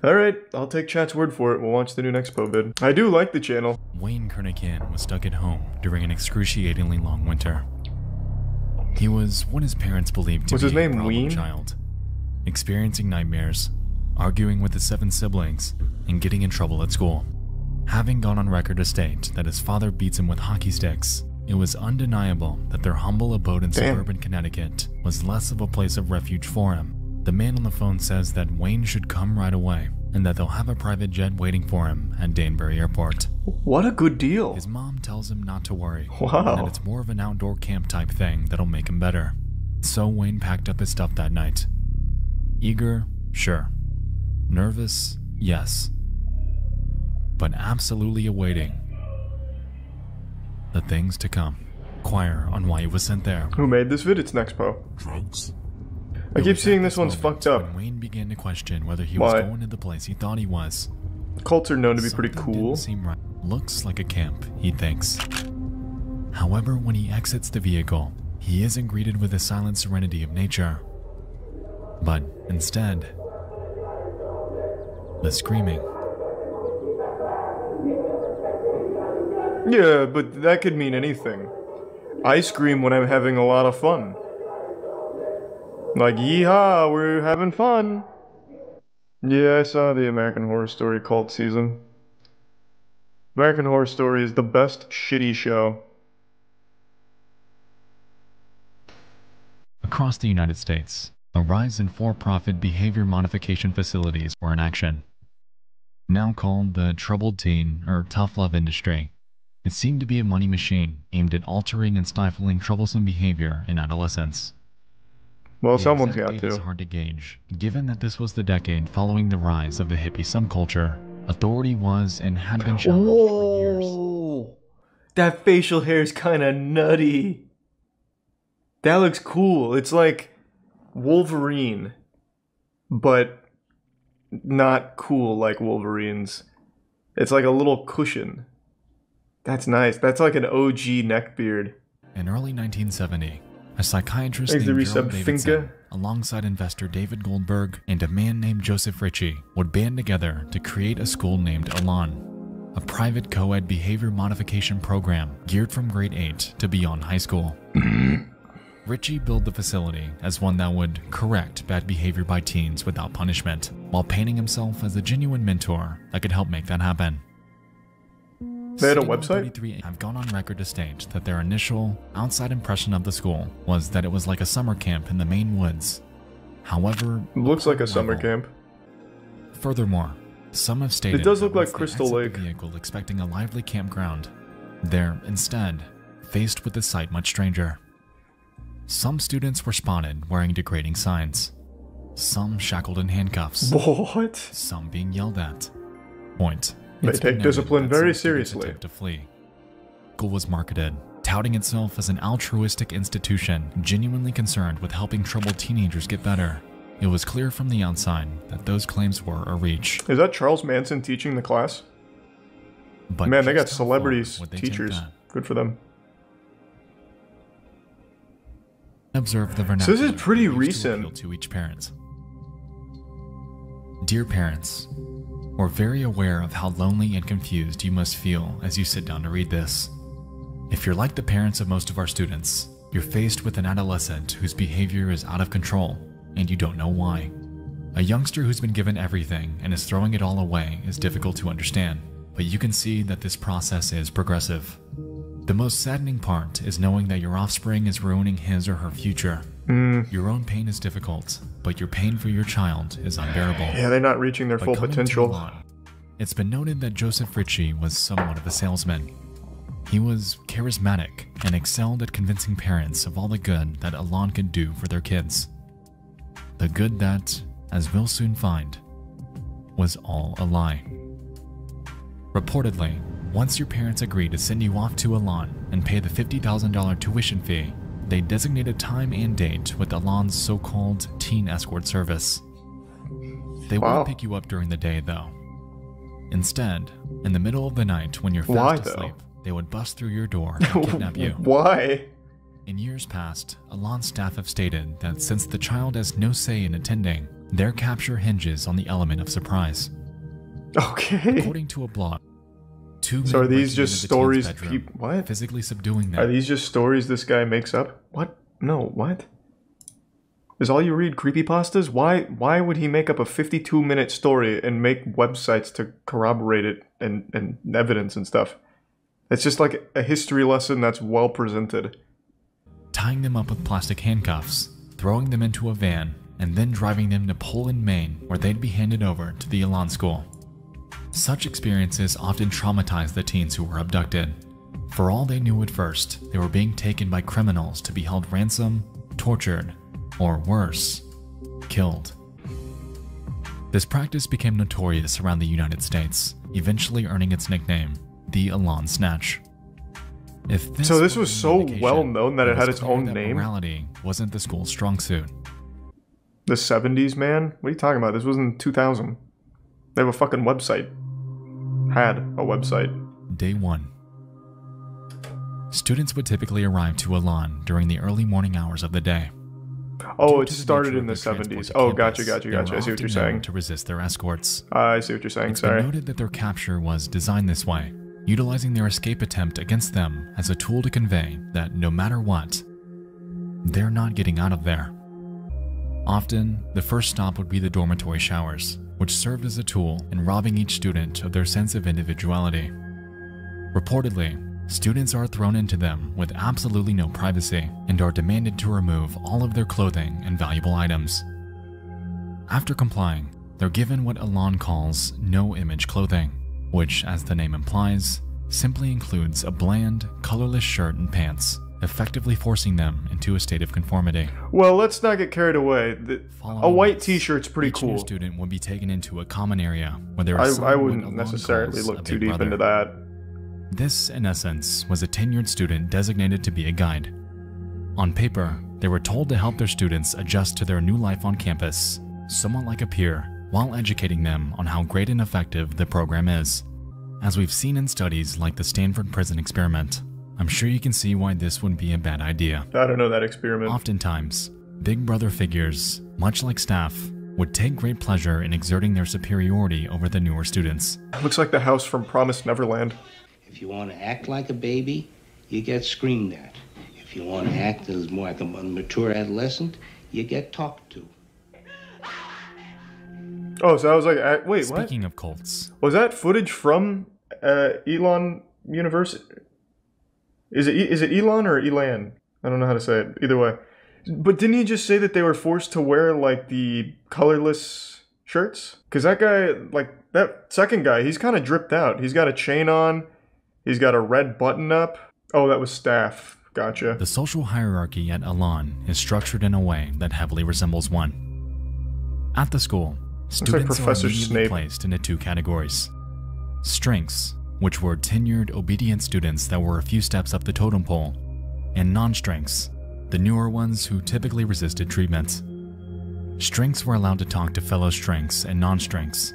Alright, I'll take chat's word for it. We'll watch the new Nexpo vid. I do like the channel. Wayne Kernigan was stuck at home during an excruciatingly long winter. He was what his parents believed to be a problem child, experiencing nightmares, arguing with his 7 siblings, and getting in trouble at school. Having gone on record to state that his father beats him with hockey sticks, it was undeniable that their humble abode in suburban Connecticut was less of a place of refuge for him. The man on the phone says that Wayne should come right away, and that they'll have a private jet waiting for him at Danbury Airport. What a good deal. His mom tells him not to worry, wow, and that it's more of an outdoor camp type thing that'll make him better. So Wayne packed up his stuff that night. Eager? Sure. Nervous? Yes. But absolutely awaiting the things to come. Inquire on why he was sent there. Who made this vid? It's Nexpo. Drugs. I keep seeing this one's fucked up. When Wayne began to question whether he was going to the place he thought he was. Cults are known to be pretty cool. Didn't seem right. Looks like a camp, he thinks. However, when he exits the vehicle, he isn't greeted with the silent serenity of nature, but instead, the screaming. Yeah, but that could mean anything. I scream when I'm having a lot of fun. Like, yeehaw, we're having fun. Yeah, I saw the American Horror Story cult season. American Horror Story is the best shitty show. Across the United States, a rise in for-profit behavior modification facilities were in action. Now called the troubled teen or tough love industry, it seemed to be a money machine aimed at altering and stifling troublesome behavior in adolescents. Well, someone's got to. It's hard to gauge, given that this was the decade following the rise of the hippie subculture. Authority was and had been challenged for years. That facial hair is kind of nutty. That looks cool. It's like Wolverine, but not cool like Wolverine's. It's like a little cushion. That's nice. That's like an OG neckbeard. In early 1970, a psychiatrist named Gerald Davidson, alongside investor David Goldberg and a man named Joseph Ritchie, would band together to create a school named Elan, a private co-ed behavior modification program geared from grade 8 to beyond high school. Ritchie billed the facility as one that would correct bad behavior by teens without punishment, while painting himself as a genuine mentor that could help make that happen. They had a website? 33 have gone on record to state that their initial, outside impression of the school was that it was like a summer camp in the Maine woods. However, looks like a summer camp. Furthermore, some have stated it does look like that Crystal Lake. The vehicle expecting a lively campground, they're instead faced with a sight much stranger. Some students were spotted wearing degrading signs, some shackled in handcuffs, what? Some being yelled at. Point. They take discipline very seriously. To flee. School was marketed, touting itself as an altruistic institution genuinely concerned with helping troubled teenagers get better. It was clear from the outside that those claims were a reach. Is that Charles Manson teaching the class? But man, they got celebrities, teachers. Good for them. Observe the vernacular. So this is pretty recent. To each parent. Dear parents, we're very aware of how lonely and confused you must feel as you sit down to read this. If you're like the parents of most of our students, you're faced with an adolescent whose behavior is out of control, and you don't know why. A youngster who's been given everything and is throwing it all away is difficult to understand, but you can see that this process is progressive. The most saddening part is knowing that your offspring is ruining his or her future. Your own pain is difficult, but your pain for your child is unbearable. Yeah, they're not reaching their full potential. It's been noted that Joseph Ritchie was somewhat of a salesman. He was charismatic and excelled at convincing parents of all the good that Elan could do for their kids. The good that, as we'll soon find, was all a lie. Reportedly, once your parents agreed to send you off to Elan and pay the $50,000 tuition fee, they designated time and date with Elan's so-called teen escort service. They wouldn't pick you up during the day, though. Instead, in the middle of the night when you're fast asleep, they would bust through your door and kidnap you. Why? In years past, Elan's staff have stated that since the child has no say in attending, Their capture hinges on the element of surprise. Okay. According to a blog, So are these just stories? What? Physically subduing them. Are these just stories this guy makes up? What? No, what? Is all you read creepypastas? Why would he make up a 52-minute story and make websites to corroborate it and evidence and stuff? It's just like a history lesson that's well presented. Tying them up with plastic handcuffs, throwing them into a van, and then driving them to Poland, Maine, where they'd be handed over to the Elan School. Such experiences often traumatized the teens who were abducted. For all they knew at first, they were being taken by criminals to be held ransom, tortured, or worse, killed. This practice became notorious around the United States, eventually earning its nickname, the Elan Snatch. So this was so well known that it had its own name? Morality wasn't the school's strong suit. The 70s, man? What are you talking about? This was in 2000. They have a fucking website. Had a website. Day 1. Students would typically arrive to Elan during the early morning hours of the day. Oh, it started in the 70s. Oh, gotcha. I see what you're saying. To resist their escorts. I see what you're saying, sorry. It's been noted that their capture was designed this way, utilizing their escape attempt against them as a tool to convey that no matter what, they're not getting out of there. Often, the first stop would be the dormitory showers, which served as a tool in robbing each student of their sense of individuality. Reportedly, students are thrown into them with absolutely no privacy and are demanded to remove all of their clothing and valuable items. After complying, they're given what Elan calls no-image clothing, which, as the name implies, simply includes a bland, colorless shirt and pants, effectively forcing them into a state of conformity. Well, let's not get carried away. A white t-shirt's pretty cool. Each new student would be taken into a common area where there is I wouldn't necessarily look too deep into that. This, in essence, was a tenured student designated to be a guide. On paper, they were told to help their students adjust to their new life on campus, somewhat like a peer, while educating them on how great and effective the program is. As we've seen in studies like the Stanford Prison Experiment, I'm sure you can see why this wouldn't be a bad idea. I don't know that experiment. Oftentimes, Big Brother figures, much like staff, would take great pleasure in exerting their superiority over the newer students. Looks like the house from Promised Neverland. If you want to act like a baby, you get screamed at. If you want to act as more like a mature adolescent, you get talked to. Oh, so I was like, wait, what? Speaking of cults. Was that footage from Elon University? Is it Elon or Elan? I don't know how to say it. Either way. But didn't he just say that they were forced to wear, like, the colorless shirts? Because that guy, like, that second guy, he's kind of dripped out. He's got a chain on. He's got a red button up. Oh, that was staff. Gotcha. The social hierarchy at Elan is structured in a way that heavily resembles one. At the school, students are immediately placed into two categories. Strengths, which were tenured, obedient students that were a few steps up the totem pole, and non-strengths, the newer ones who typically resisted treatment. Strengths were allowed to talk to fellow strengths and non-strengths.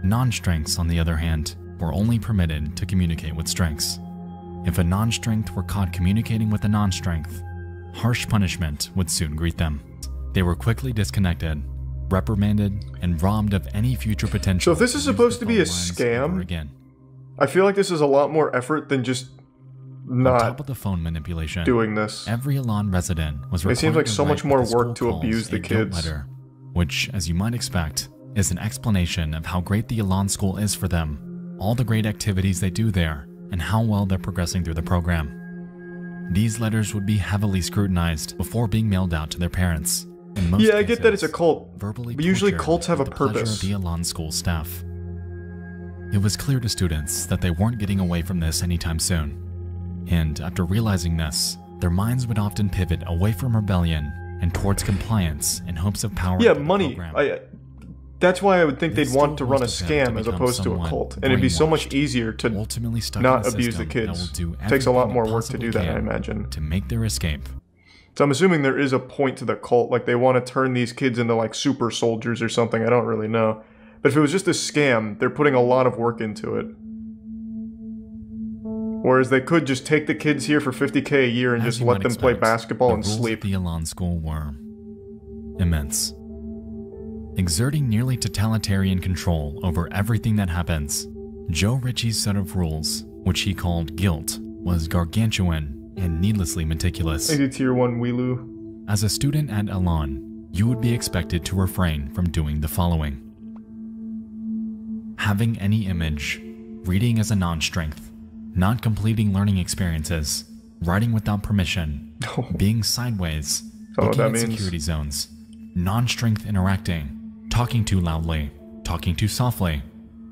Non-strengths, on the other hand, were only permitted to communicate with strengths. If a non-strength were caught communicating with a non-strength, harsh punishment would soon greet them. They were quickly disconnected, reprimanded, and robbed of any future potential. So if this is supposed to be a scam, I feel like this is a lot more effort than just not on top of the phone manipulation doing this. Every Elan resident was required it seems like so much more work to calls abuse the kids. Letter, which, as you might expect, is an explanation of how great the Elan School is for them, all the great activities they do there, and how well they're progressing through the program. These letters would be heavily scrutinized before being mailed out to their parents. In most cases, I get that it's a cult, verbally but usually cults have a purpose. Of the Elan School staff. It was clear to students that they weren't getting away from this anytime soon. And after realizing this, their minds would often pivot away from rebellion and towards compliance in hopes of power. Yeah, money. That's why I would think they'd want to run a scam as opposed to a cult. And it'd be so much easier to not abuse the kids. It takes a lot more work to do that, I imagine. To make their escape. So I'm assuming there is a point to the cult, like they want to turn these kids into like super soldiers or something, I don't really know. But if it was just a scam, they're putting a lot of work into it. Whereas they could just take the kids here for $50K a year and just let them play basketball and sleep. The Elan School were immense. Exerting nearly totalitarian control over everything that happens, Joe Ritchie's set of rules, which he called guilt, was gargantuan and needlessly meticulous. I do tier 1 Wheeloo. As a student at Elan, you would be expected to refrain from doing the following: having any image, reading as a non-strength, not completing learning experiences, writing without permission, being sideways, looking at security zones, non-strength interacting, talking too loudly, talking too softly,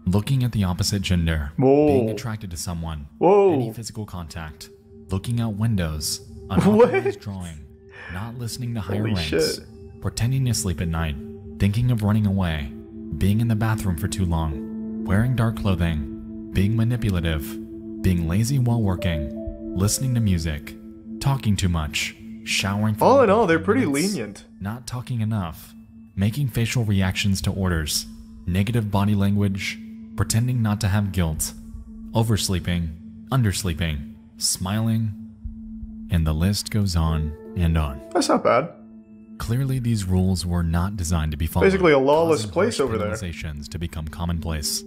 looking at the opposite gender, being attracted to someone, any physical contact, looking out windows, unauthorized drawing, not listening to higher ranks, pretending to sleep at night, thinking of running away, being in the bathroom for too long, wearing dark clothing, being manipulative, being lazy while working, listening to music, talking too much, showering for all in all, they're pretty lenient. Not talking enough, making facial reactions to orders, negative body language, pretending not to have guilt, oversleeping, undersleeping, smiling, and the list goes on and on. That's not bad. Clearly, these rules were not designed to be followed. Basically a lawless causing place over there. Penalizations to become commonplace.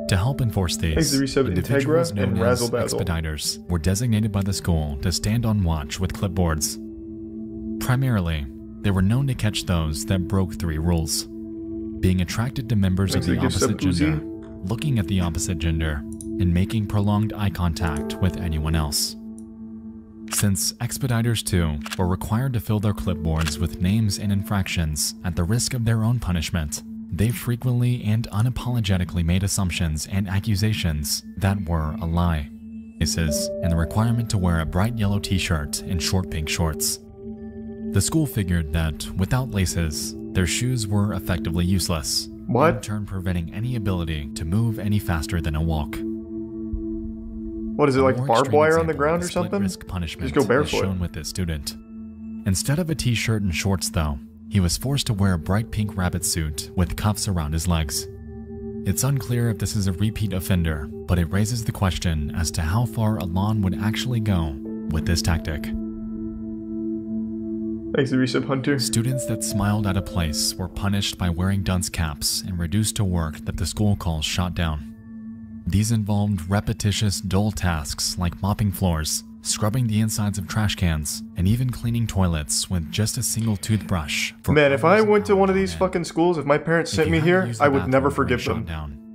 To help enforce these, X37 individuals Integra known and as Razzle Dazzle. expediters were designated by the school to stand on watch with clipboards. Primarily, they were known to catch those that broke 3 rules: being attracted to members of the opposite gender, looking at the opposite gender, and making prolonged eye contact with anyone else. Since expediters too were required to fill their clipboards with names and infractions at the risk of their own punishment, they frequently and unapologetically made assumptions and accusations that were a lie. Cases and the requirement to wear a bright yellow t-shirt and short pink shorts. The school figured that without laces, their shoes were effectively useless, in turn preventing any ability to move any faster than a walk. What is it, like barbed wire on the ground or something? Risk punishment Just go barefoot. is shown with this student. Instead of a t-shirt and shorts though, he was forced to wear a bright pink rabbit suit with cuffs around his legs. It's unclear if this is a repeat offender, but it raises the question as to how far Elan would actually go with this tactic. Thanks, the Resub Hunter. Students that smiled at a place were punished by wearing dunce caps and reduced to work that the school calls shot down. These involved repetitious, dull tasks like mopping floors, scrubbing the insides of trash cans, and even cleaning toilets with just a single toothbrush. Man, if I went to one of these fucking schools, if my parents sent me here, I would never forgive them.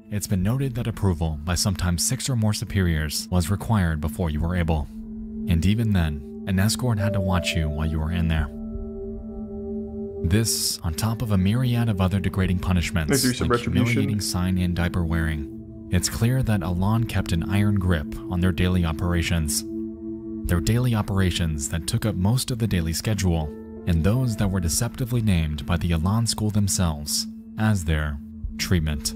It's been noted that approval by sometimes 6 or more superiors was required before you were able. And even then, an escort had to watch you while you were in there. This, on top of a myriad of other degrading punishments, like humiliating sign and diaper wearing. It's clear that Elan kept an iron grip on their daily operations. Their daily operations that took up most of the daily schedule, and those that were deceptively named by the Elan school themselves as their treatment.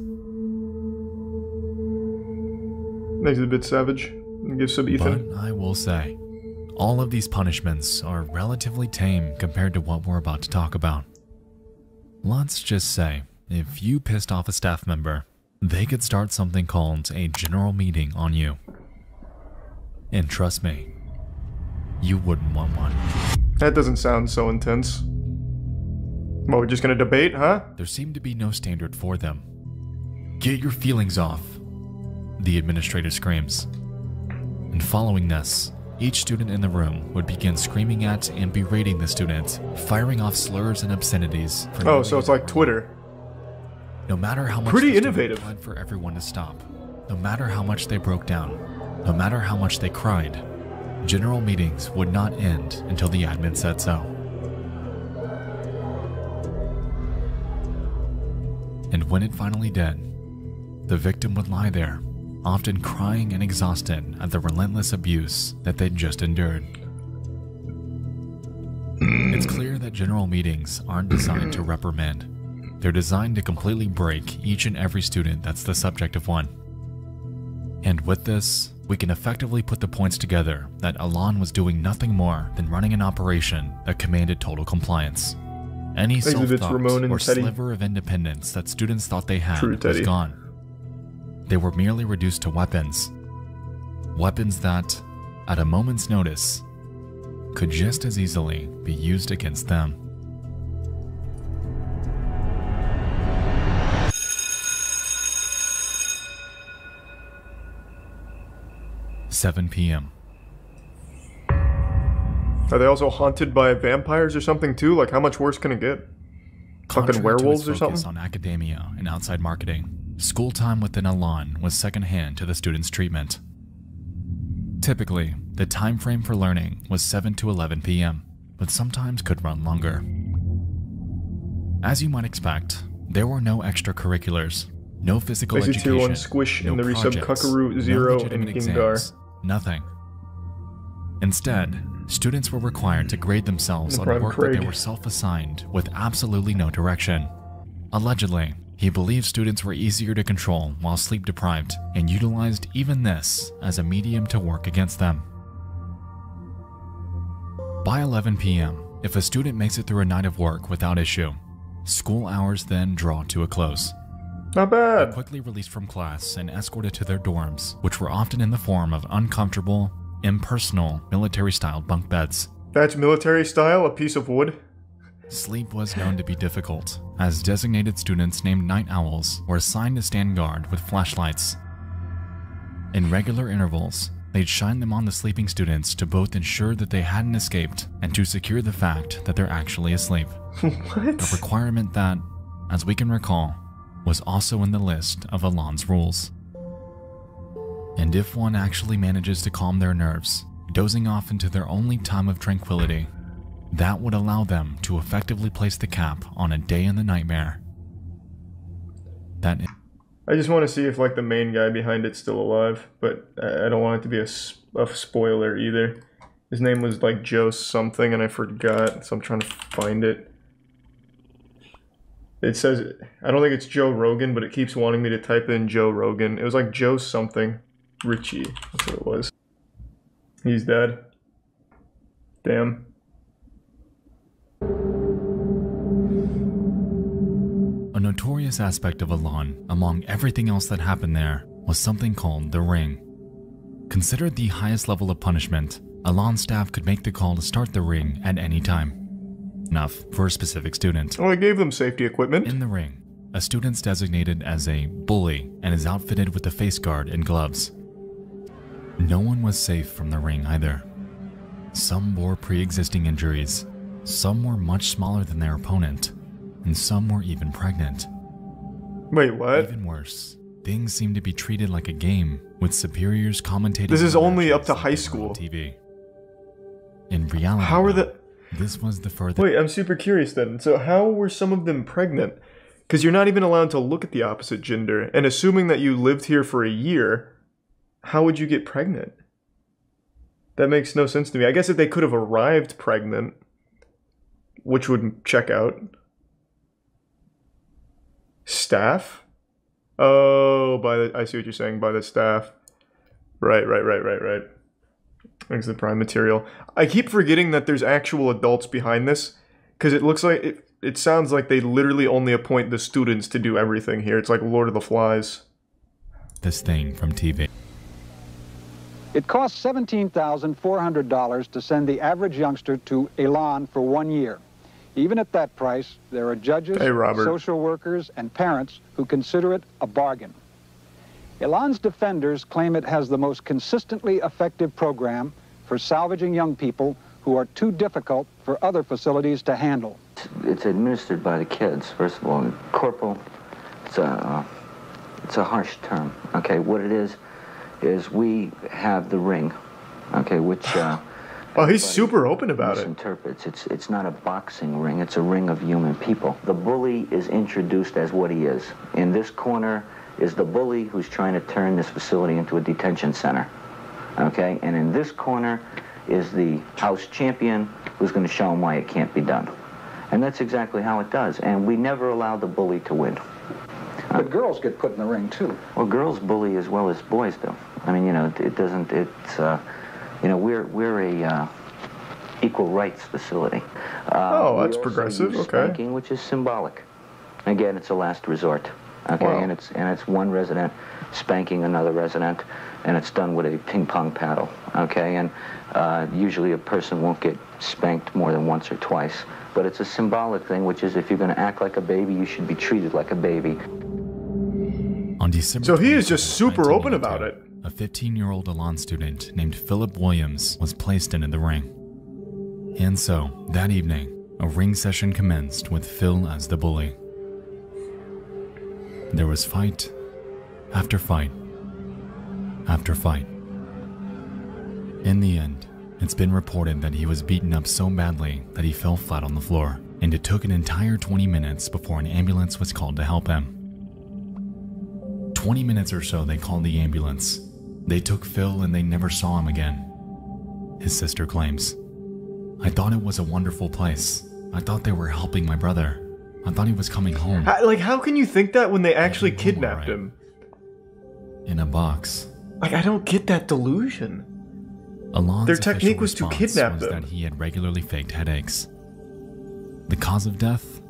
Makes it a bit savage. Give sub Ethan. But I will say, all of these punishments are relatively tame compared to what we're about to talk about. Let's just say, if you pissed off a staff member, they could start something called a general meeting on you. And trust me, you wouldn't want one. That doesn't sound so intense. Well, we're just gonna debate, huh? There seemed to be no standard for them. Get your feelings off, the administrator screams. And following this, each student in the room would begin screaming at and berating the student, firing off slurs and obscenities. Oh, so it's like Twitter. No matter how much pretty innovative tried for everyone to stop, no matter how much they broke down, no matter how much they cried, general meetings would not end until the admin said so. And when it finally did, the victim would lie there, often crying and exhausted at the relentless abuse that they'd just endured. It's clear that general meetings aren't designed to reprimand. They're designed to completely break each and every student that's the subject of one. And with this, we can effectively put the points together that Elan was doing nothing more than running an operation that commanded total compliance. Any self-thought or sliver of independence that students thought they had was gone. They were merely reduced to weapons. Weapons that, at a moment's notice, could just as easily be used against them. 7 p.m. Are they also haunted by vampires or something too? Like, how much worse can it get? Fucking werewolves or something? On academia and outside marketing, school time within Elan was secondhand to the students' treatment. Typically, the time frame for learning was 7 to 11 p.m., but sometimes could run longer. As you might expect, there were no extracurriculars, no physical education, on Squish no and the projects, Resub Kakaru, Zero, no and legitimate Gengar. exams, nothing. Instead, students were required to grade themselves on work that they were self-assigned with absolutely no direction. Allegedly, he believed students were easier to control while sleep-deprived and utilized even this as a medium to work against them. By 11 p.m., if a student makes it through a night of work without issue, school hours then draw to a close. Not bad. They're quickly released from class and escorted to their dorms, which were often in the form of uncomfortable, impersonal, military-style bunk beds. That's military style? A piece of wood? Sleep was known to be difficult, as designated students named night owls were assigned to stand guard with flashlights. In regular intervals, they'd shine them on the sleeping students to both ensure that they hadn't escaped and to secure the fact that they're actually asleep. What? A requirement that, as we can recall, was also in the list of Elan's rules. And if one actually manages to calm their nerves, dozing off into their only time of tranquility, that would allow them to effectively place the cap on a day in the nightmare. I just want to see if, like, the main guy behind it's still alive, but I don't want it to be a spoiler either. His name was, like, Joe something, and I forgot, so I'm trying to find it. It says, I don't think it's Joe Rogan, but it keeps wanting me to type in Joe Rogan. It was like Joe something. Richie, that's what it was. He's dead. Damn. A notorious aspect of Elan, among everything else that happened there, was something called the Ring. Considered the highest level of punishment, Elan staff could make the call to start the Ring at any time. Enough for a specific student. Well, I gave them safety equipment. In the Ring, a student's designated as a bully and is outfitted with a face guard and gloves. No one was safe from the Ring either. Some bore pre-existing injuries, some were much smaller than their opponent, and some were even pregnant. Wait, what? Even worse, things seemed to be treated like a game, with superiors commentating. This is only up to high school. TV. In reality, how are this was the furthest. Wait, I'm super curious then. So how were some of them pregnant? Because you're not even allowed to look at the opposite gender, and assuming that you lived here for a year, how would you get pregnant? That makes no sense to me. I guess if they could have arrived pregnant, which would check out. Staff? Oh, I see what you're saying, by the staff. Right. Thanks to the prime material. I keep forgetting that there's actual adults behind this, because it looks like, it sounds like they literally only appoint the students to do everything here. It's like Lord of the Flies. This thing from TV. It costs $17,400 to send the average youngster to Elan for 1 year. Even at that price, there are judges, social workers, and parents who consider it a bargain. Elan's defenders claim it has the most consistently effective program for salvaging young people who are too difficult for other facilities to handle. It's administered by the kids, first of all. Corporal, it's a harsh term, okay? What it is we have the Ring, okay, which... oh, he's super open about it. Misinterprets. It's not a boxing ring, it's a ring of human people. The bully is introduced as what he is. In this corner is the bully who's trying to turn this facility into a detention center, okay? And in this corner is the house champion who's going to show him why it can't be done. And that's exactly how it does. And we never allow the bully to win. But girls get put in the ring, too. Well, girls bully as well as boys do. I mean, you know, it doesn't, it's, you know, we're a equal rights facility. Oh, that's progressive, okay. Spanking, which is symbolic. Again, it's a last resort, okay? Wow. And it's one resident spanking another resident, and it's done with a ping pong paddle, okay? And usually a person won't get spanked more than once or twice. But it's a symbolic thing, which is if you're going to act like a baby, you should be treated like a baby. On December so he is just super open about it. a 15-year-old Elan student named Philip Williams was placed into the ring. And so, that evening, a ring session commenced with Phil as the bully. There was fight after fight after fight. In the end, it's been reported that he was beaten up so badly that he fell flat on the floor, and it took an entire 20 minutes before an ambulance was called to help him. 20 minutes or so they called the ambulance. They took Phil and they never saw him again. His sister claims, "I thought it was a wonderful place. I thought they were helping my brother. I thought he was coming home." How can you think that when they actually kidnapped him? In a box. I don't get that delusion. Elan's Their technique was to kidnap them. That he had regularly faked headaches. The cause of death?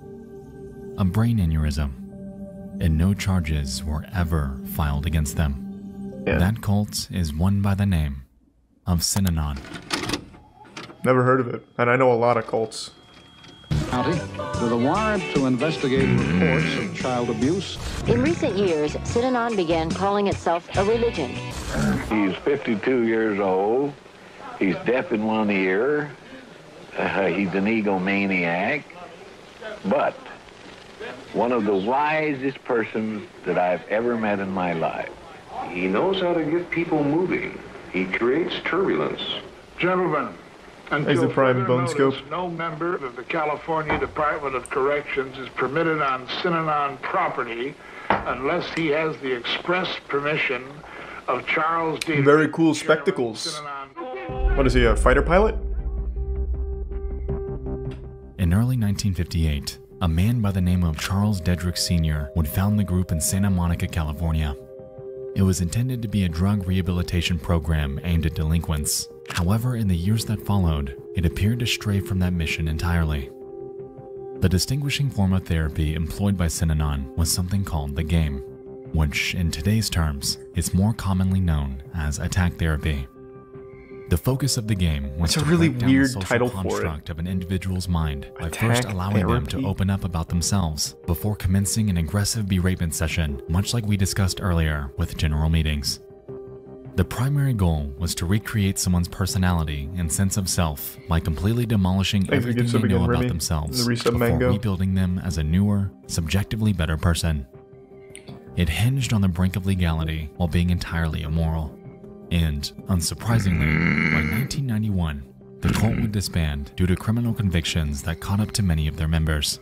A brain aneurysm. And no charges were ever filed against them. Yeah. That cult is one by the name of Synanon. Never heard of it, and I know a lot of cults. County, with a warrant to investigate reports of child abuse. In recent years, Synanon began calling itself a religion. He's 52 years old. He's deaf in one ear. He's an egomaniac. But one of the wisest persons that I've ever met in my life. He knows how to get people moving. He creates turbulence. Gentlemen, is the prime bone scope? No member of the California Department of Corrections is permitted on Synanon property unless he has the express permission of Charles D. Very cool spectacles. What is he, a fighter pilot? In early 1958, a man by the name of Charles Dedrick Sr. would found the group in Santa Monica, California. It was intended to be a drug rehabilitation program aimed at delinquents. However, in the years that followed, it appeared to stray from that mission entirely. The distinguishing form of therapy employed by Synanon was something called the game, which, in today's terms, is more commonly known as attack therapy. The focus of the game was to break down the social construct of an individual's mind by first allowing them to open up about themselves before commencing an aggressive beratement session, much like we discussed earlier with general meetings. The primary goal was to recreate someone's personality and sense of self by completely demolishing everything they know about themselves before rebuilding them as a newer, subjectively better person. It hinged on the brink of legality while being entirely immoral. And, unsurprisingly, by 1991, the cult would disband due to criminal convictions that caught up to many of their members.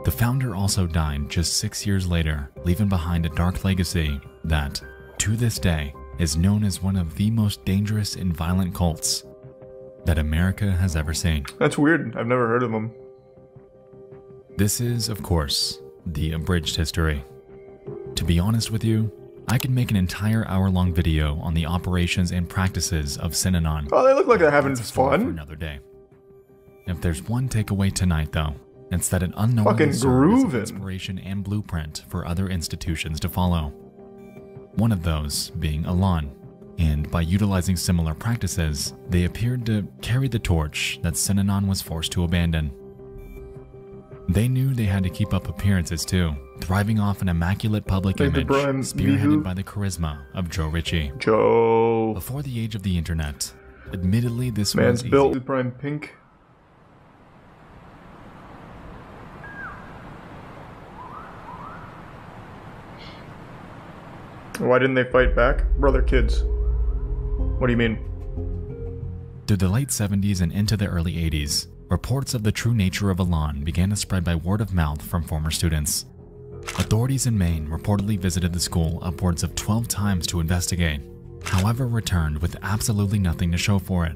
The founder also died just 6 years later, leaving behind a dark legacy that, to this day, is known as one of the most dangerous and violent cults that America has ever seen. That's weird. I've never heard of them. This is, of course, the abridged history. To be honest with you, I could make an entire hour-long video on the operations and practices of Synanon. Oh, they look like they're having fun. For another day. If there's one takeaway tonight, though, it's that it unknowingly serves as inspiration and blueprint for other institutions to follow. One of those being Elan, and by utilizing similar practices, they appeared to carry the torch that Synanon was forced to abandon. They knew they had to keep up appearances too, thriving off an immaculate public image, spearheaded by the charisma of Joe Ritchie. Before the age of the internet, admittedly this was easy. Built with prime pink. Why didn't they fight back? Brother kids. What do you mean? Through the late 70s and into the early 80s, reports of the true nature of Elan began to spread by word of mouth from former students. Authorities in Maine reportedly visited the school upwards of 12 times to investigate, however returned with absolutely nothing to show for it.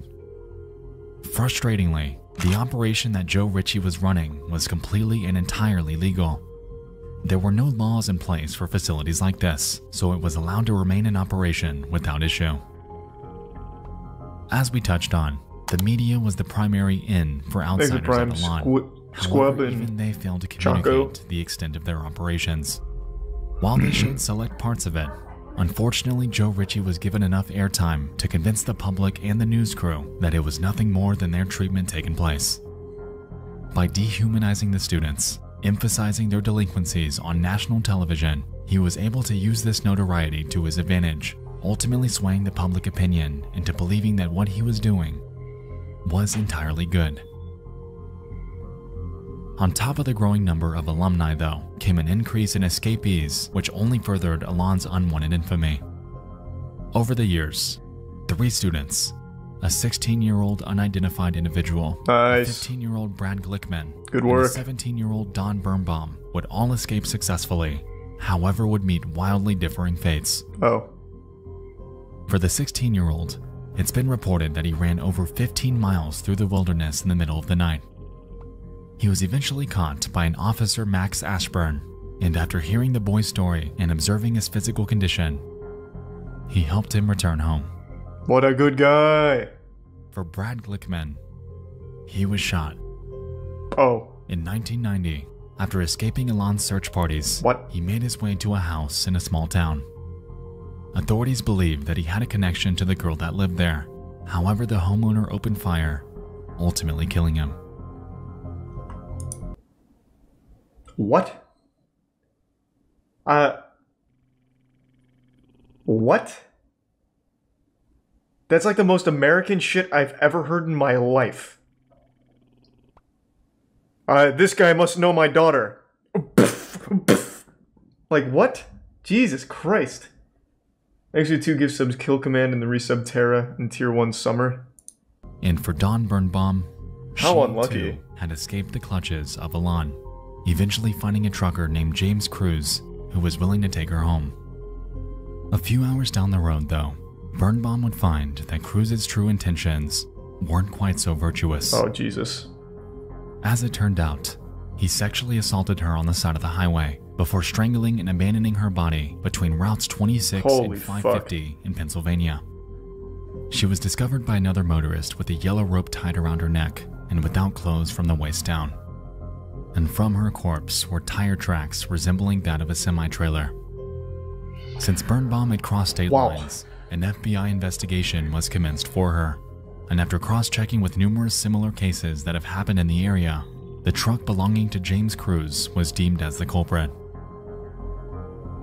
Frustratingly, the operation that Joe Ritchie was running was completely and entirely legal. There were no laws in place for facilities like this, so it was allowed to remain in operation without issue. As we touched on, the media was the primary in for outsiders at Elan. However, even they failed to communicate the extent of their operations. While they showed select parts of it, unfortunately Joe Ritchie was given enough airtime to convince the public and the news crew that it was nothing more than their treatment taking place. By dehumanizing the students, emphasizing their delinquencies on national television, he was able to use this notoriety to his advantage, ultimately swaying the public opinion into believing that what he was doing was entirely good. On top of the growing number of alumni, though, came an increase in escapees, which only furthered Alon's unwanted infamy. Over the years, 3 students, a 16-year-old unidentified individual, nice. a 15-year-old Brad Glickman, good work, and a 17-year-old Don Birnbaum would all escape successfully, however would meet wildly differing fates. Oh. For the 16-year-old, it's been reported that he ran over 15 miles through the wilderness in the middle of the night. He was eventually caught by an officer, Max Ashburn, and after hearing the boy's story and observing his physical condition, he helped him return home. What a good guy. For Brad Glickman, he was shot. Oh. In 1990, after escaping Alon's search parties, he made his way to a house in a small town. Authorities believed that he had a connection to the girl that lived there. However, the homeowner opened fire, ultimately killing him. What? What? That's like the most American shit I've ever heard in my life. This guy must know my daughter. Like, what? Jesus Christ. Actually, 2 gift subs, Kill Command and the resub Terra in Tier 1 Summer. And for Don Birnbaum, how unlucky, too had escaped the clutches of Alon, eventually finding a trucker named James Cruz who was willing to take her home. A few hours down the road, though, Birnbaum would find that Cruz's true intentions weren't quite so virtuous. Oh, Jesus. As it turned out, he sexually assaulted her on the side of the highway before strangling and abandoning her body between routes 26 and 550 in Pennsylvania. She was discovered by another motorist with a yellow rope tied around her neck and without clothes from the waist down. And from her corpse were tire tracks resembling that of a semi-trailer. Since Birnbaum had crossed state lines, an FBI investigation was commenced for her, and after cross-checking with numerous similar cases that have happened in the area, the truck belonging to James Cruz was deemed as the culprit.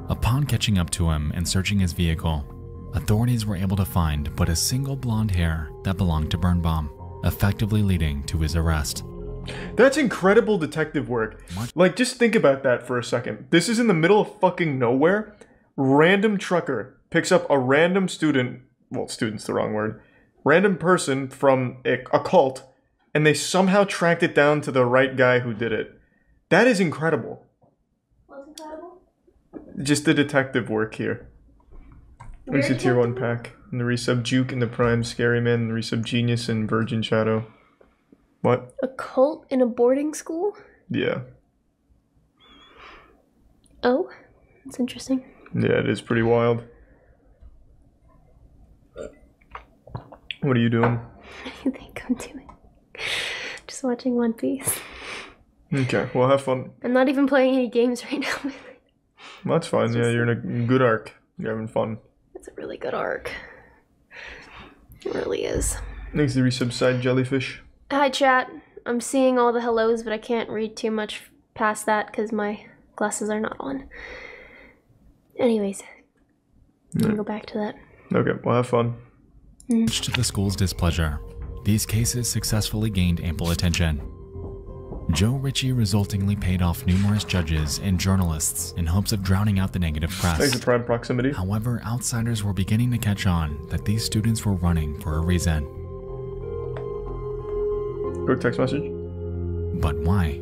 Upon catching up to him and searching his vehicle, authorities were able to find but a single blonde hair that belonged to Birnbaum, effectively leading to his arrest. That's incredible detective work. Like, just think about that for a second. This is in the middle of fucking nowhere. Random trucker picks up a random student, well, student's the wrong word, random person from a cult, and they somehow tracked it down to the right guy who did it. That is incredible. What's incredible? Just the detective work here. It's a Tier 1 pack. And the resub Juke and the Prime Scary Man, and the resub Genius and Virgin Shadow. What? A cult in a boarding school? Yeah. Oh, that's interesting. Yeah, it is pretty wild. What are you doing? What do you think I'm doing? Just watching One Piece. Okay, well, have fun. I'm not even playing any games right now. Well, that's fine. Yeah, you're in a good arc. You're having fun. It's a really good arc. It really is. Thanks to resub Side Jellyfish. Hi, chat. I'm seeing all the hellos, but I can't read too much past that because my glasses are not on. Anyways, I'm gonna go back to that. Okay, well, have fun. Much to the school's displeasure, these cases successfully gained ample attention. Joe Ritchie resultingly paid off numerous judges and journalists in hopes of drowning out the negative press. Thanks to Prime Proximity. However, outsiders were beginning to catch on that these students were running for a reason. Quick text message. But why?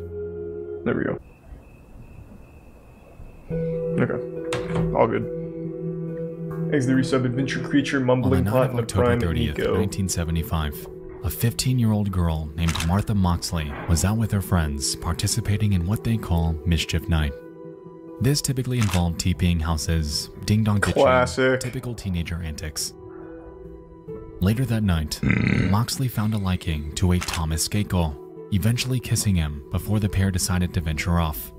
There we go. Okay. All good. Thanks to the resub Adventure Creature Mumbling Plot in the Prime October 30th, 1975. A 15-year-old girl named Martha Moxley was out with her friends participating in what they call Mischief Night. This typically involved TPing houses, ding-dong ditching, typical teenager antics. Later that night, Moxley found a liking to a Thomas Skakel, eventually kissing him before the pair decided to venture off.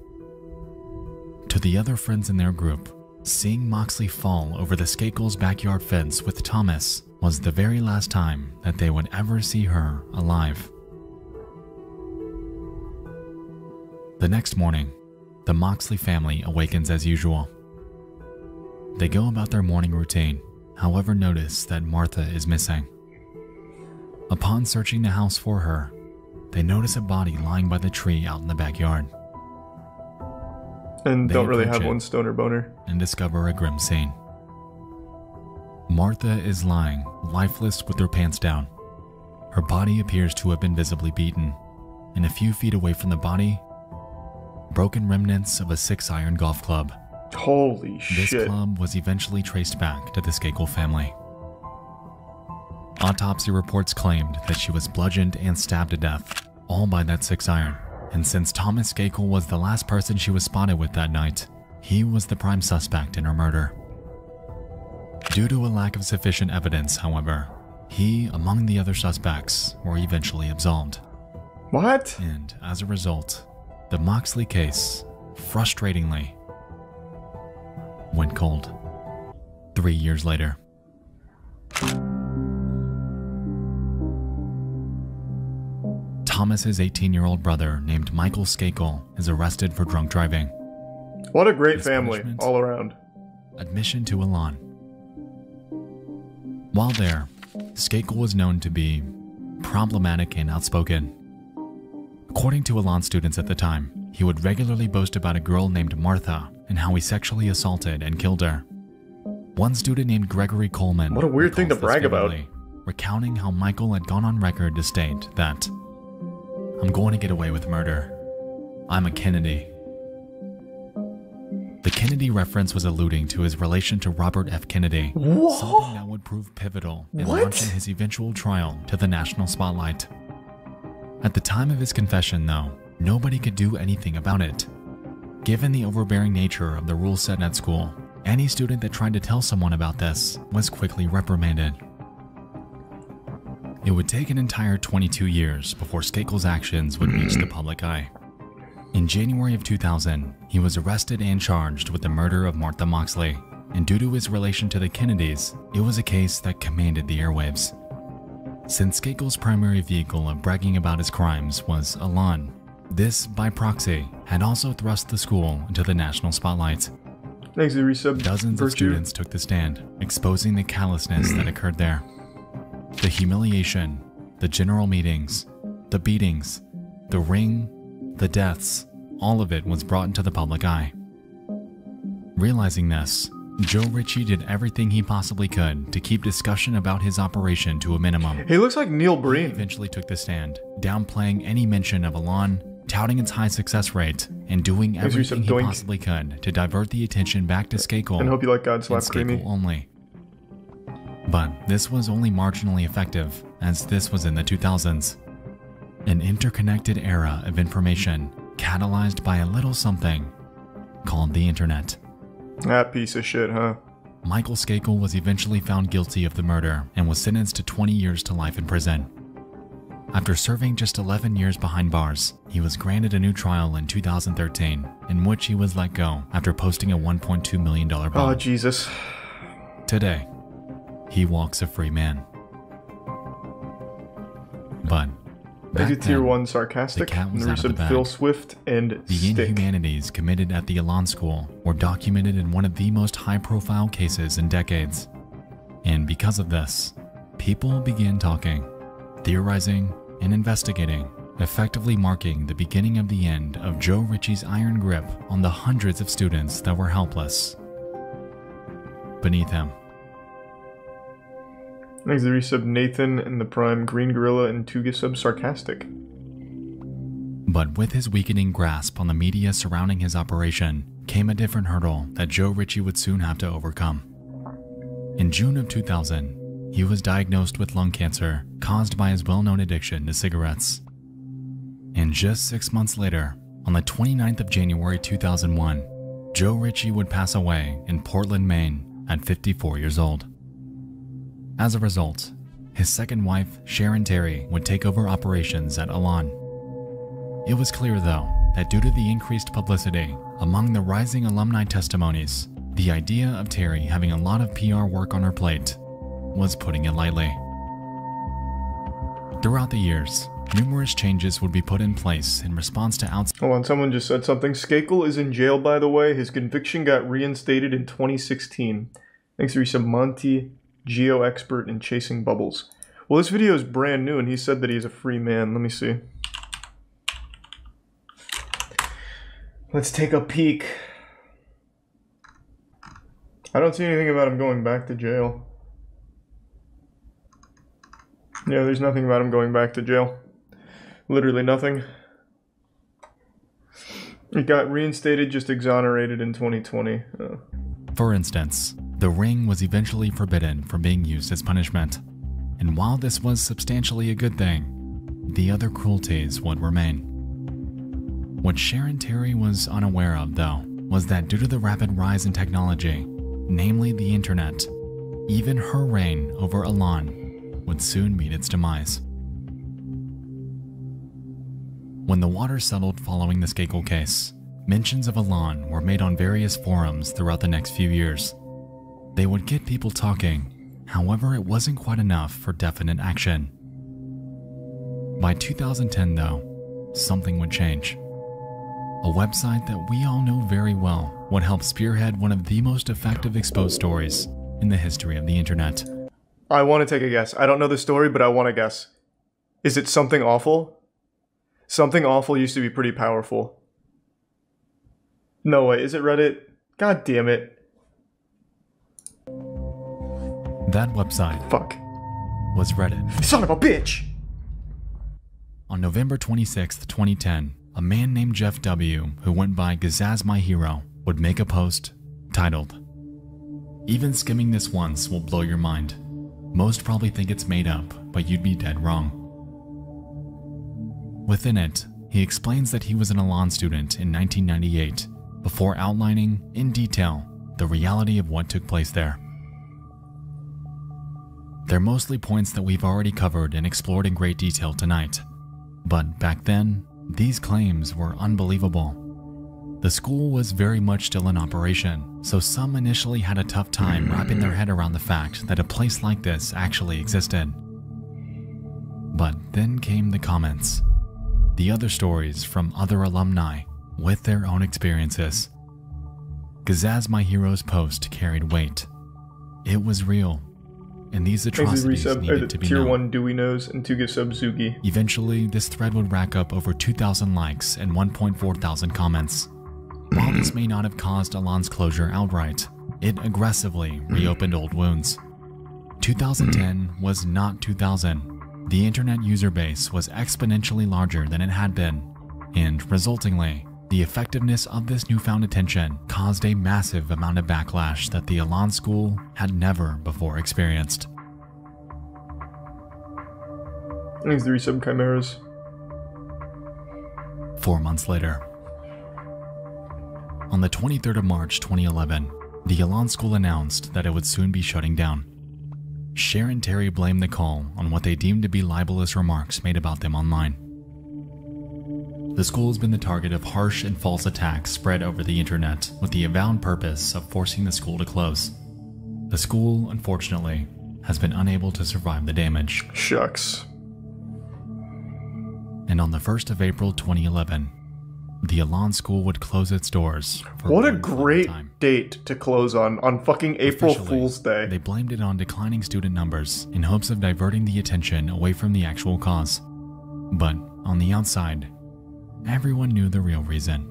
To the other friends in their group, seeing Moxley fall over the Skakel's backyard fence with Thomas was the very last time that they would ever see her alive. The next morning, the Moxley family awakens as usual. They go about their morning routine. however, notice that Martha is missing. Upon searching the house for her, they notice a body lying by the tree out in the backyard. And They don't really approach have it one stoner boner. and discover a grim scene. Martha is lying, lifeless with her pants down. Her body appears to have been visibly beaten, and a few feet away from the body, broken remnants of a 6-iron golf club. Holy This shit. club was eventually traced back to the Skakel family. Autopsy reports claimed that she was bludgeoned and stabbed to death, all by that 6-iron. And since Thomas Skakel was the last person she was spotted with that night, he was the prime suspect in her murder. Due to a lack of sufficient evidence, however, he, among the other suspects, were eventually absolved. What? And as a result, the Moxley case, frustratingly, went cold 3 years later. Thomas's 18-year-old brother named Michael Skakel is arrested for drunk driving. What a great His family, punishment? all around. Admission to Elan. While there, Skakel was known to be problematic and outspoken. According to Elan students at the time, he would regularly boast about a girl named Martha and how he sexually assaulted and killed her. One student named Gregory Coleman, What a weird thing to recalls this brag about. vividly, recounting how Michael had gone on record to state that, "I'm going to get away with murder. I'm a Kennedy." The Kennedy reference was alluding to his relation to Robert F. Kennedy, something that would prove pivotal in What? launching his eventual trial to the national spotlight. At the time of his confession, though, nobody could do anything about it. Given the overbearing nature of the rules set at school, any student that tried to tell someone about this was quickly reprimanded. It would take an entire 22 years before Skakel's actions would reach the public eye. In January of 2000, he was arrested and charged with the murder of Martha Moxley, and due to his relation to the Kennedys, it was a case that commanded the airwaves. Since Skakel's primary vehicle of bragging about his crimes was Elan, this, by proxy, had also thrust the school into the national spotlight. Thanks, the resub. Dozens of Virtue. students took the stand, exposing the callousness that occurred there. The humiliation, the general meetings, the beatings, the ring, the deaths, all of it was brought into the public eye. Realizing this, Joe Ritchie did everything he possibly could to keep discussion about his operation to a minimum. He looks like Neil He Breen. eventually took the stand, downplaying any mention of Elan, touting its high success rate, and doing As you everything said, he doink. possibly could to divert the attention back to Skakel And hope you like God Slap and Creamy. Skakel only. But this was only marginally effective, as this was in the 2000s. An interconnected era of information catalyzed by a little something called the internet. That piece of shit, huh? Michael Skakel was eventually found guilty of the murder and was sentenced to 20 years to life in prison. After serving just 11 years behind bars, he was granted a new trial in 2013, in which he was let go after posting a $1.2 million bond. Oh, Jesus. Today, he walks a free man. But back Exit Tier then, 1 Sarcastic. the cat was And the out of the resub bag. Phil Swift and The Stick. inhumanities committed at the Elan School were documented in one of the most high-profile cases in decades. And because of this, people began talking, theorizing, and investigating, effectively marking the beginning of the end of Joe Ritchie's iron grip on the hundreds of students that were helpless beneath him. Thanks, the resub Nathan and the Prime Green Gorilla and Tuga sub Sarcastic. But with his weakening grasp on the media surrounding his operation came a different hurdle that Joe Ritchie would soon have to overcome. In June of 2000, he was diagnosed with lung cancer caused by his well-known addiction to cigarettes. And just 6 months later, on the 29th of January 2001, Joe Ritchie would pass away in Portland, Maine at 54 years old. As a result, his second wife, Sharon Terry, would take over operations at Elan. It was clear, though, that due to the increased publicity among the rising alumni testimonies, the idea of Terry having a lot of PR work on her plate was putting it lightly. Throughout the years, numerous changes would be put in place in response to Hold on, someone just said something. Skakel is in jail, by the way. His conviction got reinstated in 2016. Thanks, Risa Monty Geo expert in chasing bubbles. Well, this video is brand new, and he said that he's a free man. Let me see. Let's take a peek. I don't see anything about him going back to jail. Yeah, there's nothing about him going back to jail. Literally nothing. He got reinstated, just exonerated in 2020. Oh. For instance, the ring was eventually forbidden from being used as punishment. And while this was substantially a good thing, the other cruelties would remain. What Sharon Terry was unaware of, though, was that due to the rapid rise in technology, namely the internet, even her reign over Elan would soon meet its demise. When the water settled following the Skakel case, mentions of Elan were made on various forums throughout the next few years. They would get people talking, however it wasn't quite enough for definite action. By 2010 though, something would change. A website that we all know very well would help spearhead one of the most effective exposed stories in the history of the internet. I want to take a guess. I don't know the story, but I want to guess. Is it Something Awful? Something Awful used to be pretty powerful. No way, is it Reddit? God damn it. That website was Reddit. Son of a bitch! On November 26th, 2010, a man named Jeff W., who went by Gazaz My Hero, would make a post titled, "Even skimming this once will blow your mind. Most probably think it's made up, but you'd be dead wrong." Within it, he explains that he was an Elan student in 1998, before outlining, in detail, the reality of what took place there. They're mostly points that we've already covered and explored in great detail tonight. But back then, these claims were unbelievable. The school was very much still in operation, so some initially had a tough time wrapping their head around the fact that a place like this actually existed. But then came the comments. The other stories from other alumni with their own experiences. Gazaz My Hero's post carried weight. It was real, and these atrocities needed to be known. Tier 1 Dewey Nose and 2 gift sub Zuki. Eventually, this thread would rack up over 2,000 likes and 1.4 thousand comments. While this may not have caused Elan's closure outright, it aggressively reopened old wounds. 2010 was not 2000. The internet user base was exponentially larger than it had been, and resultingly, the effectiveness of this newfound attention caused a massive amount of backlash that the Elan school had never before experienced. These 3 sub chimeras. 4 months later. On the 23rd of March 2011, the Elan school announced that it would soon be shutting down. Sharon Terry blamed the call on what they deemed to be libelous remarks made about them online. The school has been the target of harsh and false attacks spread over the internet with the avowed purpose of forcing the school to close. The school, unfortunately, has been unable to survive the damage. Shucks. And on the 1st of April 2011, the Elan school would close its doors. What a great date to close on fucking April Fool's Day. They blamed it on declining student numbers in hopes of diverting the attention away from the actual cause. But on the outside, everyone knew the real reason.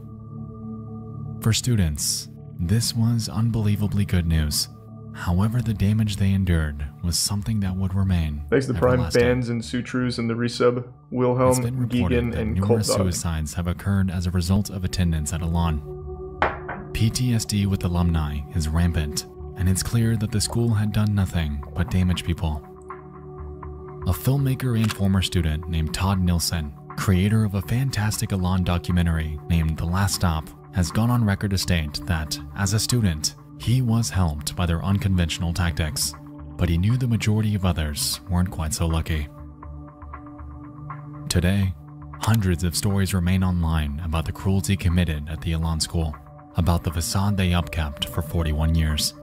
For students, this was unbelievably good news. However, the damage they endured was something that would remain. Thanks to the Prime Bands and Sutrus and the resub, Wilhelm, Geegan, and numerous suicides have occurred as a result of attendance at Elan. PTSD with alumni is rampant, and it's clear that the school had done nothing but damage people. A filmmaker and former student named Todd Nilsson, creator of a fantastic Elan documentary named The Last Stop, has gone on record to state that, as a student, he was helped by their unconventional tactics, but he knew the majority of others weren't quite so lucky. Today, hundreds of stories remain online about the cruelty committed at the Elan school, about the facade they upkept for 41 years.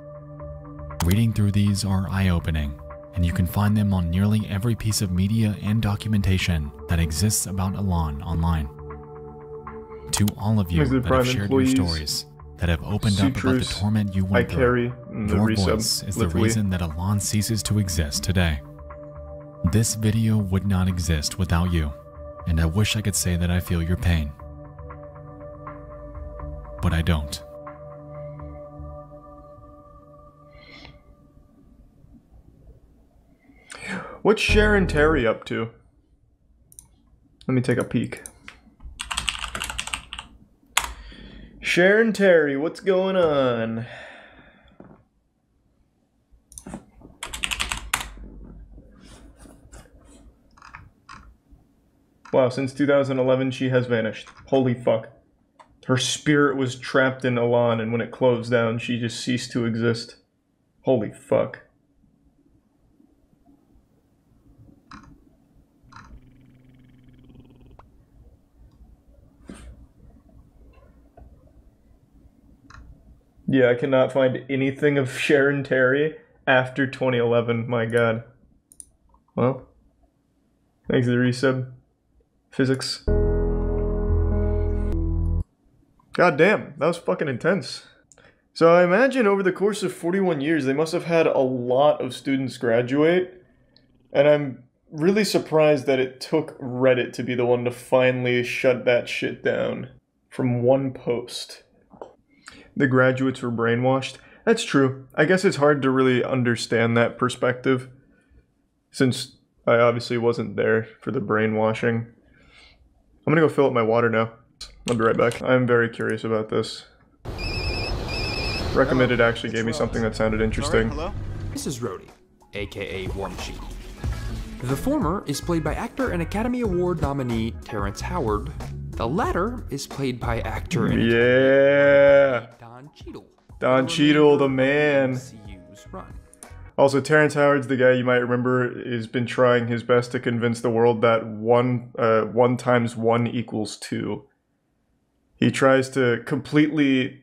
Reading through these are eye-opening, and you can find them on nearly every piece of media and documentation that exists about Elan online. To all of you that have shared your stories, that have opened up about the torment you went through. Your voice is the reason that Elan ceases to exist today. This video would not exist without you, and I wish I could say that I feel your pain. But I don't. What's Sharon Terry up to? Let me take a peek. Sharon Terry, what's going on? Wow, since 2011 she has vanished. Holy fuck. Her spirit was trapped in Elan, and when it closed down, she just ceased to exist. Holy fuck. Yeah, I cannot find anything of Sharon Terry after 2011. My god. Well, thanks to the resub. Physics. God damn, that was fucking intense. So I imagine over the course of 41 years, they must have had a lot of students graduate. And I'm really surprised that it took Reddit to be the one to finally shut that shit down from one post. The graduates were brainwashed. That's true. I guess it's hard to really understand that perspective, since I obviously wasn't there for the brainwashing. I'm gonna go fill up my water now. I'll be right back. I'm very curious about this. Recommended actually gave me something that sounded interesting. Hello? This is Rhodey, aka War Machine. The former is played by actor and Academy Award nominee Terrence Howard. The latter is played by actor and Don Cheadle. Don Cheadle, the man. Also, Terrence Howard's the guy you might remember has been trying his best to convince the world that 1 times 1 equals 2. He tries to completely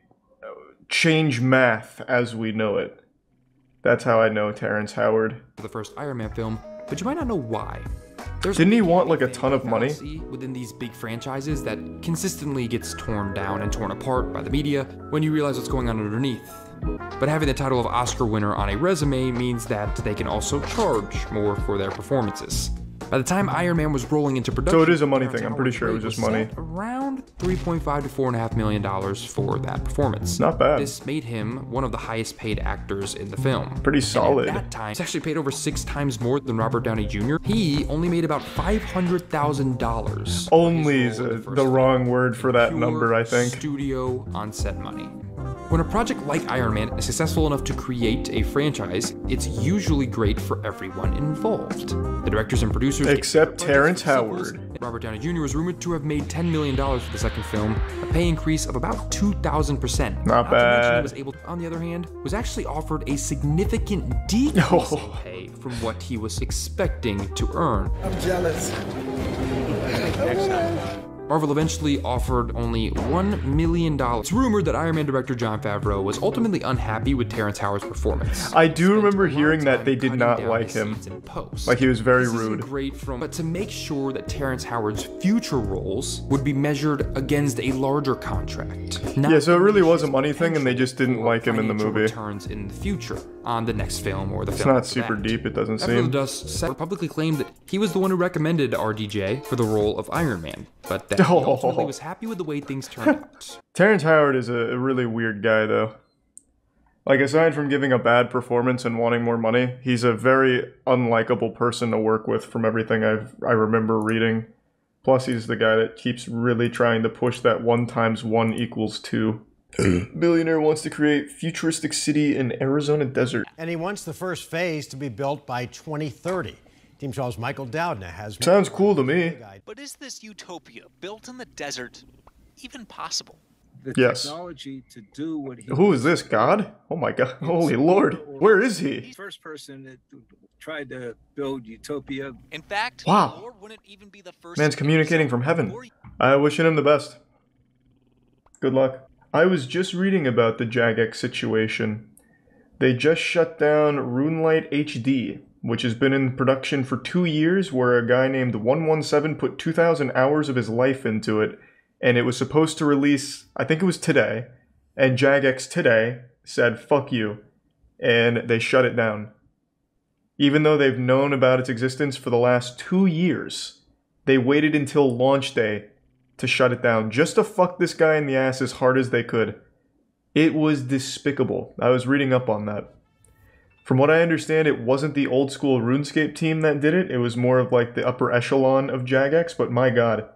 change math as we know it. That's how I know Terrence Howard. The first Iron Man film, but you might not know why. Didn't he want like a ton of money? Within these big franchises that consistently gets torn down and torn apart by the media when you realize what's going on underneath. But having the title of Oscar winner on a resume means that they can also charge more for their performances. By the time Iron Man was rolling into production, so it is a money thing. I'm pretty sure it was just money. Around $3.5 to $4.5 million for that performance. Not bad. This made him one of the highest paid actors in the film. Pretty solid. And at that time, he's actually paid over 6 times more than Robert Downey Jr. He only made about $500,000. Only is the wrong word for that number, I think. Studio on-set money. When a project like Iron Man is successful enough to create a franchise, it's usually great for everyone involved. The directors and producers... Except Terrence Howard. Robert Downey Jr. was rumored to have made $10 million for the second film, a pay increase of about 2,000%. Not bad. He was able to, on the other hand, was actually offered a significant decrease in pay from what he was expecting to earn. I'm jealous. Marvel eventually offered only $1 million. It's rumored that Iron Man director Jon Favreau was ultimately unhappy with Terrence Howard's performance. I do remember hearing that they did not like him. Like he was very rude. But to make sure that Terrence Howard's future roles would be measured against a larger contract. Yeah, so it really was a money thing and they just didn't like him in the movie. Returns in the future on the next film or the film. It's not super deep, it doesn't seem. After the dust, Seth publicly claimed that he was the one who recommended RDJ for the role of Iron Man, but that he ultimately was happy with the way things turned out. Terrence Howard is a really weird guy, though. Like, aside from giving a bad performance and wanting more money, he's a very unlikable person to work with from everything I remember reading. Plus, he's the guy that keeps really trying to push that 1 times 1 equals 2. Billionaire wants to create futuristic city in Arizona desert. And he wants the first phase to be built by 2030. Team 12's Michael Doudna has... Sounds cool to me. But is this utopia built in the desert even possible? The yes. Technology to do what he Who is this, God? Oh my God. Holy Lord. Where is he? First person that tried to build utopia. In fact, wow. Lord wouldn't even be the first. Man's communicating from heaven. I wish him the best. Good luck. I was just reading about the Jagex situation. They just shut down RuneLite HD, which has been in production for 2 years, where a guy named 117 put 2,000 hours of his life into it, and it was supposed to release, I think it was today, And Jagex today said, fuck you, and they shut it down. Even though they've known about its existence for the last 2 years, they waited until launch day to shut it down, just to fuck this guy in the ass as hard as they could. It was despicable. I was reading up on that. From what I understand, it wasn't the old school RuneScape team that did it. It was more of like the upper echelon of Jagex, but my god.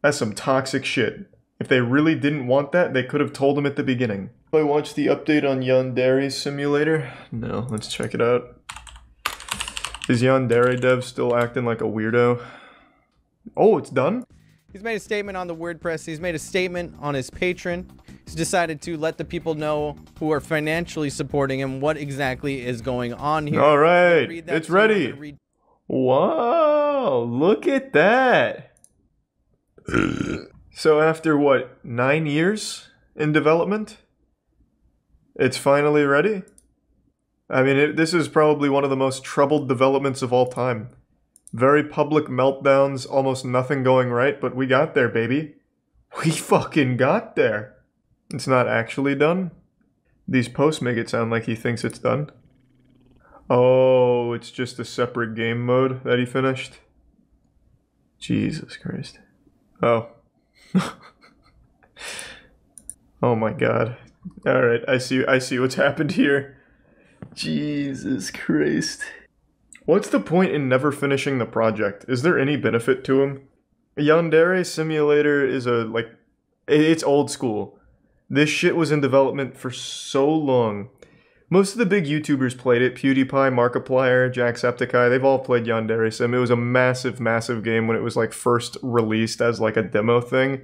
That's some toxic shit. If they really didn't want that, they could have told him at the beginning. I watched the update on Yandere Simulator. No, let's check it out. Is Yandere dev still acting like a weirdo? Oh, it's done? He's made a statement on the WordPress. He's made a statement on his Patreon. He's decided to let the people know who are financially supporting him what exactly is going on here. All right, it's ready. Wow, look at that. So after what, 9 years in development? It's finally ready? I mean, this is probably one of the most troubled developments of all time. Very public meltdowns, almost nothing going right, but we got there, baby. We fucking got there. It's not actually done. These posts make it sound like he thinks it's done. Oh, it's just a separate game mode that he finished? Jesus Christ. Oh. Oh my god. Alright, I see what's happened here. Jesus Christ. What's the point in never finishing the project? Is there any benefit to him? Yandere Simulator is it's old school. This shit was in development for so long. Most of the big YouTubers played it. PewDiePie, Markiplier, Jacksepticeye, they've all played Yandere Sim. It was a massive, massive game when it was like first released as like a demo thing.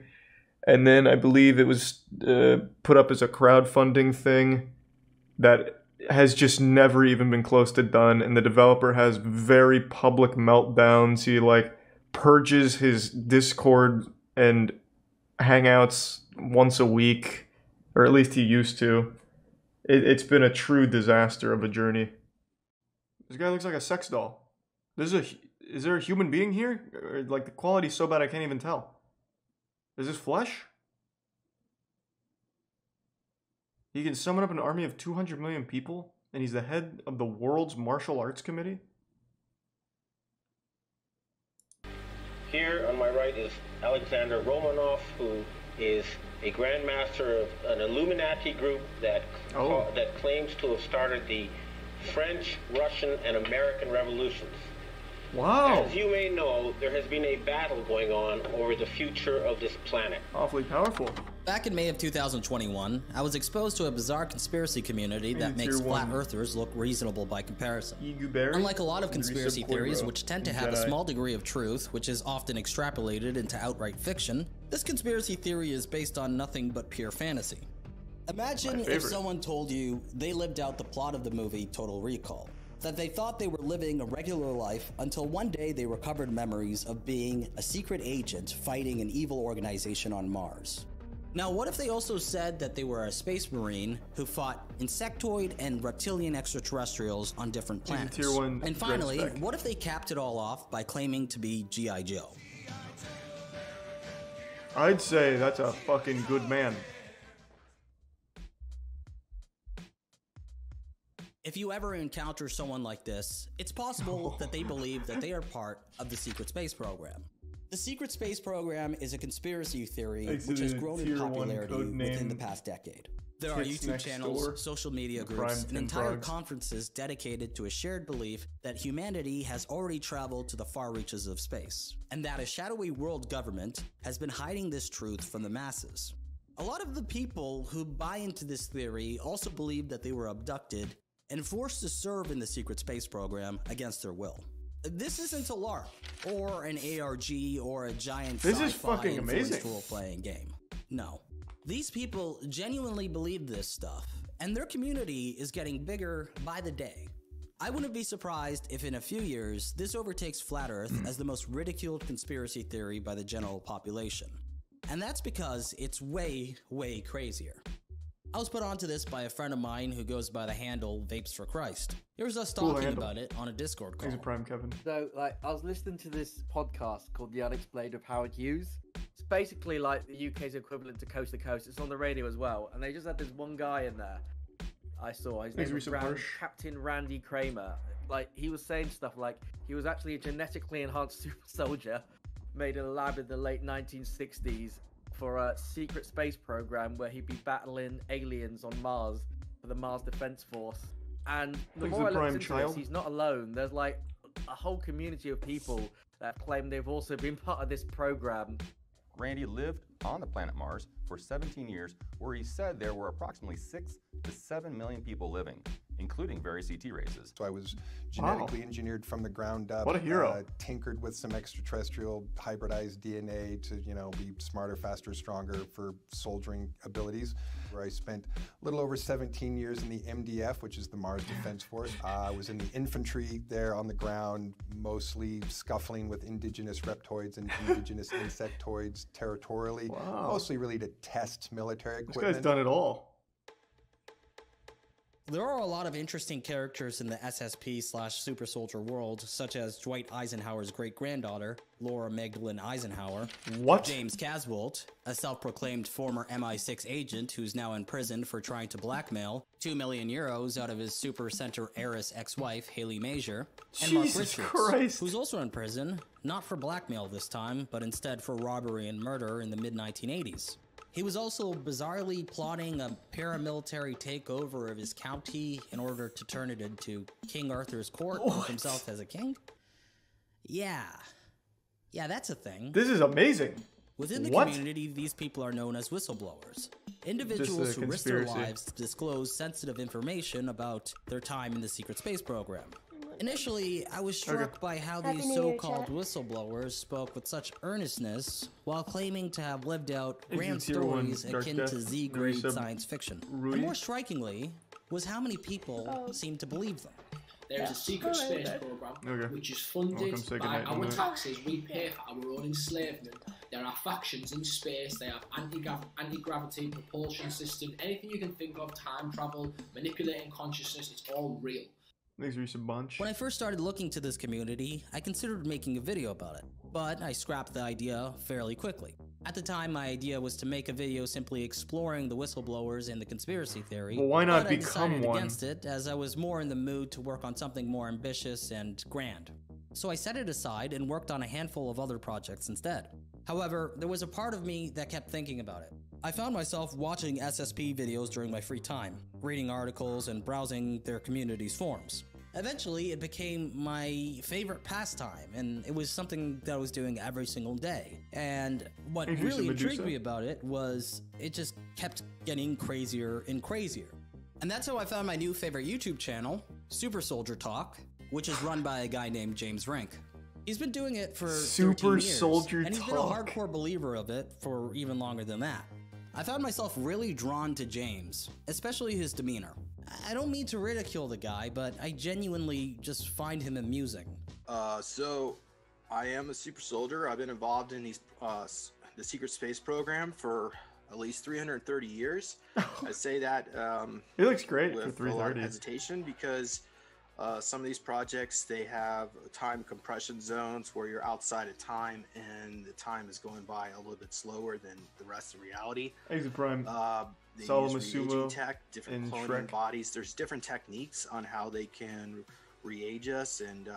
And then I believe it was put up as a crowdfunding thing that has just never even been close to done. And the developer has very public meltdowns. He like purges his Discord and Hangouts once a week. Or at least he used to. It's been a true disaster of a journey. This guy looks like a sex doll. Is there a human being here? Or, like, the quality's so bad I can't even tell. Is this flesh? He can summon up an army of 200 million people, and he's the head of the world's martial arts committee? Here on my right is Alexander Romanov, who is a grandmaster of an Illuminati group that claims to have started the French, Russian, and American revolutions. Wow. As you may know, there has been a battle going on over the future of this planet. Awfully powerful. Back in May of 2021, I was exposed to a bizarre conspiracy community that makes flat earthers look reasonable by comparison. Unlike a lot of conspiracy theories, which tend to have a small degree of truth, which is often extrapolated into outright fiction, this conspiracy theory is based on nothing but pure fantasy. Imagine if someone told you they lived out the plot of the movie Total Recall. That they thought they were living a regular life until one day they recovered memories of being a secret agent fighting an evil organization on Mars. Now, what if they also said that they were a space marine who fought insectoid and reptilian extraterrestrials on different planets? And finally, what if they capped it all off by claiming to be G.I. Joe? I'd say that's a fucking good man. If you ever encounter someone like this, it's possible that they believe that they are part of the secret space program. The secret space program is a conspiracy theory which has grown in popularity within the past decade. There are YouTube channels, social media groups, and entire conferences dedicated to a shared belief that humanity has already traveled to the far reaches of space, and that a shadowy world government has been hiding this truth from the masses. A lot of the people who buy into this theory also believe that they were abducted and forced to serve in the secret space program against their will. This isn't a LARP, or an ARG, or a giant sci-fi influenced role-playing game. No. These people genuinely believe this stuff, and their community is getting bigger by the day. I wouldn't be surprised if in a few years, this overtakes Flat Earth as the most ridiculed conspiracy theory by the general population. And that's because it's way, way crazier. I was put onto this by a friend of mine who goes by the handle Vapes for Christ. Here's us talking about it on a Discord call. Prime Kevin. So, I was listening to this podcast called The Unexplained of Howard Hughes. It's basically like the UK's equivalent to Coast to Coast. It's on the radio as well, and they just had this one guy in there. I saw his name was Captain Randy Kramer. Like, he was saying stuff like he was actually a genetically enhanced super soldier made in a lab in the late 1960s for a secret space program where he'd be battling aliens on Mars for the Mars Defense Force. And the more I looked into this, he's not alone. There's like a whole community of people that claim they've also been part of this program. Randy lived on the planet Mars for 17 years, where he said there were approximately 6 to 7 million people living, including various ET races. So I was genetically engineered from the ground up. What a hero. Tinkered with some extraterrestrial hybridized DNA to, you know, be smarter, faster, stronger for soldiering abilities. Where I spent a little over 17 years in the MDF, which is the Mars Defense Force. I was in the infantry there on the ground, mostly scuffling with indigenous reptoids and indigenous insectoids territorially. Wow. Mostly really to test military equipment. This guy's done it all. There are a lot of interesting characters in the SSP/Super Soldier world, such as Dwight Eisenhower's great-granddaughter, Laura Magdalene Eisenhower. What? James Casbolt, a self-proclaimed former MI6 agent who's now in prison for trying to blackmail 2 million euros out of his Super Center heiress ex-wife, Haley Major. And Mark Richards, who's also in prison, not for blackmail this time, but instead for robbery and murder in the mid-1980s. He was also bizarrely plotting a paramilitary takeover of his county in order to turn it into King Arthur's court with himself as a king. Yeah, that's a thing. This is amazing. Within the community, these people are known as whistleblowers. Individuals who risk their lives to disclose sensitive information about their time in the secret space program. Initially, I was struck by how these so-called whistleblowers spoke with such earnestness while claiming to have lived out grand stories akin to Z-grade science fiction. And more strikingly was how many people seemed to believe them. There is a secret space program which is funded by our taxes. We pay for our own enslavement. There are factions in space. They have anti-gravity propulsion system. Anything you can think of, time travel, manipulating consciousness, it's all real. Thanks, recent bunch. When I first started looking to this community, I considered making a video about it, but I scrapped the idea fairly quickly. At the time, my idea was to make a video simply exploring the whistleblowers and the conspiracy theory. Well, why not but become I decided one? against it, as I was more in the mood to work on something more ambitious and grand. So I set it aside and worked on a handful of other projects instead. However, there was a part of me that kept thinking about it. I found myself watching SSP videos during my free time, reading articles and browsing their community's forums. Eventually, it became my favorite pastime, and it was something that I was doing every single day. And what really intrigued me about it was it just kept getting crazier and crazier. And that's how I found my new favorite YouTube channel, Super Soldier Talk, which is run by a guy named James Rink. He's been doing it for 13 years, and he's been a hardcore believer of it for even longer than that. I found myself really drawn to James, especially his demeanor. I don't mean to ridicule the guy, but I genuinely just find him amusing. So I am a super soldier. I've been involved in these the secret space program for at least 330 years. I say that it looks great with for a lot of 330. hesitation because some of these projects, they have time compression zones where you're outside of time and the time is going by a little bit slower than the rest of reality. Exit Prime. They Solomon use reaging Sumo tech, different and cloning Shrek. bodies. There's different techniques on how they can re-age us and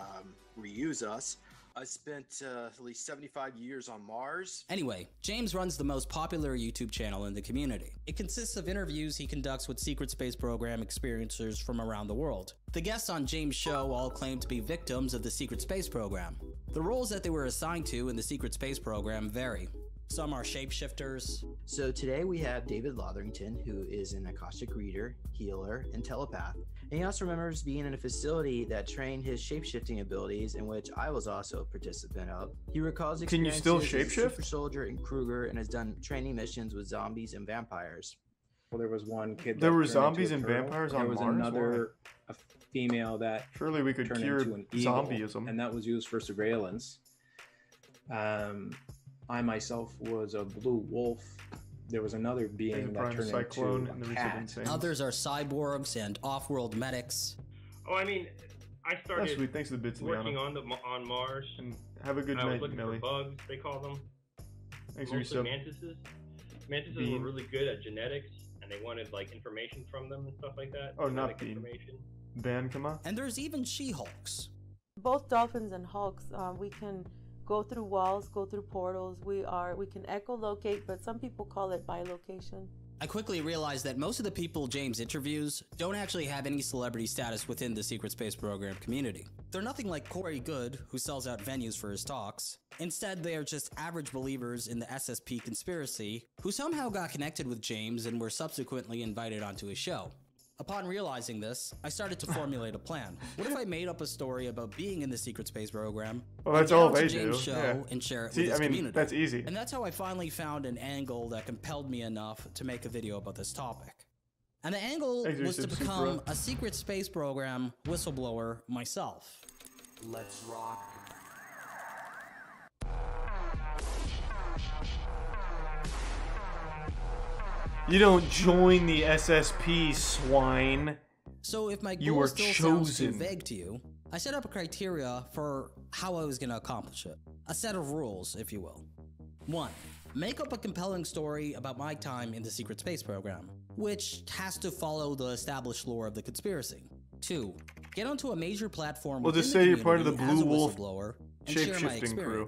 reuse us. I spent at least 75 years on Mars. Anyway, James runs the most popular YouTube channel in the community. It consists of interviews he conducts with secret space program experiencers from around the world. The guests on James' show all claim to be victims of the secret space program. The roles that they were assigned to in the secret space program vary. Some are shapeshifters. So today we have David Lotherington, who is an Akashic reader, healer, and telepath. And he also remembers being in a facility that trained his shapeshifting abilities, in which I was also a participant of. He recalls experiences still as a shapeshift? super soldier in Kruger and has done training missions with zombies and vampires. Well, there was one kid. There that were turned zombies into and a turtle. vampires There on was Mars? another a female that surely we could turned cure into an eagle, zombieism, and that was used for surveillance. I myself was a blue wolf. There was another being that turned into a cat. Others are cyborgs and off-world medics. Oh, I mean, I started sweet. Thanks for the bits, working Liana. on Mars. And have a good I was night, looking Millie. for bugs, they call them. Mostly mantises. Mantises were really good at genetics, and they wanted like information from them and stuff like that. Oh, not Bean. Bankama. And there's even she-hulks. Both dolphins and hulks, we can go through walls, go through portals. We can echolocate, but some people call it bilocation. I quickly realized that most of the people James interviews don't actually have any celebrity status within the Secret Space Program community. They're nothing like Corey Good, who sells out venues for his talks. Instead, they are just average believers in the SSP conspiracy who somehow got connected with James and were subsequently invited onto his show. Upon realizing this, I started to formulate a plan. What if I made up a story about being in the Secret Space Program? Well, that's all they James' do. Show and share it with his community. That's easy. And that's how I finally found an angle that compelled me enough to make a video about this topic. And the angle was to become a Secret Space Program whistleblower myself. Let's rock. You don't join the SSP, swine. So if my goal still sounds too vague to you, I set up a criteria for how I was going to accomplish it. A set of rules, if you will. 1. Make up a compelling story about my time in the Secret Space Program, which has to follow the established lore of the conspiracy. 2. Get onto a major platform Well, just say you're part of the Blue Wolf and share my shape-shifting crew.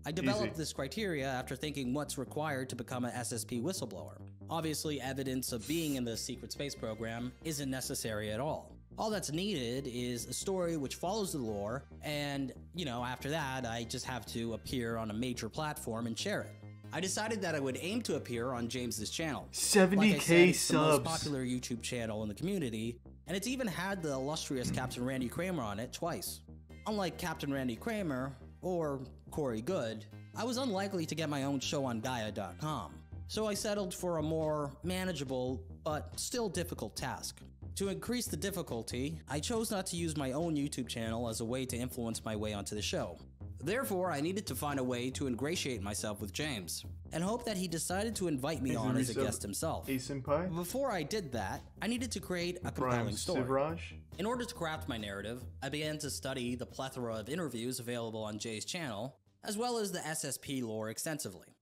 I developed this criteria after thinking what's required to become an SSP whistleblower. Obviously, evidence of being in the Secret Space Program isn't necessary at all. All that's needed is a story which follows the lore, and, after that, I just have to appear on a major platform and share it. I decided that I would aim to appear on James's channel. 70K like I said, it's subs. The most popular YouTube channel in the community, and it's even had the illustrious Captain Randy Kramer on it twice. Unlike Captain Randy Kramer, or Corey Good, I was unlikely to get my own show on Gaia.com, so I settled for a more manageable, but still difficult task. To increase the difficulty, I chose not to use my own YouTube channel as a way to influence my way onto the show. Therefore, I needed to find a way to ingratiate myself with James, and hope that he decided to invite me on as a guest himself. Before I did that, I needed to create a compelling story. In order to craft my narrative, I began to study the plethora of interviews available on Jay's channel, as well as the SSP lore extensively.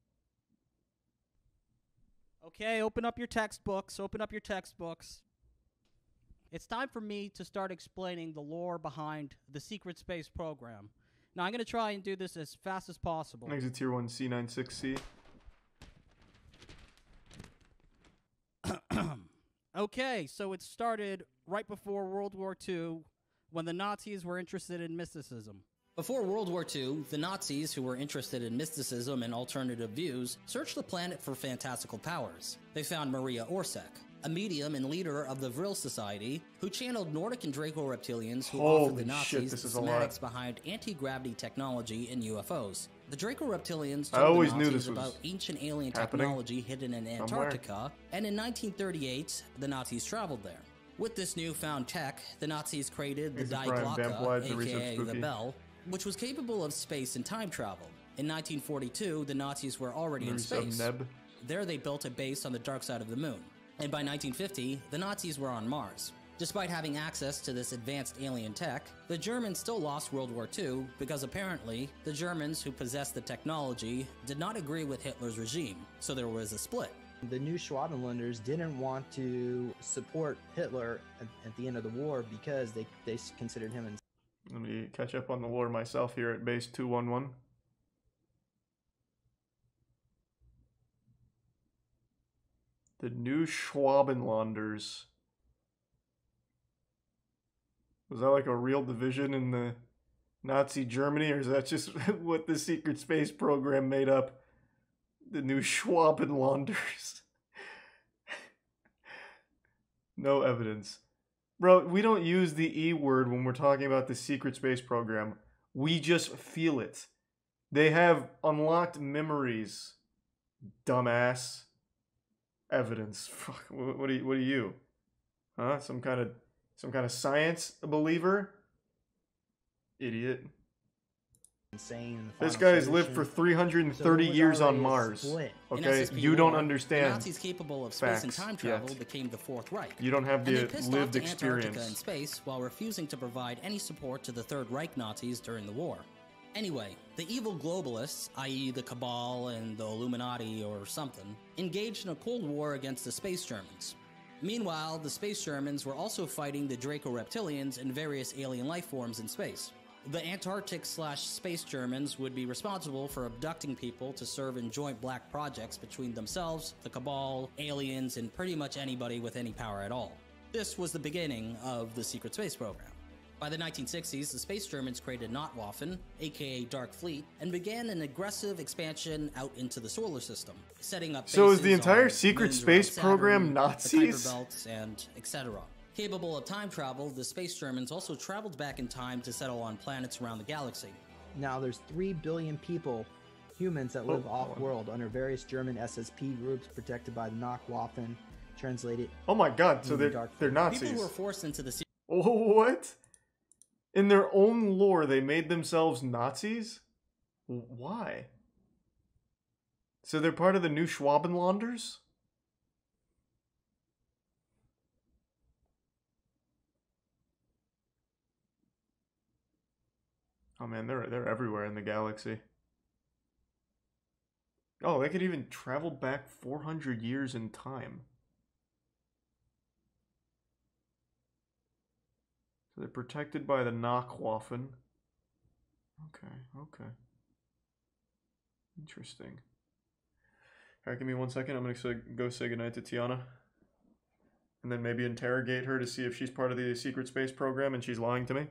Okay, open up your textbooks, It's time for me to start explaining the lore behind the Secret Space Program. Now, I'm going to try and do this as fast as possible. Exit Tier 1 C96C. Okay, so it started right before World War II, when the Nazis were interested in mysticism. Before World War II, the Nazis, who were interested in mysticism and alternative views, searched the planet for fantastical powers. They found Maria Orsek, a medium and leader of the Vril Society, who channeled Nordic and Draco reptilians who offered the Nazis the schematics behind anti-gravity technology and UFOs. The Draco reptilians told the Nazis about ancient alien technology hidden in Antarctica, and in 1938, the Nazis traveled there. With this newfound tech, the Nazis created the Die Glocke, aka the Bell, which was capable of space and time travel. In 1942, the Nazis were already in space. There they built a base on the dark side of the moon. And by 1950, the Nazis were on Mars. Despite having access to this advanced alien tech, the Germans still lost World War II because apparently the Germans who possessed the technology did not agree with Hitler's regime, so there was a split. The new Schwabenlanders didn't want to support Hitler at the end of the war because they considered him insane. Let me catch up on the lore myself here at base 211. The new Schwabenlanders. Was that like a real division in the Nazi Germany, or is that just what the Secret Space Program made up? The new Schwabenlanders. No evidence. Bro, we don't use the E word when we're talking about the Secret Space Program. We just feel it. They have unlocked memories, dumbass. Evidence. Fuck. What are you? Huh? Some kind of science believer? Idiot. Insane. This guy's lived for 330 years on Mars. Okay, you don't understand. The Nazis capable of space and time travel became the Fourth Reich. You don't have the lived experience. Antarctica in space while refusing to provide any support to the Third Reich Nazis during the war. Anyway, the evil globalists, i.e. the Cabal and the Illuminati or something, engaged in a Cold War against the Space Germans. Meanwhile, the Space Germans were also fighting the Draco Reptilians and various alien life forms in space. The Antarctic/Space Germans would be responsible for abducting people to serve in joint black projects between themselves, the Cabal, aliens, and pretty much anybody with any power at all. This was the beginning of the secret space program. By the 1960s, the Space Germans created Nachtwaffen, aka Dark Fleet, and began an aggressive expansion out into the solar system, setting up So is the bases entire on secret moons space around program Saturn, Nazis? the Kuiper Belts, and etc. Capable of time travel, the Space Germans also traveled back in time to settle on planets around the galaxy. Now there's 3 billion people, humans that live off-world under various German SSP groups protected by the Nachtwaffen, translated. Oh my god, so they're Nazis. People who were forced into the What? In their own lore, they made themselves Nazis? Why? So they're part of the new Schwabenlanders? Oh man, they're everywhere in the galaxy. Oh, they could even travel back 400 years in time. So they're protected by the Nachtwaffen. Okay. Interesting. Alright, give me 1 second. I'm gonna go say goodnight to Tiana. And then maybe interrogate her to see if she's part of the secret space program and she's lying to me.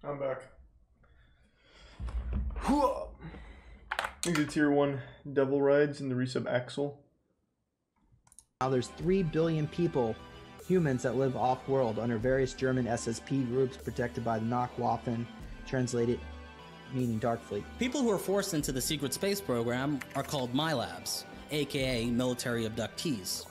I'm back. These are tier 1 devil rides in the resub Axel. Now there's 3 billion people, humans that live off-world under various German SSP groups protected by the Nachtwaffen, translated meaning Dark Fleet. People who are forced into the secret space program are called MILABs, aka military abductees.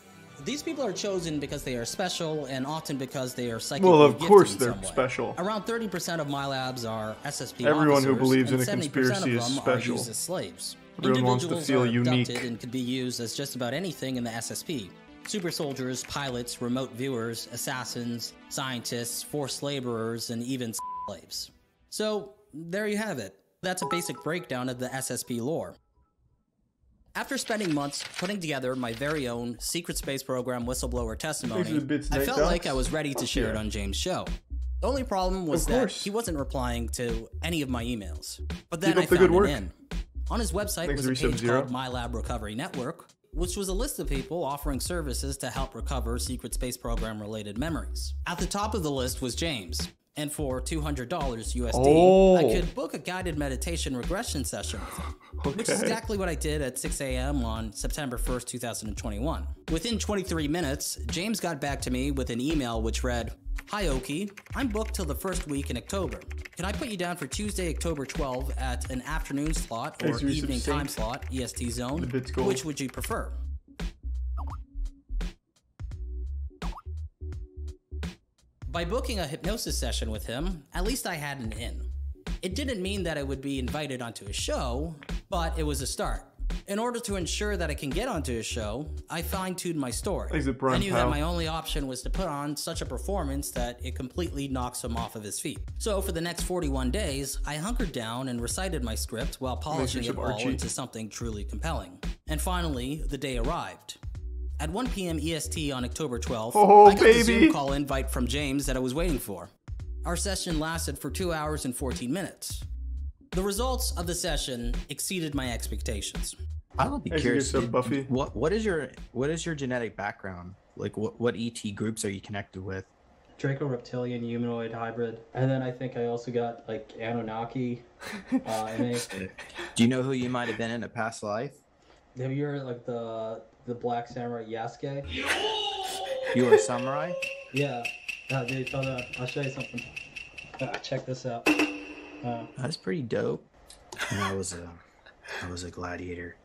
These people are chosen because they are special and often because they are psychically Well, of gifted course in they're some way. special. Around 30% of MyLabs are SSP Everyone who officers, believes in and a 70% conspiracy of is them special. are used as slaves. Everyone wants to Individuals feel are unique. abducted and can be used as just about anything in the SSP. Super soldiers, pilots, remote viewers, assassins, scientists, forced laborers, and even slaves. So, there you have it. That's a basic breakdown of the SSP lore. After spending months putting together my very own secret space program whistleblower testimony, I felt like I was ready to share it on James' show. The only problem was that he wasn't replying to any of my emails. But then I found an in. On his website was a page called My Lab Recovery Network, which was a list of people offering services to help recover secret space program related memories. At the top of the list was James. And for $200 USD, I could book a guided meditation regression session with him, which is exactly what I did at 6 a.m. on September 1st, 2021. Within 23 minutes, James got back to me with an email which read, "Hi Oki, I'm booked till the first week in October. Can I put you down for Tuesday, October 12 at an afternoon slot or evening time slot, EST zone? Which would you prefer?" By booking a hypnosis session with him, at least I had an in. It didn't mean that I would be invited onto a show, but it was a start. In order to ensure that I can get onto a show, I fine-tuned my story. I knew that my only option was to put on such a performance that it completely knocks him off of his feet. So for the next 41 days, I hunkered down and recited my script while polishing it all into something truly compelling. And finally, the day arrived. At 1 p.m. EST on October 12th, I got the Zoom call invite from James that I was waiting for. Our session lasted for 2 hours and 14 minutes. The results of the session exceeded my expectations. I would be curious. What is your genetic background? Like what ET groups are you connected with? Draco reptilian humanoid hybrid, and then I think I also got like Anunnaki. Do you know who you might have been in a past life? Have you heard like the Black Samurai Yasuke? You were a samurai? Yeah. Dude, hold on. I'll show you something. Check this out. That's pretty dope. And I was a gladiator.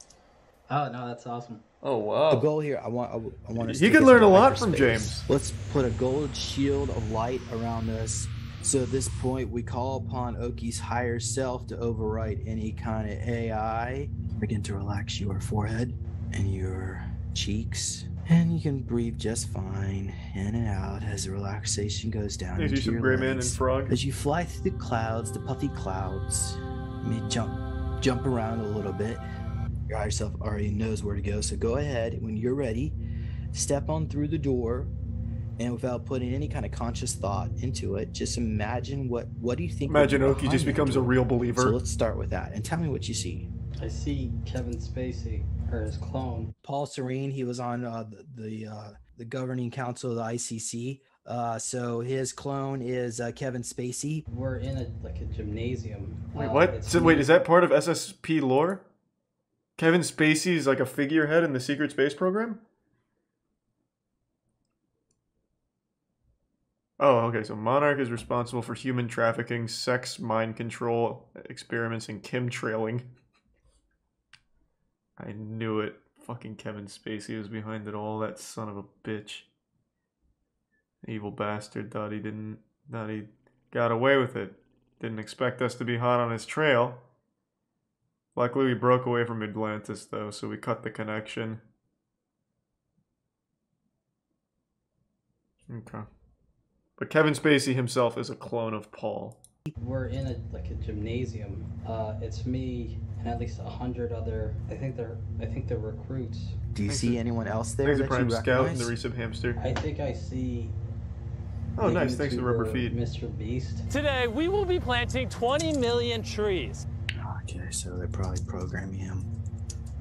Oh no, that's awesome. Oh wow. The goal here, I want us. You can learn a lot from James. Let's put a gold shield of light around us. So at this point, we call upon Oki's higher self to overwrite any kind of AI. Begin to relax your forehead and your cheeks, and you can breathe just fine in and out as the relaxation goes down into your legs. As you fly through the clouds, the puffy clouds, you may jump around a little bit. Your higher self already knows where to go, so go ahead. When you're ready, step on through the door, and without putting any kind of conscious thought into it, just imagine what do you think? Imagine Oki just becomes a real believer. So let's start with that, and tell me what you see. I see Kevin Spacey, or his clone. Paul Serene, he was on the governing council of the ICC. So his clone is Kevin Spacey. We're in a gymnasium. Wait, what? So wait, is that part of SSP lore? Kevin Spacey is like a figurehead in the secret space program? Oh, okay. So Monarch is responsible for human trafficking, sex, mind control, experiments, and chemtrailing. I knew it. Fucking Kevin Spacey was behind it all. That son of a bitch. Evil bastard. Thought he got away with it. Didn't expect us to be hot on his trail. Luckily we broke away from Atlantis though, so we cut the connection. Okay. But Kevin Spacey himself is a clone of Paul. We're in a gymnasium. It's me and at least 100 other. I think they're recruits. Do you see anyone else there that you Prime recognize? Scout and the Resub Hamster. I think I see. Oh, nice. Thanks for the rubber feed. Mr. Beast. Today we will be planting 20 million trees. Okay, so they're probably programming him.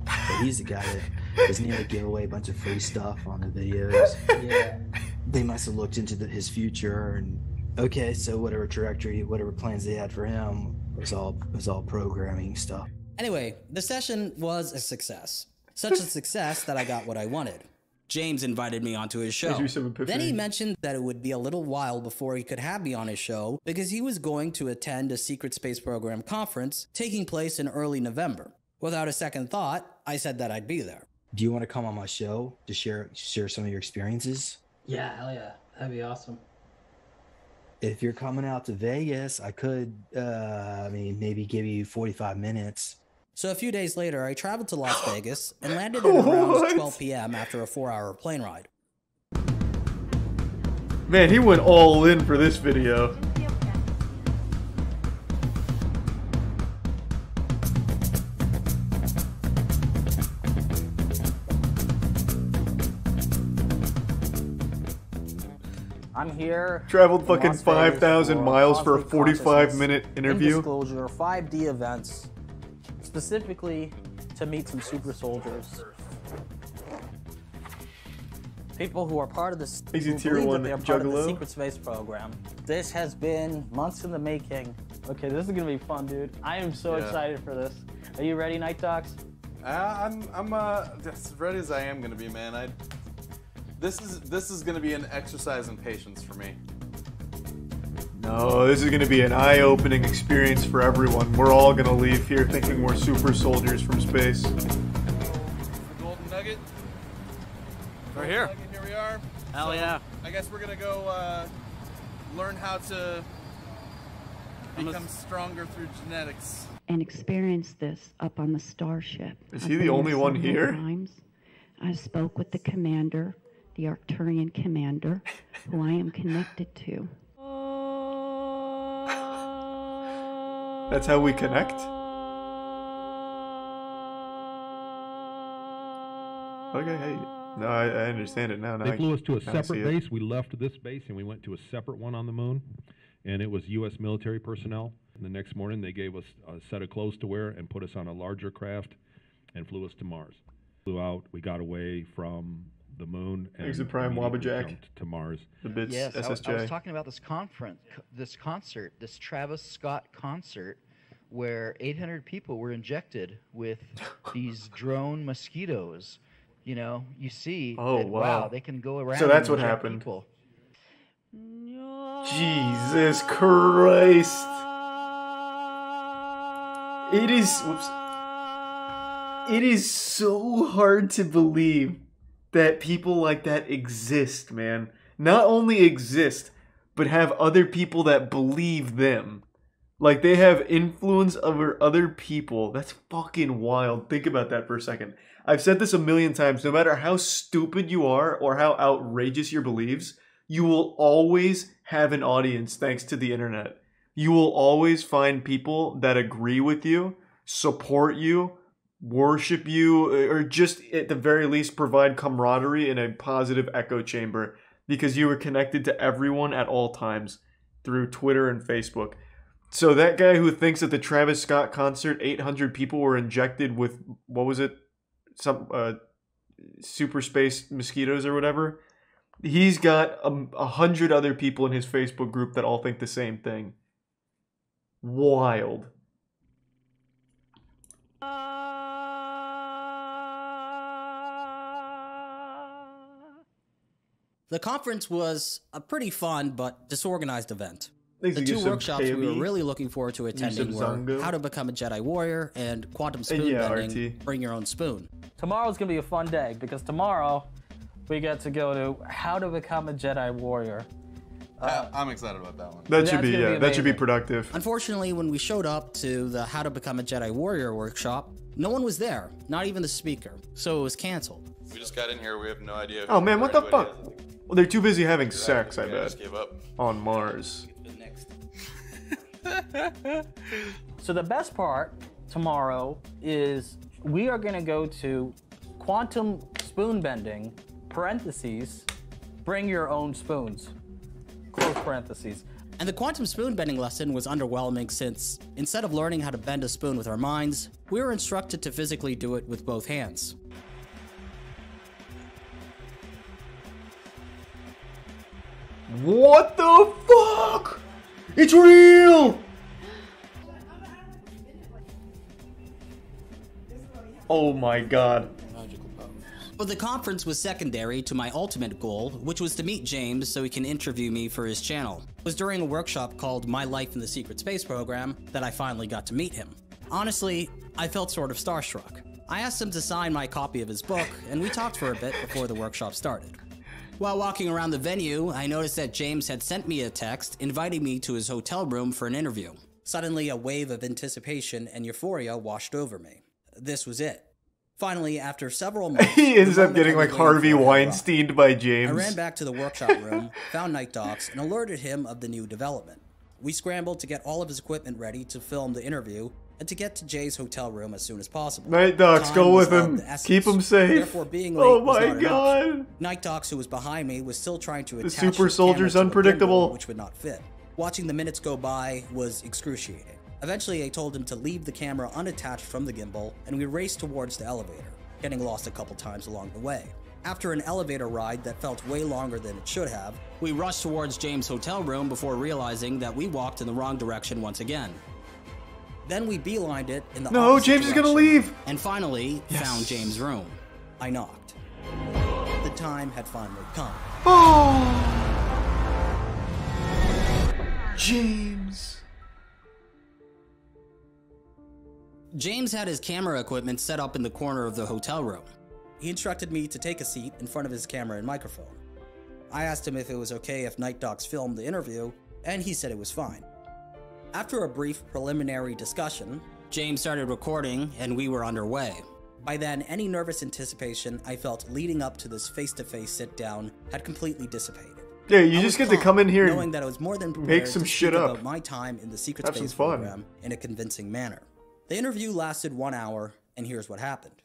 But he's the guy that doesn't even give away a bunch of free stuff on the videos. Yeah. They must have looked into his future and. Okay, so whatever trajectory, whatever plans they had for him was all programming stuff. Anyway, the session was a success. Such a success that I got what I wanted. James invited me onto his show. Then he mentioned that it would be a little while before he could have me on his show because he was going to attend a secret space program conference taking place in early November. Without a second thought, I said that I'd be there. Do you want to come on my show to share some of your experiences? Yeah, hell yeah. That'd be awesome. If you're coming out to Vegas, I could, maybe give you 45 minutes. So a few days later, I traveled to Las Vegas and landed at around 12 p.m. after a 4-hour plane ride. Man, he went all in for this video. I'm here. Traveled fucking 5,000 miles for a 45-minute interview. Disclosure, 5D events, specifically to meet some super soldiers. People who are part of this, Easy who tier believe that 1 they are part of the Juggalo. secret space program. This has been months in the making. Okay, this is gonna be fun, dude. I am so excited for this. Are you ready, Night Talks? I'm as ready as I am gonna be, man. This is gonna be an exercise in patience for me. No, this is going to be an eye-opening experience for everyone. We're all going to leave here thinking we're super soldiers from space. The golden nugget. Right here. Here we are. Hell yeah. I guess we're gonna go learn how to become stronger through genetics. And experience this up on the starship. Is he the only one here? Times. I spoke with the commander, the Arcturian commander, who I am connected to. That's how we connect? Okay, hey. No, I understand it now. They flew us to a separate base. We left this base and we went to a separate one on the moon. And it was U.S. military personnel. And the next morning they gave us a set of clothes to wear and put us on a larger craft and flew us to Mars. Flew out, we got away from the moon and Here's the Prime Wabajack jumped to Mars. The bits yes, SSJ. I was talking about this concert, this Travis Scott concert, where 800 people were injected with these drone mosquitoes. You know, you see, Oh, that, wow. they can go around. So that's and what inject happened. People. Jesus Christ. It is... Whoops. It is so hard to believe that people like that exist, man. Not only exist, but have other people that believe them. Like, they have influence over other people. That's fucking wild. Think about that for a second. I've said this a million times. No matter how stupid you are or how outrageous your beliefs, you will always have an audience thanks to the internet. You will always find people that agree with you, support you, worship you, or just at the very least provide camaraderie in a positive echo chamber because you are connected to everyone at all times through Twitter and Facebook. So that guy who thinks at the Travis Scott concert 800 people were injected with, what was it? Some super space mosquitoes or whatever. He's got 100 other people in his Facebook group that all think the same thing. Wild. The conference was a pretty fun but disorganized event. Thanks The to two you, some workshops we KB. were really looking forward to attending were Zango. How to Become a Jedi Warrior and Quantum Spoon yeah, Bending, RT. Bring Your Own Spoon. Tomorrow's gonna be a fun day because tomorrow we get to go to How to Become a Jedi Warrior. I'm excited about that one. That should be, gonna be yeah, that should be amazing. productive. Unfortunately, when we showed up to the How to Become a Jedi Warrior workshop, no one was there, not even the speaker, so it was canceled. We just got in here. We have no idea. Oh man, what the fuck? Well, they're too busy having sex, I Yeah, bet. just give up. On Mars. So the best part tomorrow is we are gonna go to Quantum Spoon Bending, parentheses, bring your own spoons, close parentheses. And the quantum spoon bending lesson was underwhelming since, instead of learning how to bend a spoon with our minds, we were instructed to physically do it with both hands. What the fuck? It's real! Oh my god. But the conference was secondary to my ultimate goal, which was to meet James so he can interview me for his channel. It was during a workshop called My Life in the Secret Space Program that I finally got to meet him. Honestly, I felt sort of starstruck. I asked him to sign my copy of his book, and we talked for a bit before the workshop started. While walking around the venue, I noticed that James had sent me a text inviting me to his hotel room for an interview. Suddenly, a wave of anticipation and euphoria washed over me. This was it. Finally, after several months, he ends up getting like Harvey Weinsteined by James. I ran back to the workshop room, found Night Docs, and alerted him of the new development. We scrambled to get all of his equipment ready to film the interview and to get to Jay's hotel room as soon as possible. Night Docs, go with him. Keep him safe. Therefore, being late oh was my not god. Enough. Night Docs, who was behind me, was still trying to attach the super soldier's the unpredictable, gimbal, which would not fit. Watching the minutes go by was excruciating. Eventually, I told him to leave the camera unattached from the gimbal, and we raced towards the elevator, getting lost a couple times along the way. After an elevator ride that felt way longer than it should have, we rushed towards James' hotel room before realizing that we walked in the wrong direction once again. Then we beelined it in the opposite James direction, is gonna leave! And finally, found James' room. I knocked. The time had finally come. Oh! James. James had his camera equipment set up in the corner of the hotel room. He instructed me to take a seat in front of his camera and microphone. I asked him if it was okay if Night Docs filmed the interview, and he said it was fine. After a brief preliminary discussion, James started recording and we were underway. By then, any nervous anticipation I felt leading up to this face-to-face sit-down had completely dissipated. Yeah, you just get to come in here knowing and that I was more than make some shit up about my time in the Secret Space program in a convincing manner. The interview lasted 1 hour, and here's what happened.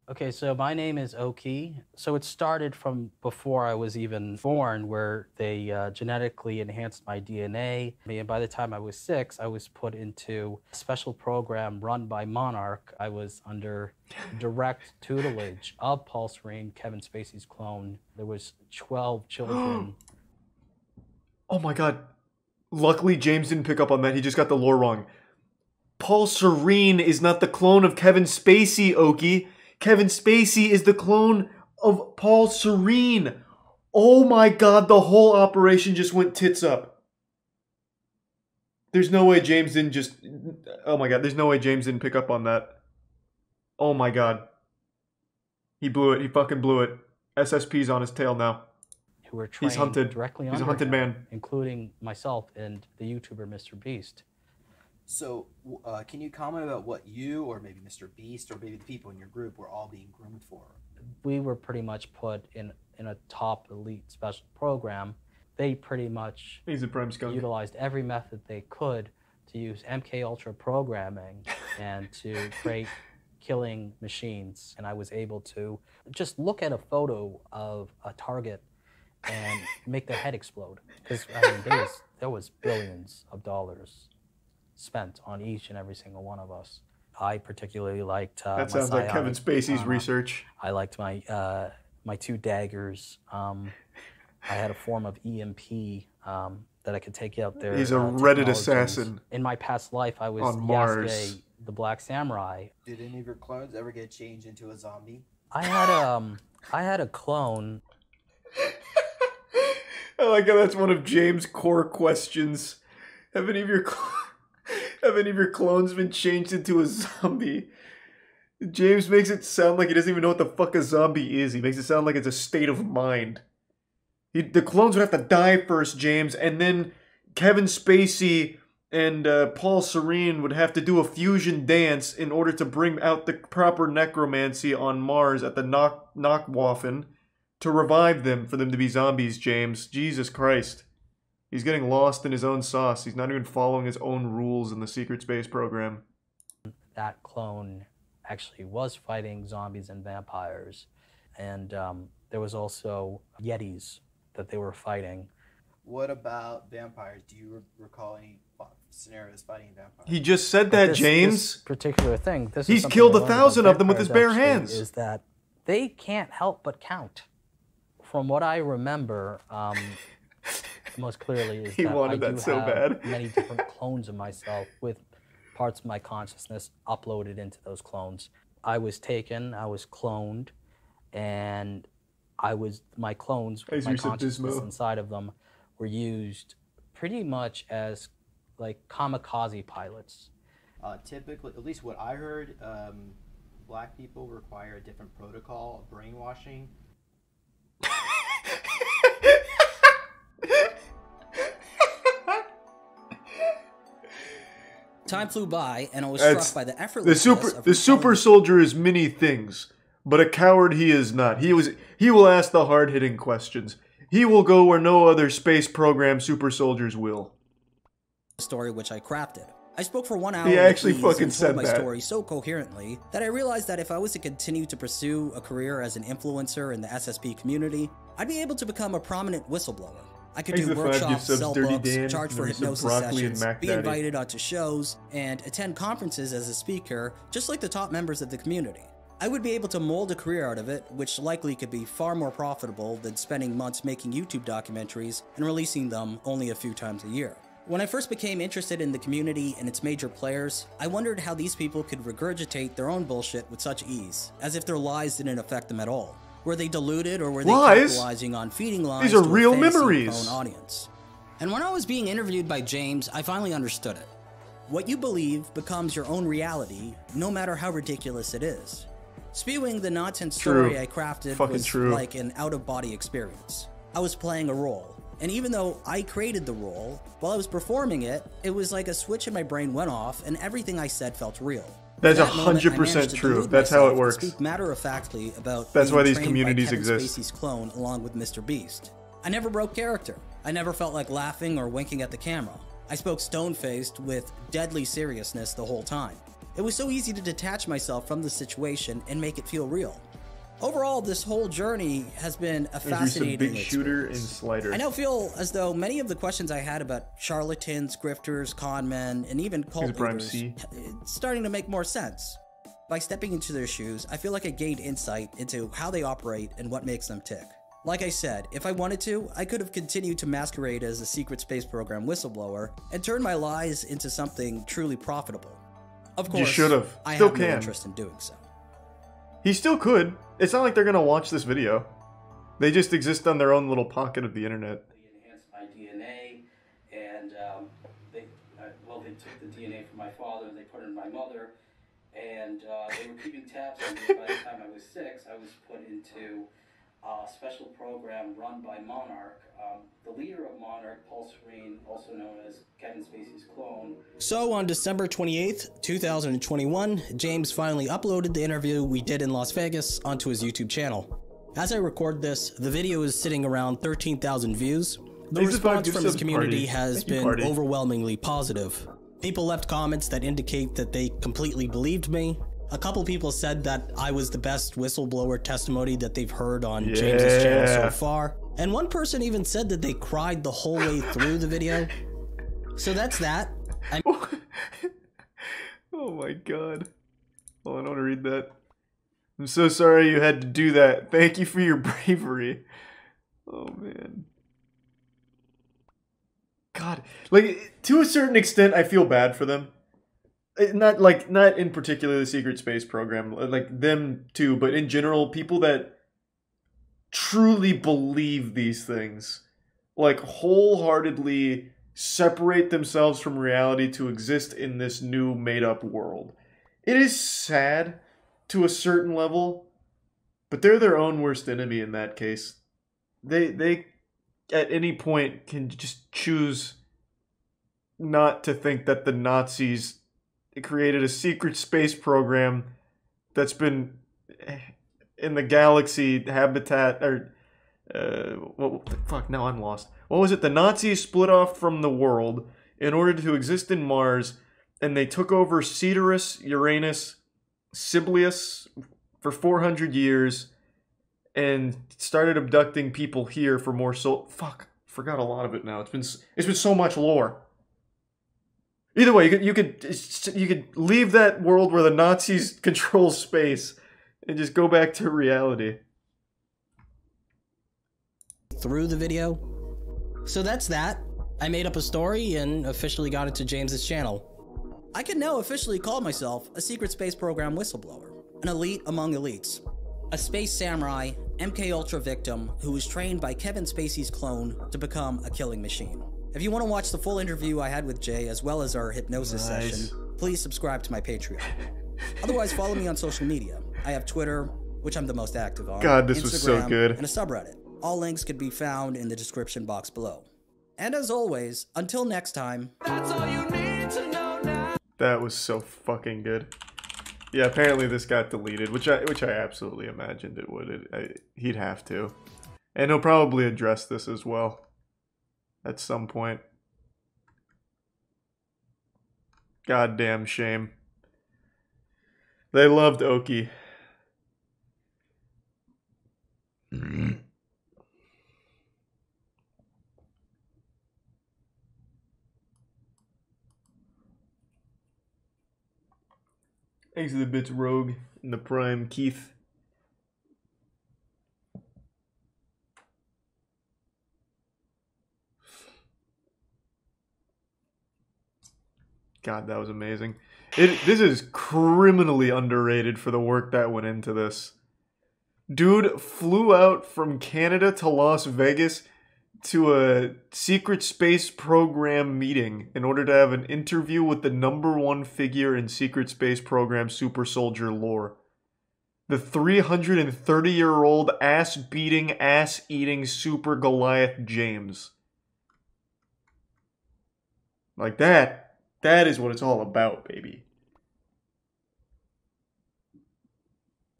Okay, so my name is Oki. So it started from before I was even born, where they genetically enhanced my DNA. And by the time I was 6, I was put into a special program run by Monarch. I was under direct tutelage of Paul Serene, Kevin Spacey's clone. There was 12 children. Oh my god. Luckily, James didn't pick up on that. He just got the lore wrong. Paul Serene is not the clone of Kevin Spacey, Oki. Kevin Spacey is the clone of Paul Serene. Oh my god, the whole operation just went tits up. There's no way James didn't just... Oh my god, there's no way James didn't pick up on that. Oh my god. He blew it. He fucking blew it. SSP's on his tail now. Who were trained He's hunted. directly He's a under hunted him, man. including myself and the YouTuber Mr. Beast. So, can you comment about what you, or maybe Mr. Beast, or maybe the people in your group were all being groomed for? We were pretty much put in a top elite special program. They pretty much utilized every method they could to use MK Ultra programming and to create killing machines. And I was able to just look at a photo of a target and make their head explode. Because I mean, there was billions of dollars spent on each and every single one of us. I particularly liked that sounds like Kevin Spacey's research. I liked my my 2 daggers. I had a form of EMP that I could take out there. He's a Reddit assassin. In my past life, I was on Mars. Yasuke, the Black Samurai. Did any of your clones ever get changed into a zombie? I had a clone. I like how that's one of James' core questions. Have any of your clones been changed into a zombie? James makes it sound like he doesn't even know what the fuck a zombie is. He makes it sound like it's a state of mind. The clones would have to die first, James, and then Kevin Spacey and Paul Serene would have to do a fusion dance in order to bring out the proper necromancy on Mars at the Knockwaffen to revive them for them to be zombies, James. Jesus Christ. He's getting lost in his own sauce. He's not even following his own rules in the secret space program. That clone actually was fighting zombies and vampires. And there was also Yetis that they were fighting. What about vampires? Do you recall any scenarios fighting vampires? He just said that, James. This particular thing. He's killed 1,000 of them with his bare hands. Is that they can't help but count. From what I remember, most clearly is he that wanted I that do so have bad. many different clones of myself with parts of my consciousness uploaded into those clones. I was taken, I was cloned, and my clones with my consciousness inside of them were used pretty much as like kamikaze pilots. Typically, at least what I heard, black people require a different protocol of brainwashing. Time flew by, and I was struck by the effortlessness the super soldier is many things, but a coward he is not. He will ask the hard-hitting questions. He will go where no other space program super soldiers will. Story which I crafted. I spoke for 1 hour. He actually fucking said my that. Story so coherently that I realized that if I was to continue to pursue a career as an influencer in the SSP community, I'd be able to become a prominent whistleblower. I could do workshops, sell books, charge for hypnosis sessions, be invited onto shows, and attend conferences as a speaker, just like the top members of the community. I would be able to mold a career out of it, which likely could be far more profitable than spending months making YouTube documentaries and releasing them only a few times a year. When I first became interested in the community and its major players, I wondered how these people could regurgitate their own bullshit with such ease, as if their lies didn't affect them at all. Were they deluded, or were they capitalizing on feeding lies These are to real a fantasy memories. prone audience? And when I was being interviewed by James, I finally understood it. What you believe becomes your own reality, no matter how ridiculous it is. Spewing the nonsense story I crafted was like an out-of-body experience. I was playing a role, and even though I created the role, while I was performing it, it was like a switch in my brain went off and everything I said felt real. That's 100% true. That's how it works. Speak matter-of-factly about That's why these trained communities by Kevin exist. Spacey's clone along with Mr. Beast. I never broke character. I never felt like laughing or winking at the camera. I spoke stone-faced with deadly seriousness the whole time. It was so easy to detach myself from the situation and make it feel real. Overall, this whole journey has been a fascinating big shooter and slider. I now feel as though many of the questions I had about charlatans, grifters, con men, and even cult leaders, it's starting to make more sense. By stepping into their shoes, I feel like I gained insight into how they operate and what makes them tick. Like I said, if I wanted to, I could have continued to masquerade as a secret space program whistleblower and turn my lies into something truly profitable. Of course, you should have. I Still have can. no interest in doing so. He still could. It's not like they're gonna watch this video. They just exist on their own little pocket of the internet. They enhanced my DNA, and they took the DNA from my father, they put it in my mother, and they were keeping tabs on me. By the time I was 6, I was put into a special program run by Monarch. The leader of Monarch, Paul Serene, also known as Kevin Spacey's clone. So on December 28th, 2021, James finally uploaded the interview we did in Las Vegas onto his YouTube channel. As I record this, the video is sitting around 13,000 views. The response from his community has been overwhelmingly positive. People left comments that indicate that they completely believed me. A couple people said that I was the best whistleblower testimony that they've heard on James's channel so far. And one person even said that they cried the whole way through the video. So that's that. Oh my god. Hold on, I want to read that. I'm so sorry you had to do that. Thank you for your bravery. Oh man. God, like, to a certain extent, I feel bad for them. Not in particular the secret space program, like them too, but in general, people that truly believe these things, like wholeheartedly separate themselves from reality to exist in this new made-up world. It is sad to a certain level, but they're their own worst enemy in that case. They at any point can just choose not to think that the Nazis created a secret space program that's been in the galaxy habitat, or what the fuck, now I'm lost. What was it? The Nazis split off from the world in order to exist in Mars, and they took over Cedarus, Uranus, Siblius for 400 years and started abducting people here for more fuck, forgot a lot of it now. It's been so much lore. Either way, you could leave that world where the Nazis control space and just go back to reality. Through the video. So that's that. I made up a story and officially got it to James's channel. I can now officially call myself a secret space program whistleblower, an elite among elites, a space samurai, MK Ultra victim who was trained by Kevin Spacey's clone to become a killing machine. If you want to watch the full interview I had with Jay as well as our hypnosis session, please subscribe to my Patreon. Otherwise, follow me on social media. I have Twitter, which I'm the most active on. God, this Instagram, was so good. And a subreddit. All links can be found in the description box below. And as always, until next time. That's all you need to know now. That was so fucking good. Yeah, apparently this got deleted, which I absolutely imagined it would. He'd have to. And he'll probably address this as well. At some point. Goddamn shame. They loved Oki. Thanks to the bits, Rogue, and the Prime, Keith. God, that was amazing. This is criminally underrated for the work that went into this. Dude flew out from Canada to Las Vegas to a secret space program meeting in order to have an interview with the #1 figure in secret space program super soldier lore. The 330-year-old ass-beating, ass-eating super Goliath James. Like that. That is what it's all about, baby.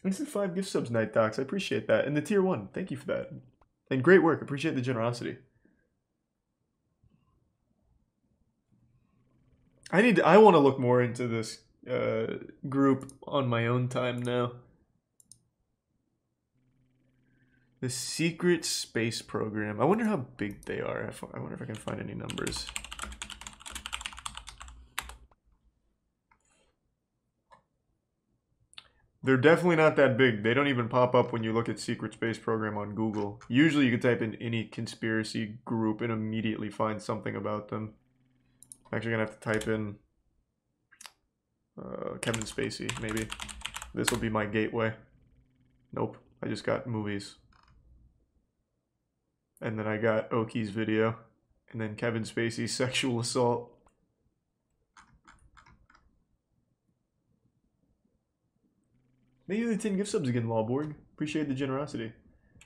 Thanks for 5 gift subs, Night Docs. I appreciate that. And the tier 1. Thank you for that. And great work. Appreciate the generosity. I want to look more into this group on my own time now. The Secret Space Program. I wonder how big they are. I wonder if I can find any numbers. They're definitely not that big. They don't even pop up when you look at Secret Space Program on Google. Usually you can type in any conspiracy group and immediately find something about them. I'm actually going to have to type in Kevin Spacey, maybe. This will be my gateway. Nope. I just got movies. And then I got Oki's video. And then Kevin Spacey's sexual assault. Thank you for the 10 gift subs again, Lawborg. Appreciate the generosity.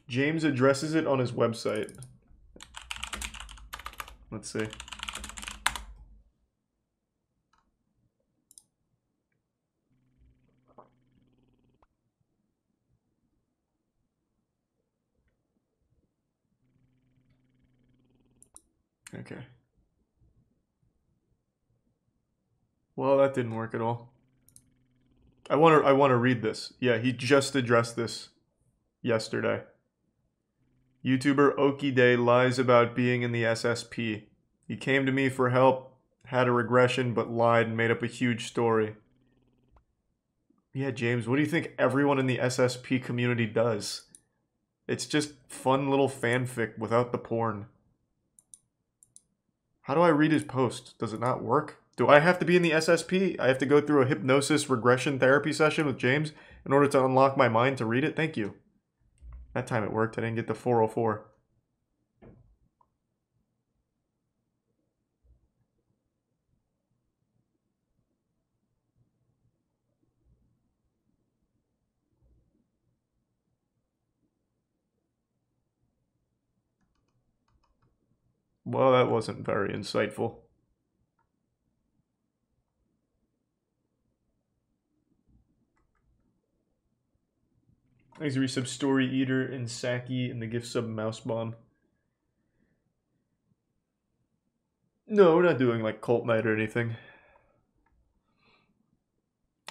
James addresses it on his website. Let's see. Okay. Well, that didn't work at all. I want to read this. Yeah, he just addressed this yesterday. YouTuber Oki Day lies about being in the SSP. He came to me for help, had a regression, but lied and made up a huge story. Yeah, James, what do you think everyone in the SSP community does? It's just fun little fanfic without the porn. How do I read his post? Does it not work? Do I have to be in the SSP? I have to go through a hypnosis regression therapy session with James in order to unlock my mind to read it? Thank you. That time it worked. I didn't get the 404. Well, that wasn't very insightful. Thanks for resub Story Eater and Saki and the gift sub Mouse Bomb. No, we're not doing like Cult Night or anything.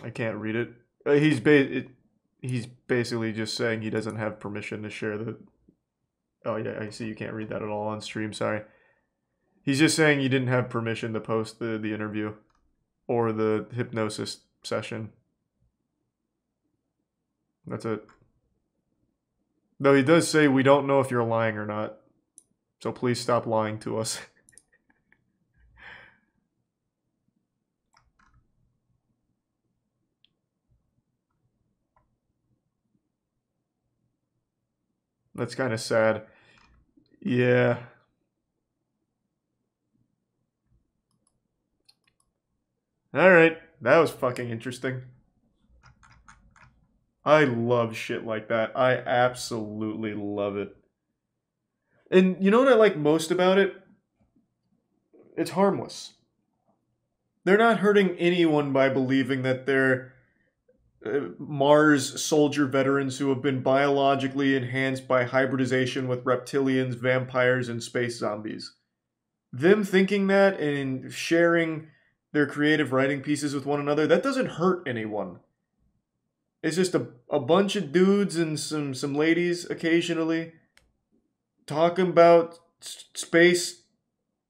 I can't read it. He's basically just saying he doesn't have permission to share the... Oh yeah, I see you can't read that at all on stream, sorry. He's just saying you didn't have permission to post the interview or the hypnosis session. That's it. Though he does say we don't know if you're lying or not. So please stop lying to us. That's kind of sad. Yeah. Alright, that was fucking interesting. I love shit like that. I absolutely love it. And you know what I like most about it? It's harmless. They're not hurting anyone by believing that they're Mars soldier veterans who have been biologically enhanced by hybridization with reptilians, vampires, and space zombies. Them thinking that and sharing their creative writing pieces with one another, that doesn't hurt anyone. It's just a bunch of dudes and some ladies occasionally talking about space,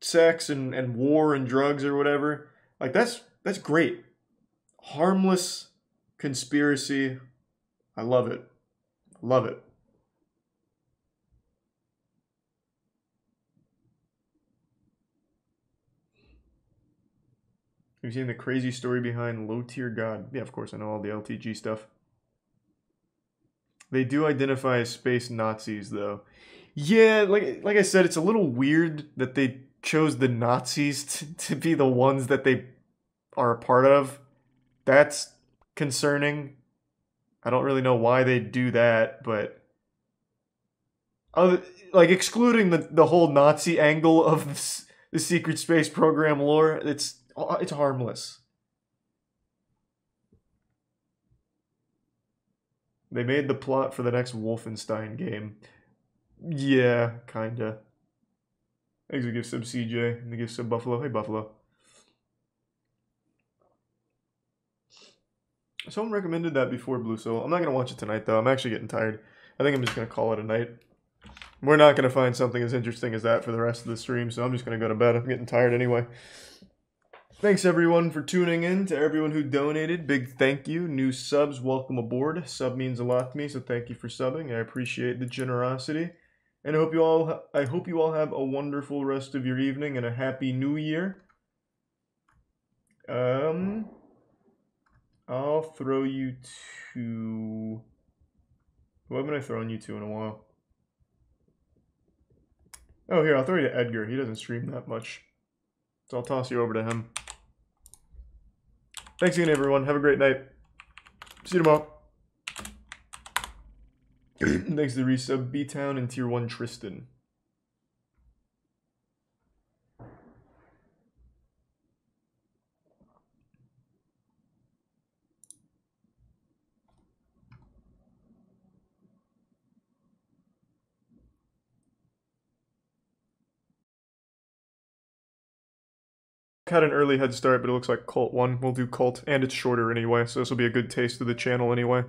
sex, and war and drugs or whatever. Like, that's great. Harmless conspiracy. I love it. Love it. Have you seen the crazy story behind Low Tier God? Yeah, of course, I know all the LTG stuff. They do identify as space Nazis, though. Yeah, like I said, it's a little weird that they chose the Nazis to be the ones that they are a part of. That's concerning. I don't really know why they do that, but like excluding the whole Nazi angle of the secret space program lore, it's harmless. They made the plot for the next Wolfenstein game. Yeah, kinda. Thanks for gift sub CJ, and the gift sub Buffalo. Hey Buffalo. Someone recommended that before Blue Soul. I'm not gonna watch it tonight though. I'm actually getting tired. I think I'm just gonna call it a night. We're not gonna find something as interesting as that for the rest of the stream, so I'm just gonna go to bed. I'm getting tired anyway. Thanks everyone for tuning in. To everyone who donated, big thank you. New subs, welcome aboard. Sub means a lot to me, so thank you for subbing. I appreciate the generosity. And I hope you all have a wonderful rest of your evening and a happy new year. I'll throw you to... Who haven't I thrown you to in a while? Oh, here, I'll throw you to Edgar. He doesn't stream that much. So I'll toss you over to him. Thanks again, everyone. Have a great night. See you tomorrow. Thanks to the resub, B-Town and Tier 1 Tristan. Had an early head start, but it looks like Cult 1. We'll do Cult, and it's shorter anyway, so this will be a good taste of the channel anyway.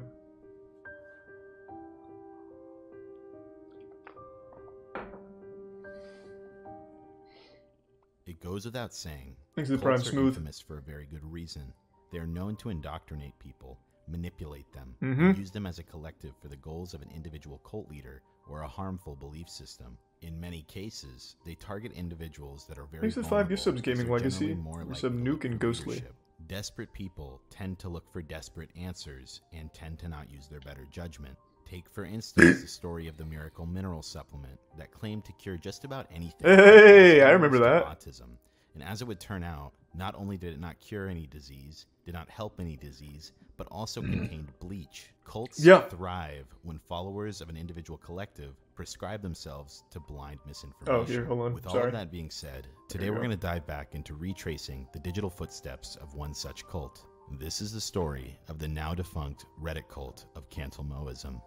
It goes without saying, Thanks to the Prime cults are Smooth. infamous for a very good reason. They are known to indoctrinate people, manipulate them, Mhm. and use them as a collective for the goals of an individual cult leader or a harmful belief system. In many cases, they target individuals that are very Thanks to the 5 gift subs, vulnerable because Gaming they're Legacy. generally more likely Resub to Nuke look and for Ghostly. leadership. Desperate people tend to look for desperate answers and tend to not use their better judgment. Take, for instance, the story of the miracle mineral supplement that claimed to cure just about anything. Hey, from I remember Alzheimer's that. to autism. And as it would turn out, not only did it not cure any disease, did not help any disease, but also contained bleach. Cults thrive when followers of an individual collective prescribe themselves to blind misinformation. Oh, here, hold on. With all Sorry. of that being said, today you we're go. going to dive back into retracing the digital footsteps of one such cult. This is the story of the now defunct Reddit cult of Cantelmoism.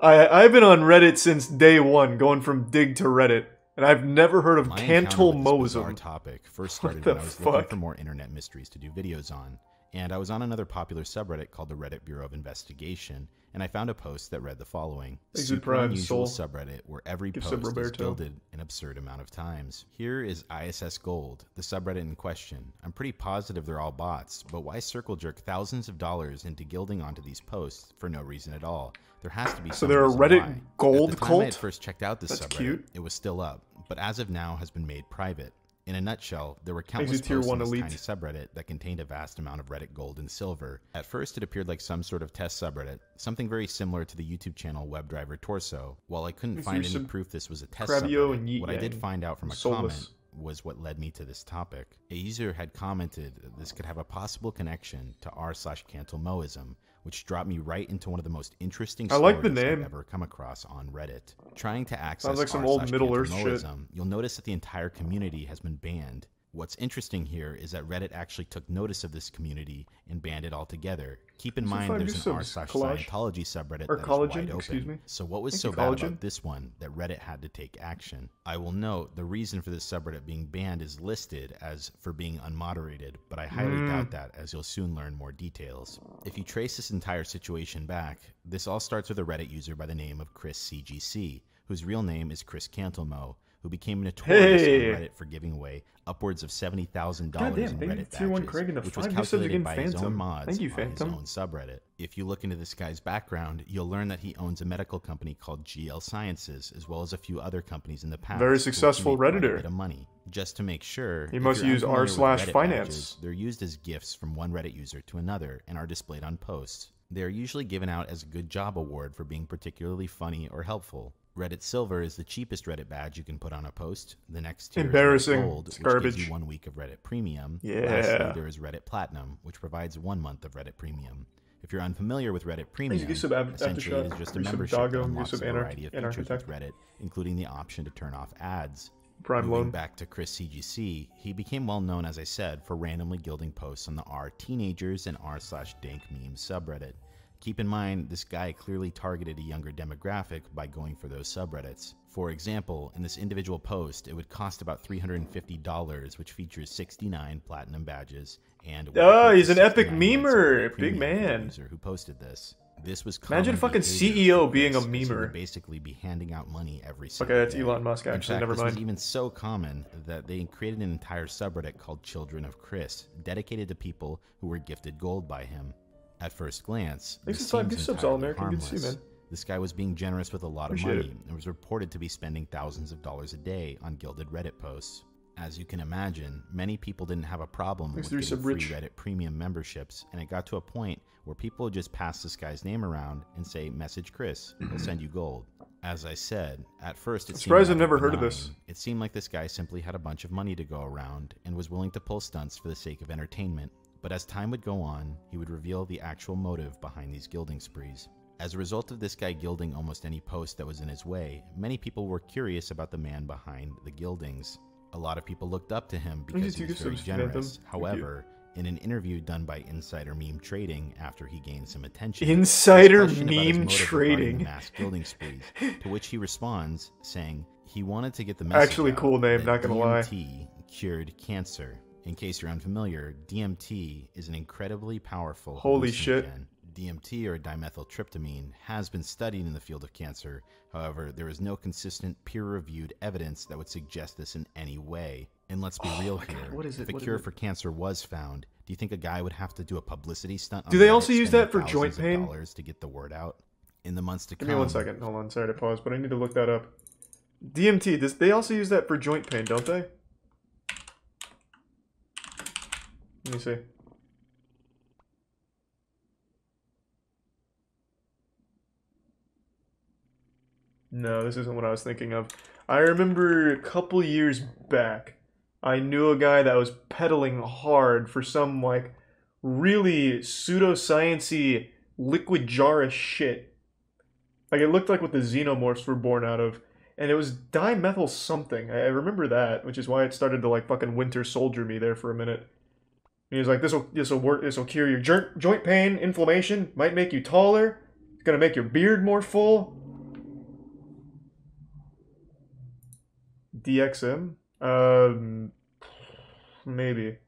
I've been on Reddit since day one, going from Dig to Reddit, and I've never heard of My encounter with this bizarre Cantelmoism. topic first What started the when I was looking fuck? for more internet mysteries to do videos on, and I was on another popular subreddit called the Reddit Bureau of Investigation, and I found a post that read the following: Thanks to super Prime unusual Soul. subreddit where every Give post sub is Roberto. gilded an absurd amount of times. Here is ISS Gold, the subreddit in question. I'm pretty positive they're all bots, but why circle jerk thousands of dollars into gilding onto these posts for no reason at all? There has to be So some they're a reason Reddit why. gold At the time cult? I had first checked out this That's subreddit, cute. it was still up, but as of now has been made private. In a nutshell, there were Thanks countless to Tier posts 1 in this Elite. tiny subreddit that contained a vast amount of Reddit gold and silver. At first, it appeared like some sort of test subreddit, something very similar to the YouTube channel WebDriver Torso. While I couldn't Thanks find to any sub proof this was a test Crabio subreddit, and Yeet what I did Yang. find out from a Soulless. comment was what led me to this topic. A user had commented that this could have a possible connection to r/Cantelmoism, which dropped me right into one of the most interesting stories I've ever come across on Reddit. Trying to access sounds like some old Middle Earth shit. You'll notice that the entire community has been banned. What's interesting here is that Reddit actually took notice of this community and banned it altogether. Keep in mind there's an r/Scientology subreddit that is wide open. So what was so bad about this one that Reddit had to take action? I will note the reason for this subreddit being banned is listed as for being unmoderated, but I highly doubt that, as you'll soon learn more details. If you trace this entire situation back, this all starts with a Reddit user by the name of Chris CGC, whose real name is Chris Cantelmo, who became notorious on Reddit for giving away upwards of $70,000 in Reddit badges, which was calculated by his own mods on his own subreddit. If you look into this guy's background, you'll learn that he owns a medical company called GL Sciences, as well as a few other companies in the past. Very successful Redditor. A bit of money. Just to make sure, he must use r/finance. They're used as gifts from one Reddit user to another and are displayed on posts. They are usually given out as a good job award for being particularly funny or helpful. Reddit Silver is the cheapest Reddit badge you can put on a post. The next tier is Reddit Gold, which gives you 1 week of Reddit Premium. Lastly, there is Reddit Platinum, which provides 1 month of Reddit Premium. If you're unfamiliar with Reddit Premium, essentially it is just a membership that unlocks a variety of features with Reddit, including the option to turn off ads. Moving back to Chris CGC, he became well known, as I said, for randomly gilding posts on the r/teenagers and r/dankmemes subreddit. Keep in mind, this guy clearly targeted a younger demographic by going for those subreddits. For example, in this individual post, it would cost about $350, which features 69 platinum badges, and he's an epic memer, big man. User who posted this. This was imagine fucking CEO being a memer. Would basically be handing out money every single day. Okay, that's day. Elon Musk. Actually, in fact, never mind. This was even so common that they created an entire subreddit called Children of Chris, dedicated to people who were gifted gold by him. At first glance, this seems entirely harmless. This guy was being generous with a lot of money and was reported to be spending thousands of dollars a day on gilded Reddit posts. As you can imagine, many people didn't have a problem with getting free Reddit Premium memberships, and it got to a point where people would just pass this guy's name around and say, "Message Chris, he'll send you gold." As I said, at first it seemed surprised I've never heard of this. It seemed like this guy simply had a bunch of money to go around and was willing to pull stunts for the sake of entertainment. But as time would go on, he would reveal the actual motive behind these gilding sprees. As a result of this guy gilding almost any post that was in his way, many people were curious about the man behind the gildings. A lot of people looked up to him because he was very generous. However, in an interview done by Insider Meme Trading after he gained some attention, Insider Meme Trading, mass gilding sprees, to which he responds saying he wanted to get the message actually cool name, not gonna lie. DMT cured cancer. In case you're unfamiliar, DMT is an incredibly powerful hallucinogen. DMT, or dimethyltryptamine, has been studied in the field of cancer. However, there is no consistent peer-reviewed evidence that would suggest this in any way. And let's be real here. If a cure for cancer was found, do you think a guy would have to do a publicity stunt on Do they also use that for joint pain? To get the word out? In the months to come. Give me 1 second. Hold on. Sorry to pause, but I need to look that up. DMT, they also use that for joint pain, don't they? Let me see. No, this isn't what I was thinking of. I remember a couple years back, I knew a guy that was peddling hard for some, like, really pseudoscience-y liquid jar-ish shit. Like, it looked like what the xenomorphs were born out of. And it was dimethyl something. I remember that, which is why it started to, like, fucking Winter Soldier me there for a minute. And he was like, this'll work, this'll cure your joint pain, inflammation, might make you taller, it's gonna make your beard more full. DXM? Maybe.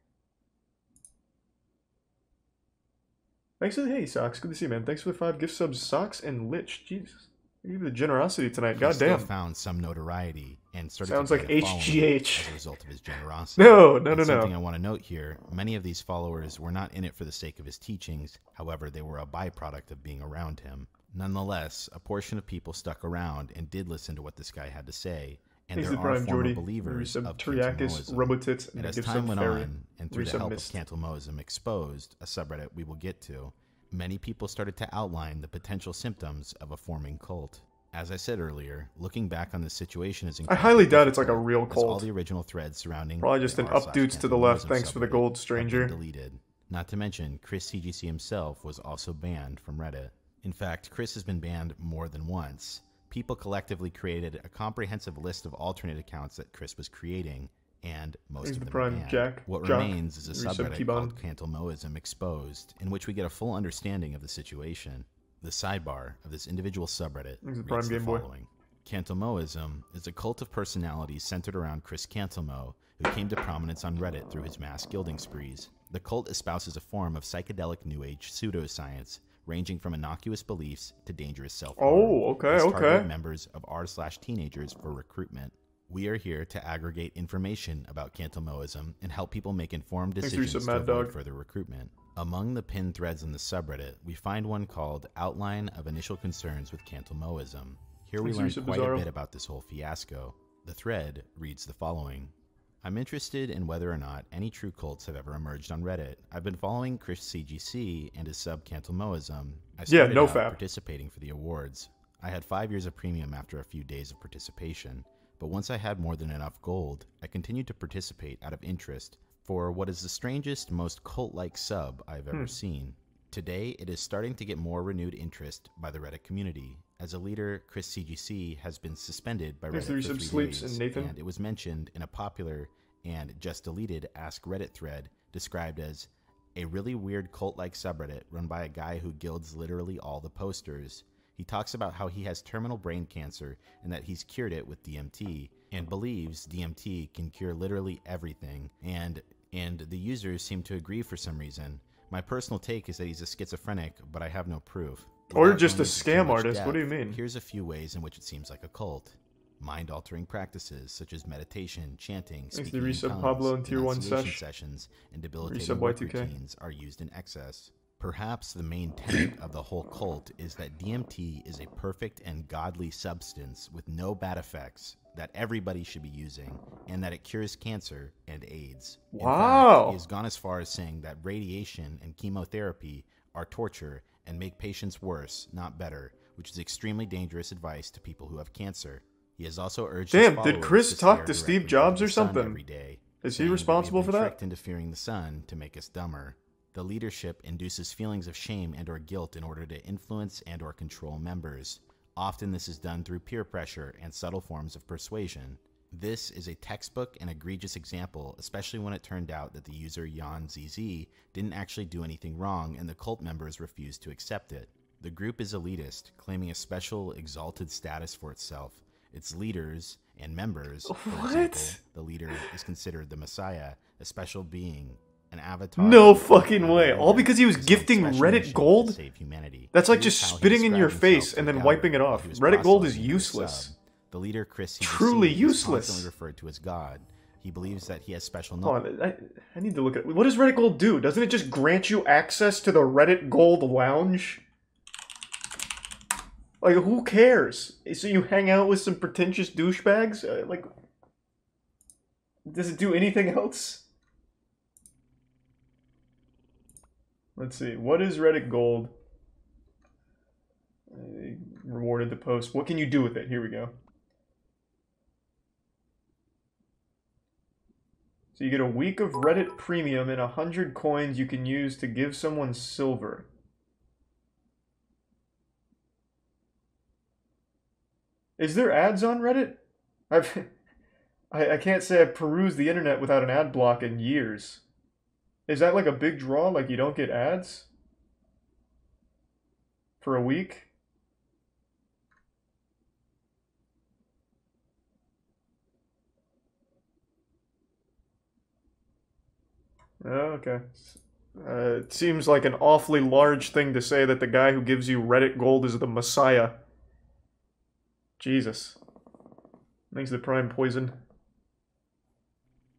Thanks for the hey, Socks. Good to see you, man. Thanks for the 5 gift subs, Socks and Lich. Jesus. Give the generosity tonight. Goddamn. He still found some notoriety and started sounds to like get a HGH as a result of his generosity. No. Something I want to note here, many of these followers were not in it for the sake of his teachings. However, they were a byproduct of being around him. Nonetheless, a portion of people stuck around and did listen to what this guy had to say. And there are former believers of Cantelmoism. And as time went on, and through the help of Cantelmoism Exposed, a subreddit we will get to, many people started to outline the potential symptoms of a forming cult. As I said earlier, looking back on this situation is I highly doubt it's like a real as all cult. the original threads surrounding Probably just an up dudes to the left. Thanks for the gold, stranger. Deleted. Not to mention, Chris CGC himself was also banned from Reddit. In fact, Chris has been banned more than once. People collectively created a comprehensive list of alternate accounts that Chris was creating, and most of them are banned. What remains is a subreddit called Cantilmoism Exposed, in which we get a full understanding of the situation. The sidebar of this individual subreddit reads the following. Cantilmoism is a cult of personalities centered around Chris Cantilmo, who came to prominence on Reddit through his mass gilding sprees. The cult espouses a form of psychedelic New Age pseudoscience, ranging from innocuous beliefs to dangerous self-harm. Oh, okay, okay. Members of r/teenagers for recruitment. We are here to aggregate information about Cantilmoism and help people make informed decisions to avoid further recruitment. Among the pinned threads in the subreddit, we find one called Outline of Initial Concerns with Cantilmoism. Here we learn quite a bit about this whole fiasco. The thread reads the following. I'm interested in whether or not any true cults have ever emerged on Reddit. I've been following Chris CGC and his sub Cantilmoism. I started out participating for the awards. I had 5 years of premium after a few days of participation, but once I had more than enough gold, I continued to participate out of interest for what is the strangest, most cult-like sub I've ever seen. Today, it is starting to get more renewed interest by the Reddit community. As a leader, Chris CGC has been suspended by Reddit for 3 days, and it was mentioned in a popular and just deleted Ask Reddit thread described as a really weird cult-like subreddit run by a guy who gilds literally all the posters. He talks about how he has terminal brain cancer and that he's cured it with DMT, and believes DMT can cure literally everything, and the users seem to agree for some reason. My personal take is that he's a schizophrenic, but I have no proof. Or just a scam artist, what do you mean? Here's a few ways in which it seems like a cult. Mind-altering practices such as meditation, chanting, speaking in tongues, renunciation sessions, and debilitating work routines are used in excess. Perhaps the main tenet of the whole cult is that DMT is a perfect and godly substance with no bad effects that everybody should be using, and that it cures cancer and AIDS. Wow! In fact, he has gone as far as saying that radiation and chemotherapy are torture and make patients worse, not better, which is extremely dangerous advice to people who have cancer. He has also urged his followers did Chris talk to Steve Jobs or something? Every day, is he responsible for that? Tricked into fearing the sun to make us dumber. The leadership induces feelings of shame and or guilt in order to influence and or control members. Often this is done through peer pressure and subtle forms of persuasion. This is a textbook and egregious example, especially when it turned out that the user YanZZ didn't actually do anything wrong and the cult members refused to accept it. The group is elitist, claiming a special, exalted status for itself. Its leaders and members, for example, the leader is considered the Messiah, a special being, an avatar. No fucking way. All because he was gifting Reddit gold? That's like just spitting in your face and then wiping it off. Reddit gold is useless. The leader, Chris CGC, truly useless. Is constantly referred to as God. He believes that he has special knowledge. I need to look at it. What does Reddit gold do? Doesn't it just grant you access to the Reddit gold lounge? Like, who cares? So you hang out with some pretentious douchebags? Like, does it do anything else? Let's see. What is Reddit gold? Rewarded the post. What can you do with it? Here we go. So you get a week of Reddit premium and 100 coins you can use to give someone silver. Is there ads on Reddit? I can't say I've perused the internet without an ad block in years. Is that like a big draw? Like you don't get ads? For a week? Oh, okay. It seems like an awfully large thing to say that the guy who gives you Reddit gold is the Messiah. Jesus. Thanks to the Prime Poison.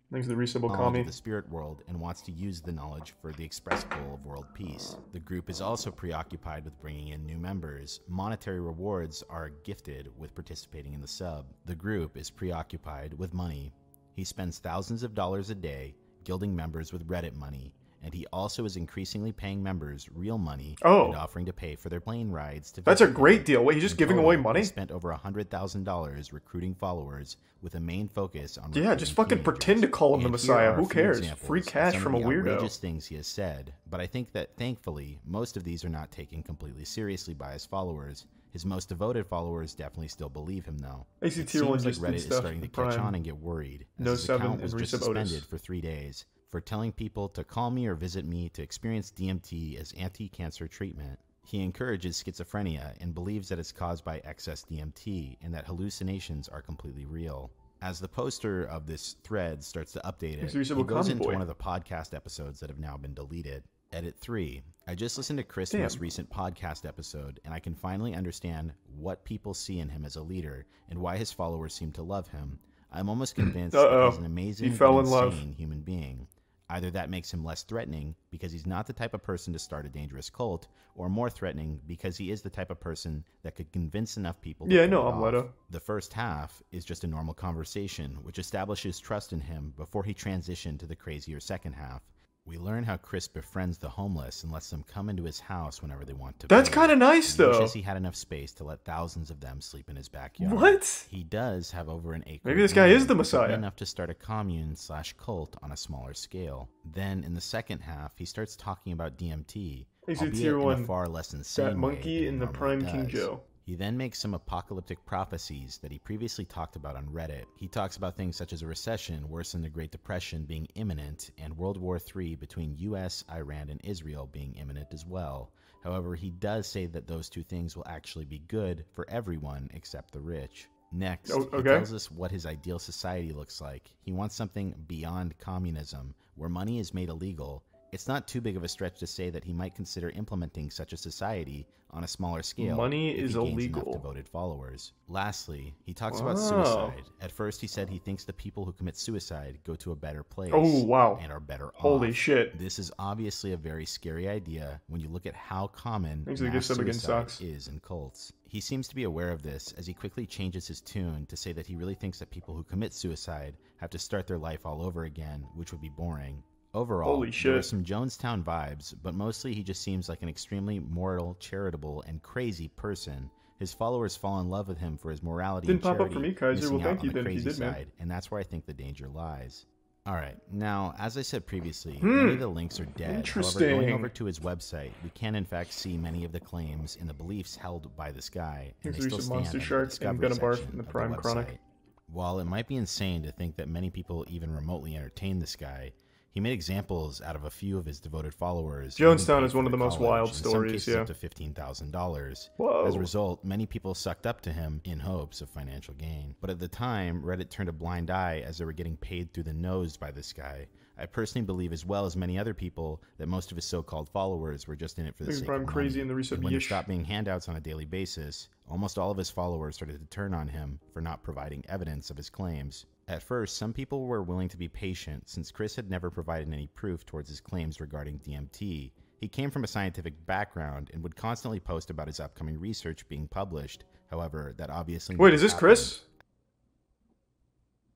Thanks to the Resubble Kami. The spirit world and wants to use the knowledge for the express goal of world peace. The group is also preoccupied with bringing in new members. Monetary rewards are gifted with participating in the sub. The group is preoccupied with money. He spends thousands of dollars a day gilding members with Reddit money and he also is increasingly paying members real money Oh. and offering to pay for their plane rides to That's a visit great him. deal. Wait, he's just In giving total, away money? He spent over $100,000 recruiting followers with a main focus on Yeah, just fucking pretend to call him the And here Messiah. are Who a few cares? examples Free of cash some from a of the weirdo. outrageous things he has said, but I think that thankfully most of these are not taken completely seriously by his followers. His most devoted followers definitely still believe him, though. AC It Tier 1 seems like just did Reddit is stuff starting to with catch Prime. on and get worried, as No his 7 account was and just Resub Otis. suspended for 3 days for telling people to call me or visit me to experience DMT as anti-cancer treatment. He encourages schizophrenia and believes that it's caused by excess DMT and that hallucinations are completely real. As the poster of this thread starts to update it, He's a he goes into convoy. one of the podcast episodes that have now been deleted. Edit 3. I just listened to Chris' Damn. most recent podcast episode, and I can finally understand what people see in him as a leader and why his followers seem to love him. I'm almost convinced that he's an amazing He fell but in love. insane human being. Either that makes him less threatening because he's not the type of person to start a dangerous cult, or more threatening because he is the type of person that could convince enough people to Yeah, I pull know, it I'm off. Leto. The first half is just a normal conversation, which establishes trust in him before he transitioned to the crazier second half. We learn how Chris befriends the homeless and lets them come into his house whenever they want to. That's pay. kinda nice, He though. wishes he had enough space to let thousands of them sleep in his backyard. What? He does have over an acre. Maybe this of guy land, is the but Messiah. enough to start a commune/cult on a smaller scale. Then, in the second half, he starts talking about DMT, He's a albeit Tier in 1 a far less insane Fat way Monkey than and he the normally Prime King does. Joe. He then makes some apocalyptic prophecies that he previously talked about on Reddit. He talks about things such as a recession worse than the Great Depression being imminent, and World War III between US, Iran, and Israel being imminent as well. However, he does say that those two things will actually be good for everyone except the rich. Next, Oh, he okay. tells us what his ideal society looks like. He wants something beyond communism, where money is made illegal. It's not too big of a stretch to say that he might consider implementing such a society on a smaller scale. Money if is he gains illegal. enough devoted followers. Lastly, he talks about Wow. suicide. At first, he said he thinks the people who commit suicide go to a better place. Oh, wow. And are better Holy off. shit. This is obviously a very scary idea when you look at how common Thanks for the mass gift sub again, suicide Socks. is in cults. He seems to be aware of this as he quickly changes his tune to say that he really thinks that people who commit suicide have to start their life all over again, which would be boring. Overall, Holy there are shit. some Jonestown vibes, but mostly he just seems like an extremely moral, charitable, and crazy person. His followers fall in love with him for his morality Didn't and pop up charity, for me, Kaiser. missing Well, thank out you on the then if you crazy did, man. side, and that's where I think the danger lies. Alright, now, as I said previously, Hmm. many of the links are dead. However, Interesting. going over to his website, we can in fact see many of the claims and the beliefs held by this guy, and Thanks they for still some stand Monster under the Shark and discovery Gonna Barf section in the of Prime website. Chronic. While it might be insane to think that many people even remotely entertain this guy, he made examples out of a few of his devoted followers. and even Jonestown paid is for one of their the most college, wild in some stories, cases yeah. up to $15,000. Whoa. As a result, many people sucked up to him in hopes of financial gain. But at the time, Reddit turned a blind eye as they were getting paid through the nose by this guy. I personally believe, as well as many other people, that most of his so-called followers were just in it for the Thanks sake for of I'm money. crazy in the resub And when there yeesh. stopped being handouts on a daily basis, almost all of his followers started to turn on him for not providing evidence of his claims. At first, some people were willing to be patient since Chris had never provided any proof towards his claims regarding DMT. He came from a scientific background and would constantly post about his upcoming research being published. However, that obviously Wait, never is this happened. Chris?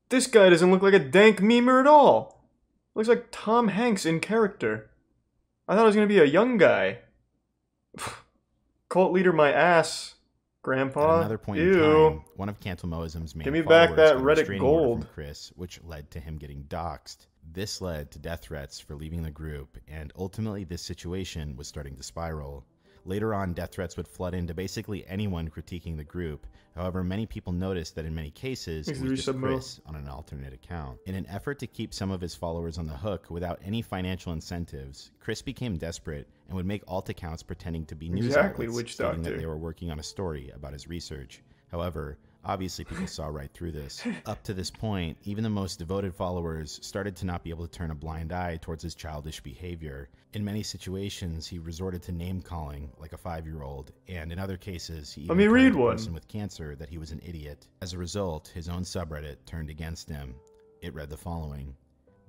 This guy doesn't look like a dank memer at all. Looks like Tom Hanks in character. I thought it was gonna be a young guy. Cult leader my ass, Grandpa. At another point Ew. in time, one of Cantalmoism's main Give me back followers that got a Reddit restraining order gold. from Chris, which led to him getting doxxed. This led to death threats for leaving the group, and ultimately this situation was starting to spiral. Later on, death threats would flood into basically anyone critiquing the group. However, many people noticed that in many cases, it Thanks for was the just resub, Mo. Chris on an alternate account. In an effort to keep some of his followers on the hook without any financial incentives, Chris became desperate and would make alt accounts pretending to be news Exactly, outlets, witch stating that doctor. they were working on a story about his research. However, obviously people saw right through this. Up to this point, even the most devoted followers started to not be able to turn a blind eye towards his childish behavior. In many situations, he resorted to name-calling like a 5-year-old, and in other cases, he Let even me told read a one. person with cancer that he was an idiot. As a result, his own subreddit turned against him. It read the following: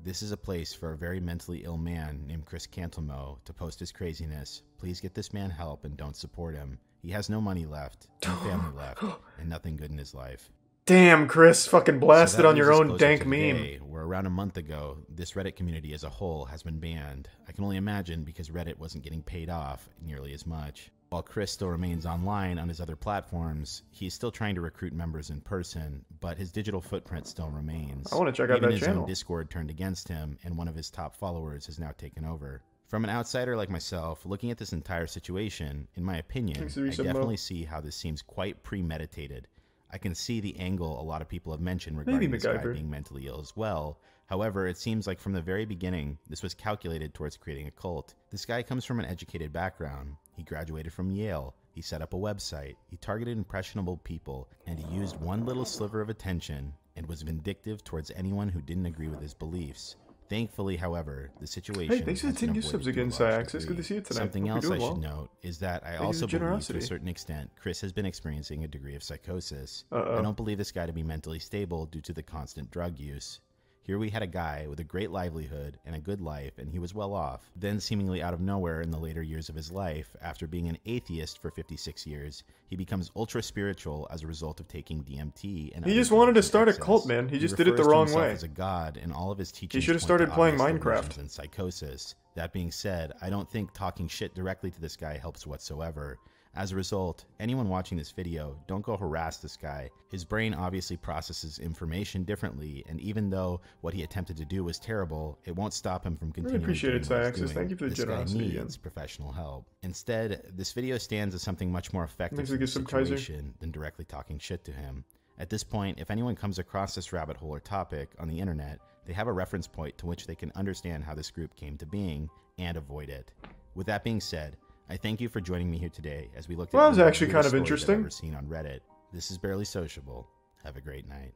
"This is a place for a very mentally ill man named Chris Cantalmo to post his craziness. Please get this man help and don't support him. He has no money left, no family left, and nothing good in his life." Damn, Chris, fucking blasted So on your own closer dank to meme. today, where around a month ago, this Reddit community as a whole has been banned. I can only imagine because Reddit wasn't getting paid off nearly as much. While Chris still remains online on his other platforms, he's still trying to recruit members in person, but his digital footprint still remains. I want to check out Even that his channel. own Discord turned against him, and one of his top followers has now taken over. From an outsider like myself, looking at this entire situation, in my opinion, I definitely see how this seems quite premeditated. I can see the angle a lot of people have mentioned regarding this guy being mentally ill as well. However, it seems like from the very beginning, this was calculated towards creating a cult. This guy comes from an educated background. He graduated from Yale. He set up a website. He targeted impressionable people, and he used one little sliver of attention and was vindictive towards anyone who didn't agree with his beliefs. Thankfully, however, the situation. Hey, thanks for the 10 new subs again, Cyaxis. Good to see you tonight. Something else Hope I you're should doing well. note is that I Thank you also for the believe to a generosity. certain extent Chris has been experiencing a degree of psychosis. Uh-oh. I don't believe this guy to be mentally stable due to the constant drug use. Here we had a guy with a great livelihood and a good life, and he was well off. Then, seemingly out of nowhere in the later years of his life, after being an atheist for 56 years, he becomes ultra-spiritual as a result of taking DMT. And He just wanted to start a cult, man. He just did it the refers to wrong himself way. as a god, and all of his teachings He should have point to started playing obvious Minecraft. delusions and psychosis. That being said, I don't think talking shit directly to this guy helps whatsoever. As a result, anyone watching this video, don't go harass this guy. His brain obviously processes information differently, and even though what he attempted to do was terrible, it won't stop him from continuing appreciate it, doing what he's Cyaxis. doing. Thank you for the This guy generosity needs again. professional help. Instead, this video stands as something much more effective Thanks for for the the sub, Kaiser. situation than directly talking shit to him. At this point, if anyone comes across this rabbit hole or topic on the internet, they have a reference point to which they can understand how this group came to being and avoid it. With that being said, I thank you for joining me here today as we looked at Well, that was the actually kind of weirdest stories I've interesting. ever seen on Reddit. This is Barely Sociable. Have a great night.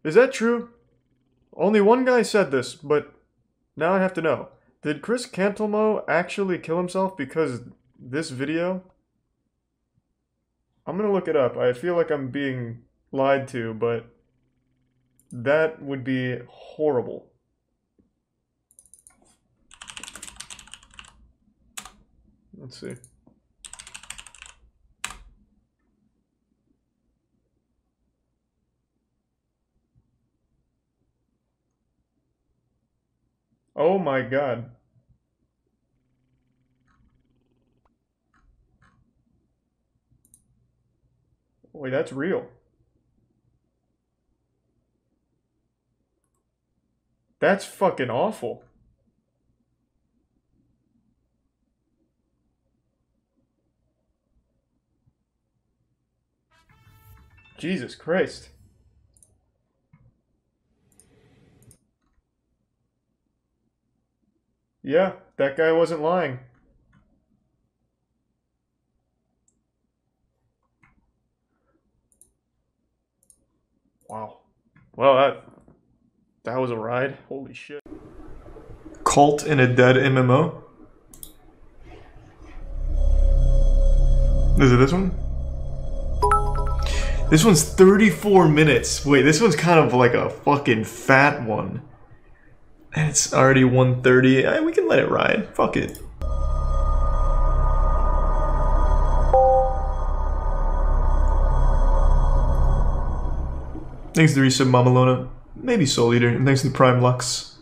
Is that true? Only one guy said this, but now I have to know. Did Chris Cantelmo actually kill himself because this video? I'm gonna look it up. I feel like I'm being lied to, but that would be horrible. Let's see. Oh my god. Wait, that's real. That's fucking awful. Jesus Christ. Yeah, that guy wasn't lying. Wow. Well, that was a ride. Holy shit. Cult in a dead MMO? Is it this one? This one's 34 minutes. Wait, this one's kind of like a fucking fat one. And it's already 1:30. We can let it ride. Fuck it. Thanks to the resub Mamalona. Maybe Soul Eater. And thanks to the Prime Lux.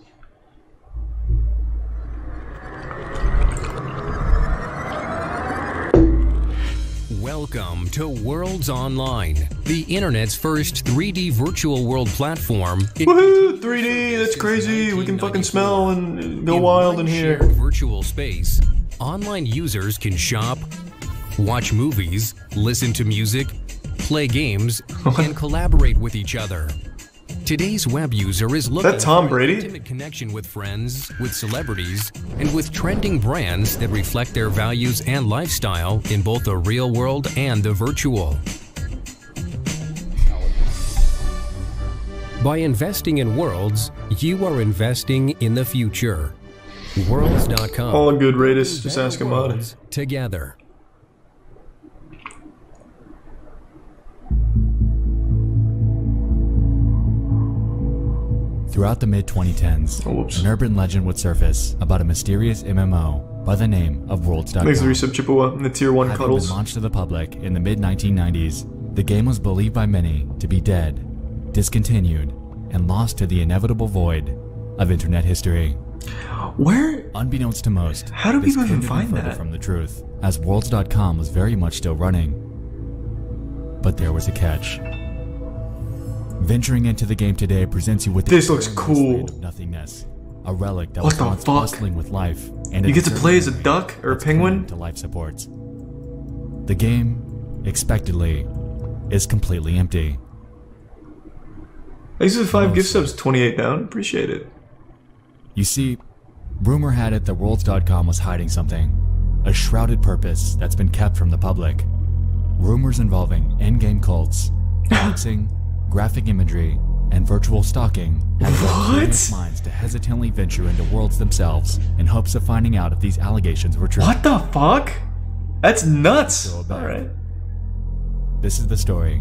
Welcome to Worlds Online, the internet's first 3D virtual world platform. Woohoo! 3D, that's crazy. We can fucking smell and go wild in here. Shared virtual space. Online users can shop, watch movies, listen to music, play games, and collaborate with each other. Today's web user is looking That Tom for an Brady? intimate connection with friends, with celebrities, and with trending brands that reflect their values and lifestyle in both the real world and the virtual. By investing in Worlds, you are investing in the future. Worlds.com. All good, Raiders. Just ask him out. Together. Throughout the mid-2010s, an urban legend would surface about a mysterious MMO by the name of Worlds.com. Thanks to the resub Chippewa and the Tier 1 Having cuddles. been launched to the public in the mid-1990s, The game was believed by many to be dead, discontinued, and lost to the inevitable void of internet history. Where? Unbeknownst to most, how do people even find that? From the truth, as Worlds.com was very much still running. But there was a catch. Venturing into the game today presents you with this looks cool. Of nothingness, a relic that was once bustling with life, and you get to play as a duck or a penguin to life supports. The game, expectedly, is completely empty. Thanks for the 5 gift subs, 28 down. Appreciate it. You see, rumor had it that Worlds.com was hiding something, a shrouded purpose that's been kept from the public. Rumors involving in-game cults, boxing, graphic imagery, and virtual stalking have led curious minds to hesitantly venture into Worlds themselves in hopes of finding out if these allegations were true. What the fuck? That's nuts! Alright. This is the story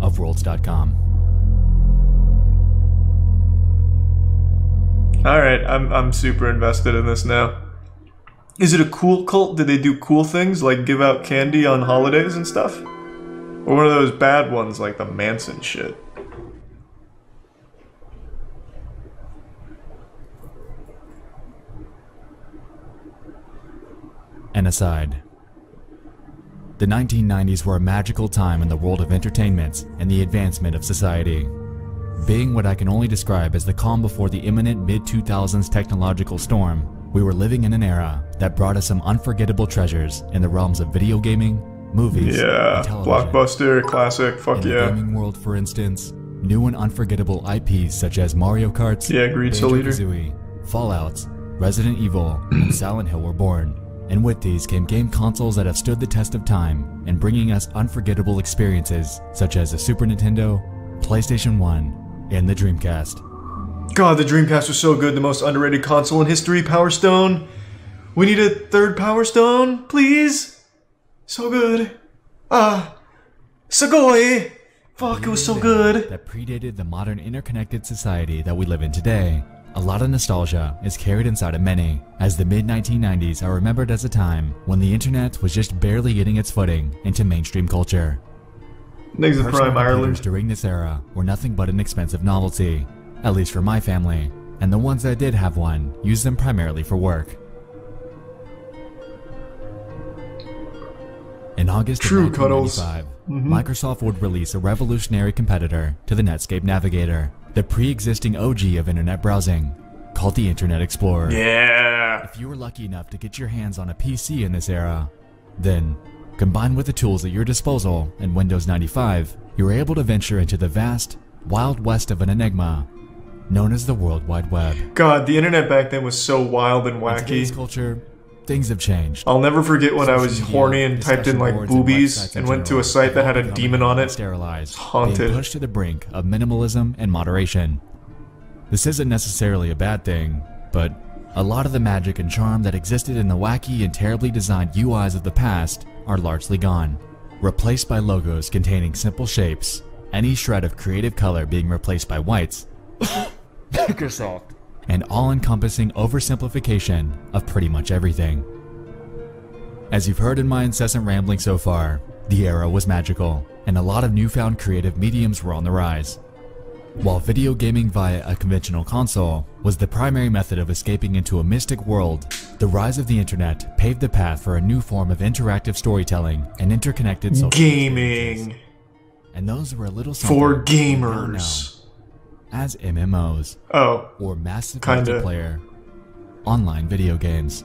of Worlds.com. Alright, I'm super invested in this now. Is it a cool cult? Did they do cool things like give out candy on holidays and stuff? Or one of those bad ones like the Manson shit? An aside. The 1990s were a magical time in the world of entertainment and the advancement of society. Being what I can only describe as the calm before the imminent mid-2000s technological storm, we were living in an era that brought us some unforgettable treasures in the realms of video gaming, movies, and television. Blockbuster, classic, fuck in yeah. the gaming world, for instance, new and unforgettable IPs such as Mario Kart, Banjo-Kazooie, Fallout, Resident Evil, and Silent Hill were born. And with these came game consoles that have stood the test of time and bringing us unforgettable experiences such as the Super Nintendo, PlayStation 1, and the Dreamcast. God, the Dreamcast was so good, the most underrated console in history. Power Stone. We need a third Power Stone, please. So good. Sugoi. Fuck, it was so good. That predated the modern interconnected society that we live in today. A lot of nostalgia is carried inside of many, as the mid-1990s are remembered as a time when the internet was just barely getting its footing into mainstream culture. Next to Prime Ireland. During this era were nothing but an expensive novelty, at least for my family, and the ones that did have one used them primarily for work. In August of 1995, Microsoft would release a revolutionary competitor to the Netscape Navigator, the pre-existing OG of internet browsing, called the Internet Explorer. Yeah! If you were lucky enough to get your hands on a PC in this era, then, combined with the tools at your disposal in Windows 95, you were able to venture into the vast, wild west of an enigma known as the World Wide Web. God, the internet back then was so wild and wacky. In today's culture, things have changed. I'll never forget when I was horny and typed in like boobies and went to a site that had a demon on it. Sterilized, haunted. Being pushed to the brink of minimalism and moderation. This isn't necessarily a bad thing, but a lot of the magic and charm that existed in the wacky and terribly designed UIs of the past are largely gone, replaced by logos containing simple shapes, any shred of creative color being replaced by whites, Microsoft, and all-encompassing oversimplification of pretty much everything. As you've heard in my incessant rambling so far, the era was magical, and a lot of newfound creative mediums were on the rise. While video gaming via a conventional console was the primary method of escaping into a mystic world, the rise of the internet paved the path for a new form of interactive storytelling and interconnected social gaming. And those were a little something for gamers. As MMOs. Oh. Or massive multiplayer online video games.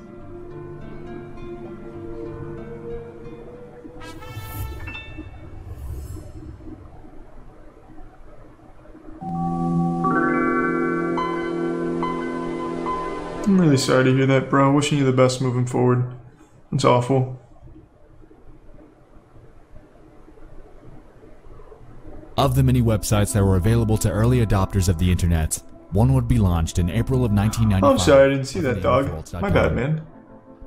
I'm really sorry to hear that, bro. Wishing you the best moving forward. It's awful. Of the many websites that were available to early adopters of the internet, one would be launched in April of 1995. Oh, I'm sorry, I didn't see that, dog. My bad, man.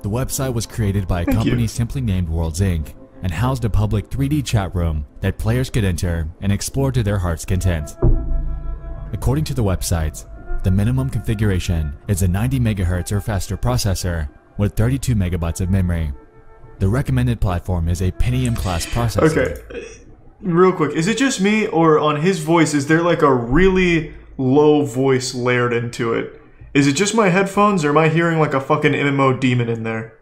The website was created by a company simply named Worlds Inc. and housed a public 3D chat room that players could enter and explore to their heart's content. According to the website, the minimum configuration is a 90 MHz or faster processor with 32 MB of memory. The recommended platform is a Pentium class processor. Okay. real quick, is it just me, or on his voice, is there like a really low voice layered into it? Is it just my headphones, or am I hearing like a fucking MMO demon in there?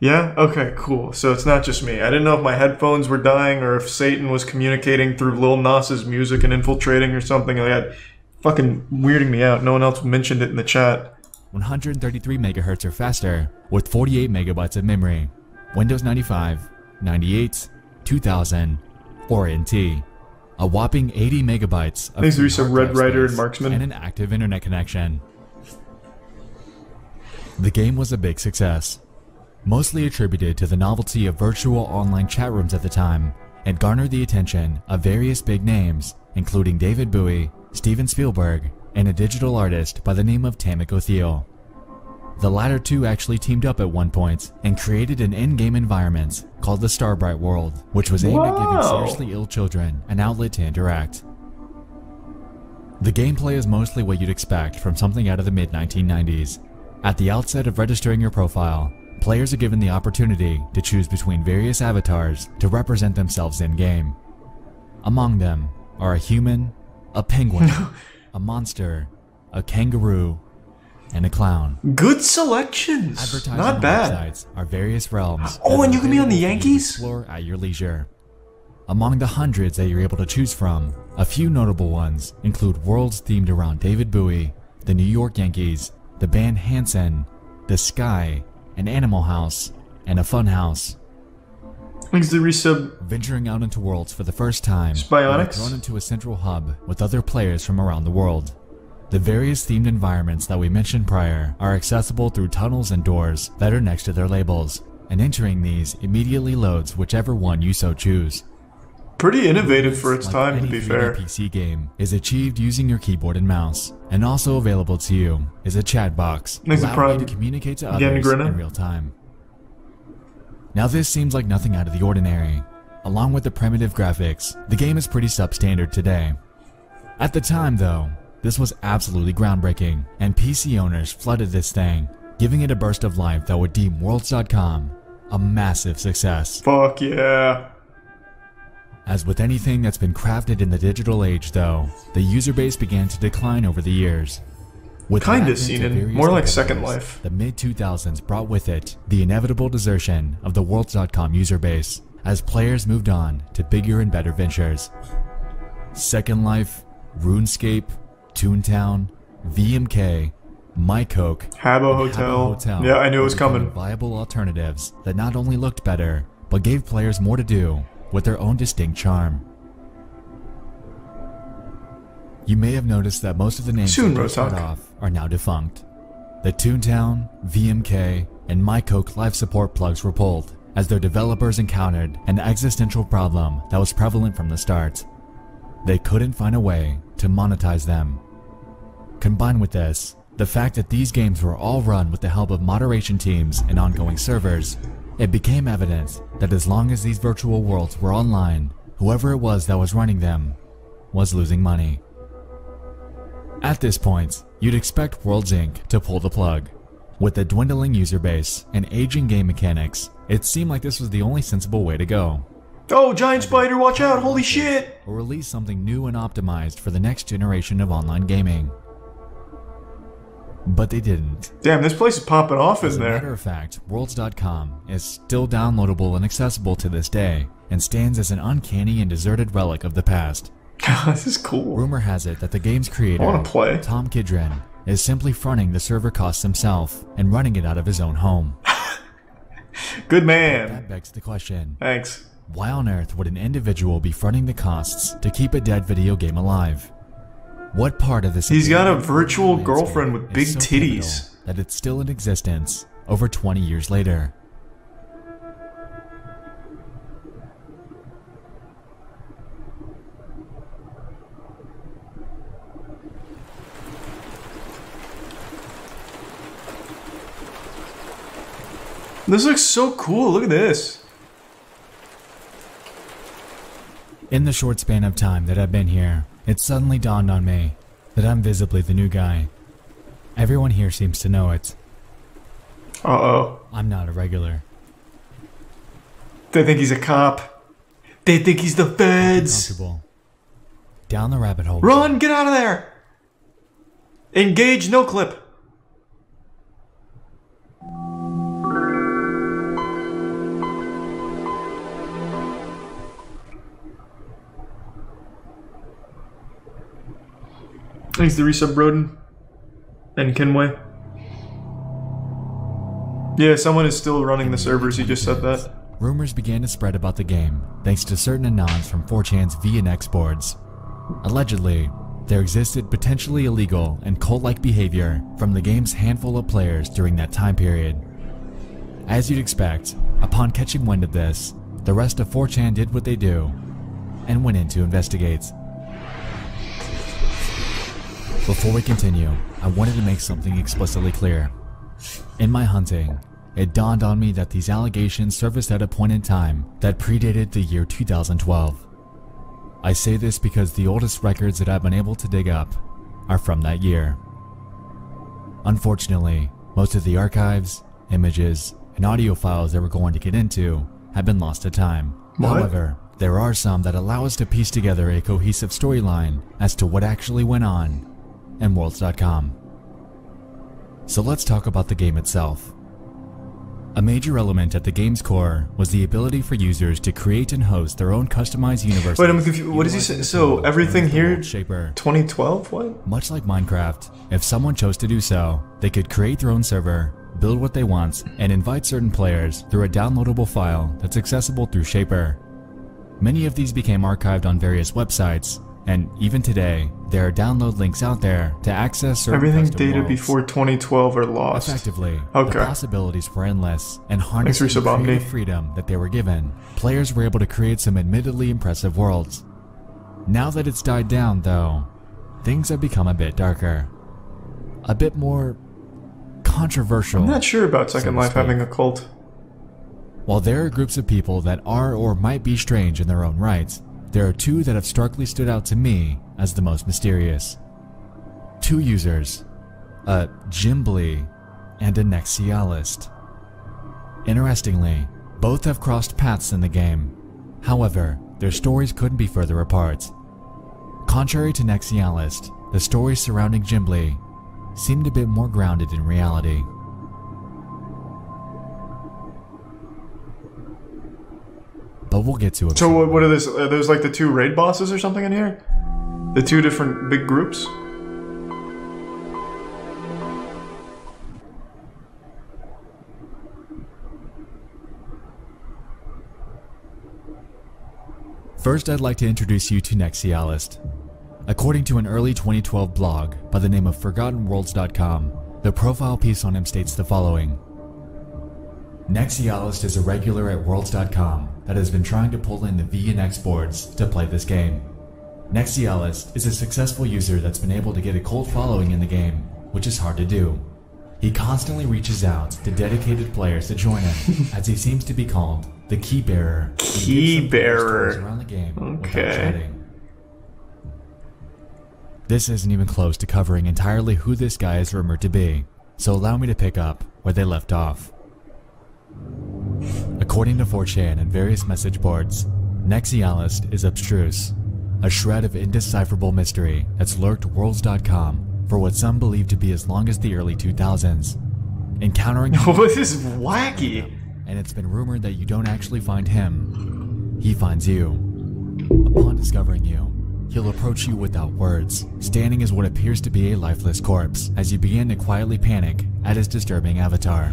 Yeah? Okay, cool. So it's not just me. I didn't know if my headphones were dying, or if Satan was communicating through Lil Nas's music and infiltrating or something like that. Fucking weirding me out. No one else mentioned it in the chat. 133 megahertz or faster, with 48 megabytes of memory. Windows 95, 98, 2000, or NT. A whopping 80 megabytes of Thanks to Reset Red Rider and space, Marksman. and an active internet connection. The game was a big success, mostly attributed to the novelty of virtual online chat rooms at the time, and garnered the attention of various big names, including David Bowie, Steven Spielberg, and a digital artist by the name of Tamiko Thiel. The latter two actually teamed up at one point and created an in-game environment called the Starbright World, which was aimed at giving seriously ill children an outlet to interact. The gameplay is mostly what you'd expect from something out of the mid-1990s. At the outset of registering your profile, players are given the opportunity to choose between various avatars to represent themselves in-game. Among them are a human, a penguin, a monster, a kangaroo, and a clown. Good selections. Advertising Not bad. websites are various realms. Oh, and you can be on the that Yankees? explore at your leisure. Among the hundreds that you're able to choose from, a few notable ones include worlds themed around David Bowie, the New York Yankees, the band Hanson, the Sky, an Animal House, and a Fun House. Thanks to Resub. Venturing out into worlds for the first time, Spionix. you're thrown into a central hub with other players from around the world. The various themed environments that we mentioned prior are accessible through tunnels and doors that are next to their labels, and entering these immediately loads whichever one you so choose. Pretty innovative for its time, to be Any fair. 3D PC game is achieved using your keyboard and mouse, and also available to you is a chat box, Next allowing Prime. you to communicate to Again, others Grinna. in real time. Now this seems like nothing out of the ordinary. Along with the primitive graphics, the game is pretty substandard today. At the time though, this was absolutely groundbreaking, and PC owners flooded this thing, giving it a burst of life that would deem Worlds.com a massive success. Fuck yeah. As with anything that's been crafted in the digital age though, the user base began to decline over the years. With the Kinda advent seen of it. various More like Second competitors, Life. The mid-2000s brought with it the inevitable desertion of the Worlds.com user base as players moved on to bigger and better ventures. Second Life, RuneScape, Toontown, VMK, MyCoke, Habbo and Hotel. Yeah, I knew it was were becoming coming. viable alternatives that not only looked better, but gave players more to do with their own distinct charm. You may have noticed that most of the names Soon, that start Rotok. off are now defunct. The Toontown, VMK, and MyCoke live support plugs were pulled as their developers encountered an existential problem that was prevalent from the start. They couldn't find a way to monetize them. Combined with this, the fact that these games were all run with the help of moderation teams and ongoing servers, it became evident that as long as these virtual worlds were online, whoever it was that was running them was losing money. At this point, you'd expect Worlds Inc. to pull the plug. With the dwindling user base and aging game mechanics, it seemed like this was the only sensible way to go. Oh, giant spider, watch out, holy shit! Or release something new and optimized for the next generation of online gaming. But they didn't. Damn, this place is popping off As in a there. matter of fact, Worlds.com is still downloadable and accessible to this day, and stands as an uncanny and deserted relic of the past. This is cool. Rumor has it that the game's creator, I wanna play. Tom Kidron, is simply fronting the server costs himself and running it out of his own home. Good man. That begs the question. Thanks. Why on earth would an individual be fronting the costs to keep a dead video game alive? What part of this? He's got a virtual girlfriend with big is so titties. pivotal that it's still in existence over 20 years later. This looks so cool. Look at this. In the short span of time that I've been here, it suddenly dawned on me that I'm visibly the new guy. Everyone here seems to know it. Uh-oh. I'm not a regular. They think he's a cop. They think he's the feds. Down the rabbit hole. Run! Get out of there! Engage, no clip. Thanks to resub Broden and Kenway. Yeah, someone is still running the servers, he just said that. Rumors began to spread about the game thanks to certain anons from 4chan's VNX boards. Allegedly, there existed potentially illegal and cult-like behavior from the game's handful of players during that time period. As you'd expect, upon catching wind of this, the rest of 4chan did what they do and went in to investigate. Before we continue, I wanted to make something explicitly clear. In my hunting, it dawned on me that these allegations surfaced at a point in time that predated the year 2012. I say this because the oldest records that I've been able to dig up are from that year. Unfortunately, most of the archives, images, and audio files that we're going to get into have been lost to time. What? However, there are some that allow us to piece together a cohesive storyline as to what actually went on in Worlds.com. So let's talk about the game itself. A major element at the game's core was the ability for users to create and host their own customized universes. Wait, I'm confused. What does he say? So everything here, 2012? What? Much like Minecraft, if someone chose to do so, they could create their own server, build what they want, and invite certain players through a downloadable file that's accessible through Shaper. Many of these became archived on various websites, and even today, there are download links out there to access certain Everything custom dated worlds. before 2012 are lost. Effectively, Okay. the possibilities were endless, and harnessing Thanks, the Resub Omni. creative freedom that they were given, players were able to create some admittedly impressive worlds. Now that it's died down, though, things have become a bit darker. A bit more controversial. I'm not sure about Second Life having a cult. While there are groups of people that are or might be strange in their own right, there are two that have starkly stood out to me as the most mysterious. Two users, a Jimbly and a Nexialist. Interestingly, both have crossed paths in the game. However, their stories couldn't be further apart. Contrary to Nexialist, the stories surrounding Jimbly seemed a bit more grounded in reality. But we'll get to it. So what are this? Are those like the two raid bosses or something in here? The two different big groups? First, I'd like to introduce you to Nexialist. According to an early 2012 blog by the name of ForgottenWorlds.com, the profile piece on him states the following. Nexialist is a regular at Worlds.com that has been trying to pull in the VNX boards to play this game. Nexialist is a successful user that's been able to get a cult following in the game, which is hard to do. He constantly reaches out to dedicated players to join him, as he seems to be called the Key Bearer. Key Bearer. Around the game Okay. This isn't even close to covering entirely who this guy is rumored to be, so allow me to pick up where they left off. According to 4chan and various message boards, Nexialist is abstruse, a shred of indecipherable mystery that's lurked Worlds.com for what some believe to be as long as the early 2000s. Encountering him, this is wacky. And it's been rumored that you don't actually find him, he finds you. Upon discovering you, he'll approach you without words, standing as what appears to be a lifeless corpse as you begin to quietly panic at his disturbing avatar.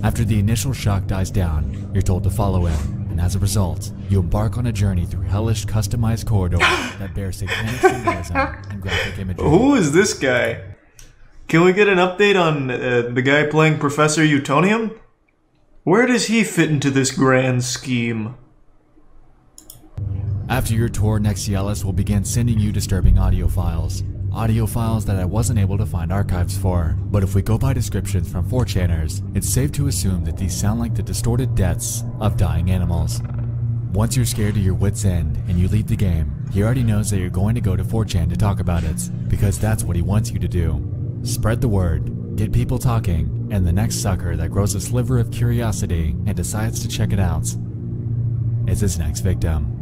After the initial shock dies down, you're told to follow him, and as a result, you embark on a journey through hellish customized corridors that bear satanic symbolism and graphic imagery. Who is this guy? Can we get an update on the guy playing Professor Utonium? Where does he fit into this grand scheme? After your tour, Nexialist will begin sending you disturbing audio files that I wasn't able to find archives for, but if we go by descriptions from 4chaners, it's safe to assume that these sound like the distorted deaths of dying animals. Once you're scared to your wits' end and you leave the game, he already knows that you're going to go to 4chan to talk about it, because that's what he wants you to do. Spread the word, get people talking, and the next sucker that grows a sliver of curiosity and decides to check it out is his next victim.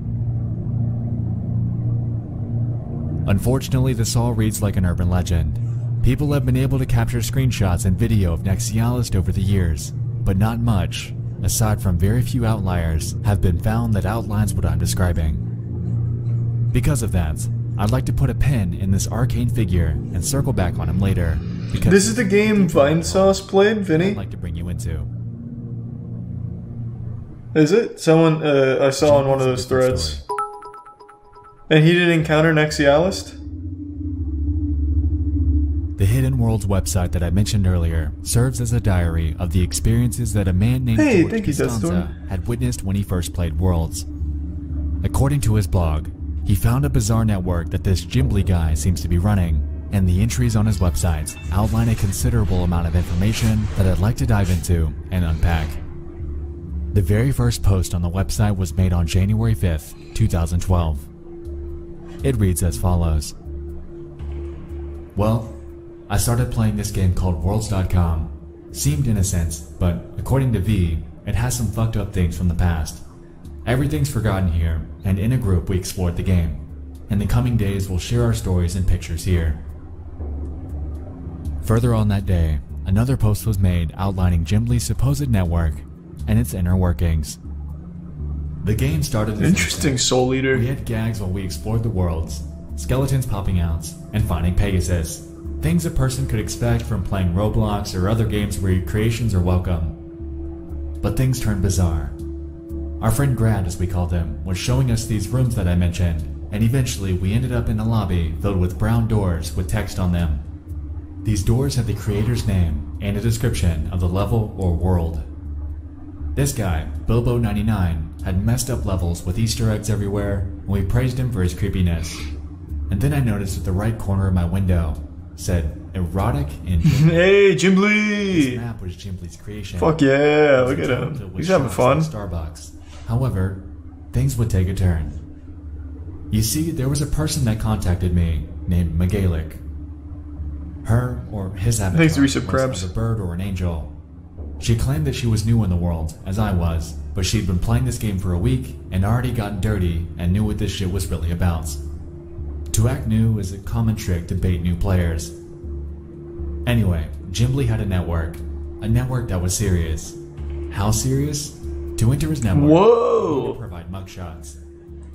Unfortunately, this all reads like an urban legend. People have been able to capture screenshots and video of Nexialist over the years, but not much, aside from very few outliers, have been found that outlines what I'm describing. Because of that, I'd like to put a pin in this arcane figure and circle back on him later. Because this is the game Vinesauce played, Vinny? I'd like to bring you into. Is it? Someone I saw on one of those threads. And he didn't encounter Nexialist? The Hidden Worlds website that I mentioned earlier serves as a diary of the experiences that a man named George Costanza had witnessed when he first played Worlds. According to his blog, he found a bizarre network that this Jimbly guy seems to be running, and the entries on his website outline a considerable amount of information that I'd like to dive into and unpack. The very first post on the website was made on January 5th, 2012. It reads as follows. Well, I started playing this game called Worlds.com. Seemed innocent, but according to V, it has some fucked up things from the past. Everything's forgotten here, and in a group we explored the game. In the coming days we'll share our stories and pictures here. Further on that day, another post was made outlining Jimbly's supposed network and its inner workings. The game started as interesting, Soul Eater. We had gags while we explored the worlds, skeletons popping out, and finding Pegasus. Things a person could expect from playing Roblox or other games where your creations are welcome. But things turned bizarre. Our friend Grad, as we called him, was showing us these rooms that I mentioned, and eventually we ended up in a lobby filled with brown doors with text on them. These doors had the creator's name and a description of the level or world. This guy, Bilbo99, had messed up levels with Easter eggs everywhere, and we praised him for his creepiness. And then I noticed at the right corner of my window said erotic and hey, Jimbly! This map was Jimbly's creation. Fuck yeah, look at him. He's having fun. Starbucks. However, things would take a turn. You see, there was a person that contacted me named Megalik. Her or his avatar was a bird or an angel. She claimed that she was new in the world, as I was, but she'd been playing this game for a week and already gotten dirty and knew what this shit was really about. To act new is a common trick to bait new players. Anyway, Jimbly had a network that was serious. How serious? To enter his network, you need to provide mugshots.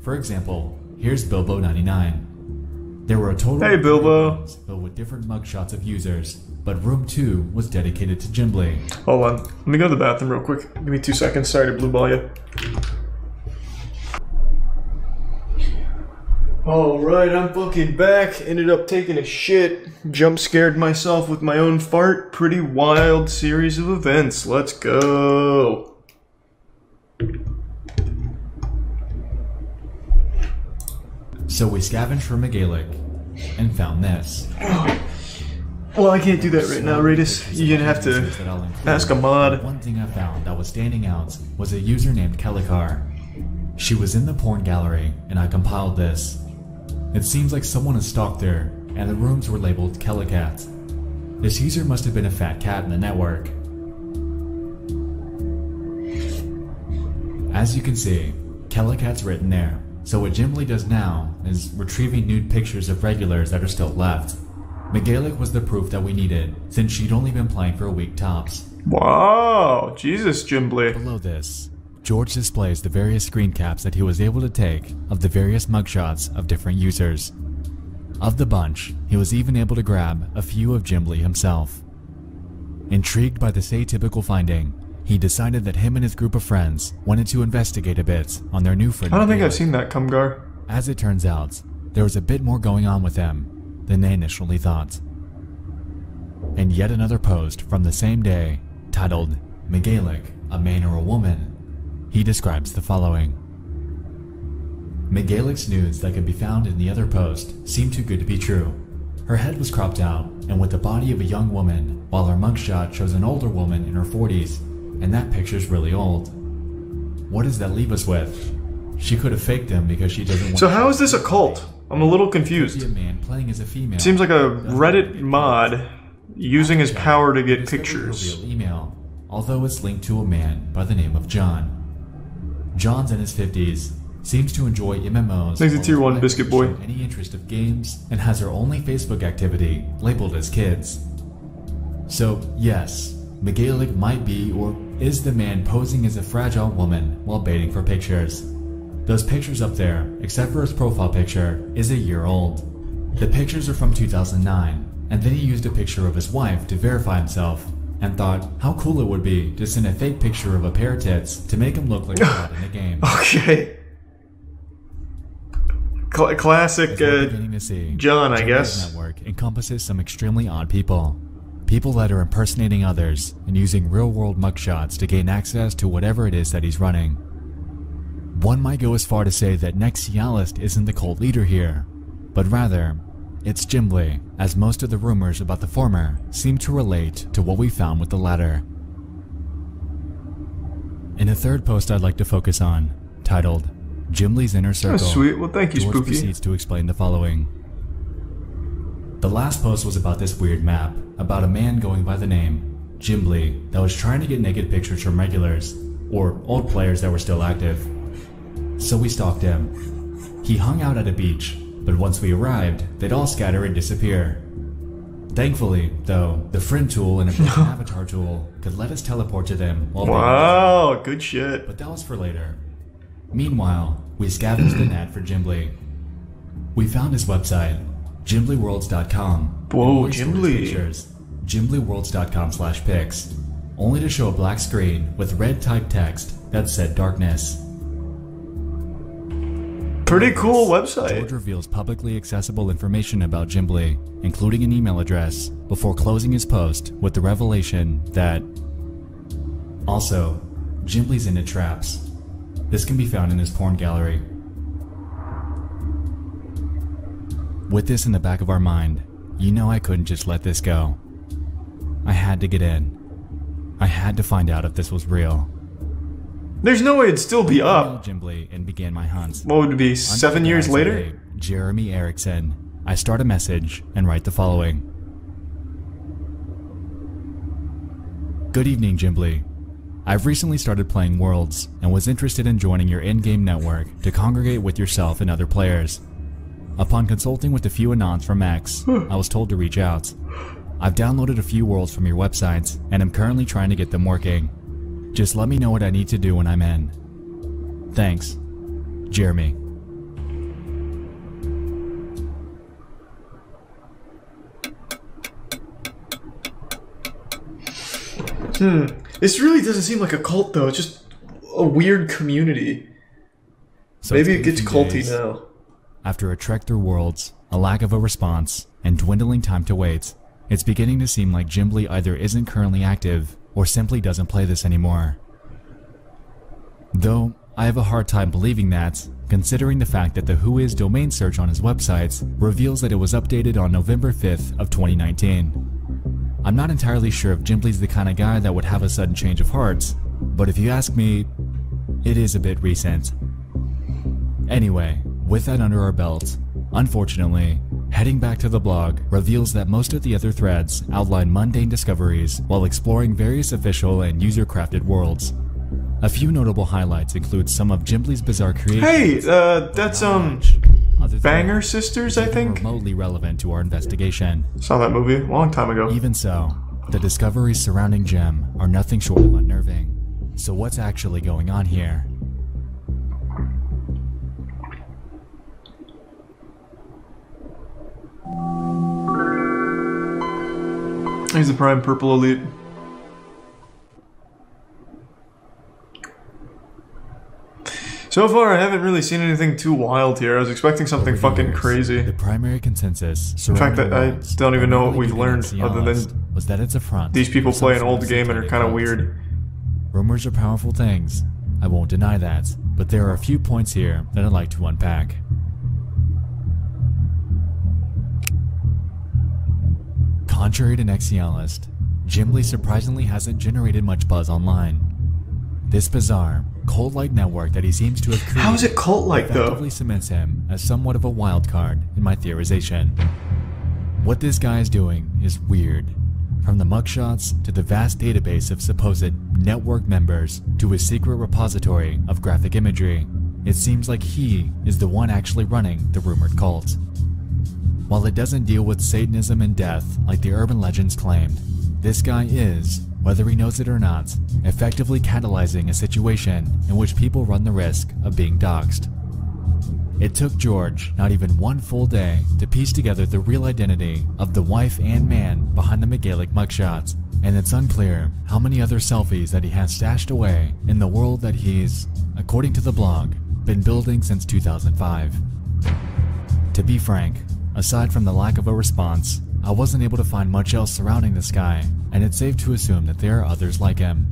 For example, here's Bilbo99. There were a total of 3 rooms filled with different mugshots of users, but room 2 was dedicated to Jimbly. Hold on, let me go to the bathroom real quick. Give me 2 seconds, sorry to blue ball you. Alright, I'm fucking back. Ended up taking a shit. Jump scared myself with my own fart. Pretty wild series of events. Let's go. So we scavenged for Megalik and found this. Well, I can't do that right now, Radis. You're gonna have to ask a mod. One thing I found that was standing out was a user named Kelikar. She was in the porn gallery, and I compiled this. It seems like someone has stalked her, and the rooms were labeled Kelicat. This user must have been a fat cat in the network. As you can see, Kelikat's written there, so what Jimbly does now is retrieving nude pictures of regulars that are still left. Megalik was the proof that we needed, since she'd only been playing for a week tops. Wow, Jesus, Jimbly. Below this, George displays the various screen caps that he was able to take of the various mugshots of different users. Of the bunch, he was even able to grab a few of Jimbly himself. Intrigued by this atypical finding, he decided that him and his group of friends wanted to investigate a bit on their new friend. I don't think I've seen that, Kumgar. As it turns out, there was a bit more going on with them than they initially thought. And yet another post from the same day, titled, Megalik, a man or a woman, he describes the following. Megalik's nudes that could be found in the other post seemed too good to be true. Her head was cropped out and with the body of a young woman, while her mugshot shows an older woman in her 40s, and that picture's really old. What does that leave us with? She could have faked them because she doesn't want. So how is this a cult? I'm a little confused. A man playing as a female. Seems like a Reddit mod using his power to get pictures. Real email, although it's linked to a man by the name of John. John's in his 50s, seems to enjoy MMOs. Thanks to Tier 1 Biscuit Boy. Any interest of games, and has her only Facebook activity labeled as kids. So yes, Miguelik might be or is the man posing as a fragile woman while baiting for pictures. Those pictures up there, except for his profile picture, is a year old. The pictures are from 2009, and then he used a picture of his wife to verify himself, and thought how cool it would be to send a fake picture of a pair of tits to make him look like a god in the game. Okay. Classic John, I guess. Network encompasses some extremely odd people. People that are impersonating others and using real-world mugshots to gain access to whatever it is that he's running. One might go as far to say that Nexialist isn't the cult leader here, but rather, it's Jimbly, as most of the rumors about the former seem to relate to what we found with the latter. In the third post I'd like to focus on, titled Jimbly's Inner Circle, sweet. Well, thank you, George Spooky. proceeds to explain the following. The last post was about this weird map, about a man going by the name Jimbly that was trying to get naked pictures from regulars, or old players that were still active. So we stalked him. He hung out at a beach, but once we arrived, they'd all scatter and disappear. Thankfully, though, the friend tool and a broken avatar tool could let us teleport to them while wow, good shit. But that was for later. Meanwhile, we scavenged the net for Jimbly. We found his website, jimblyworlds.com. Whoa, Jimbly. jimblyworlds.com/pics, only to show a black screen with red typed text that said darkness. Pretty cool website. George reveals publicly accessible information about Jimbly, including an email address, before closing his post with the revelation that also, Jimbly's into traps. This can be found in his porn gallery. With this in the back of our mind, you know I couldn't just let this go. I had to get in. I had to find out if this was real. There's no way it'd still be up. Jimbly and began my hunt. What would it be, 7 years later? Jeremy Erickson. I start a message and write the following. Good evening, Jimbly. I've recently started playing Worlds and was interested in joining your in-game network to congregate with yourself and other players. Upon consulting with a few anons from X, I was told to reach out. I've downloaded a few worlds from your websites and am currently trying to get them working. Just let me know what I need to do when I'm in. Thanks, Jeremy. This really doesn't seem like a cult though, it's just a weird community. So maybe it gets culty now. After a trek through worlds, a lack of a response, and dwindling time to wait, it's beginning to seem like Jimbly either isn't currently active or simply doesn't play this anymore. Though, I have a hard time believing that, considering the fact that the Whois domain search on his websites reveals that it was updated on November 5th of 2019. I'm not entirely sure if Jimbly's the kind of guy that would have a sudden change of heart, but if you ask me, it is a bit recent. Anyway, with that under our belt, unfortunately, heading back to the blog reveals that most of the other threads outline mundane discoveries while exploring various official and user-crafted worlds. A few notable highlights include some of Jimbly's bizarre creations. Hey, that's Banger Sisters, I think? Remotely relevant to our investigation. Saw that movie a long time ago. Even so, the discoveries surrounding Gem are nothing short of unnerving. So what's actually going on here? Here's the Prime Purple Elite. So far, I haven't really seen anything too wild here. I was expecting something fucking crazy. The primary consensus in fact, that I don't even know what we've learned other than was that it's a front. These people play an old game and are kind of weird. Rumors are powerful things. I won't deny that, but there are a few points here that I'd like to unpack. Contrary to Nexialist, Jimbly surprisingly hasn't generated much buzz online. This bizarre, cult-like network that he seems to have created how is it cult-like though? Effectively cements him as somewhat of a wild card in my theorization. What this guy is doing is weird, From the mugshots to the vast database of supposed network members to his secret repository of graphic imagery, it seems like he is the one actually running the rumored cult. While it doesn't deal with Satanism and death like the urban legends claimed, this guy is, whether he knows it or not, effectively catalyzing a situation in which people run the risk of being doxxed. It took George not even one full day to piece together the real identity of the wife and man behind the McGalick mugshots, and it's unclear how many other selfies that he has stashed away in the world that he's, according to the blog, been building since 2005. To be frank, aside from the lack of a response, I wasn't able to find much else surrounding this guy, and it's safe to assume that there are others like him.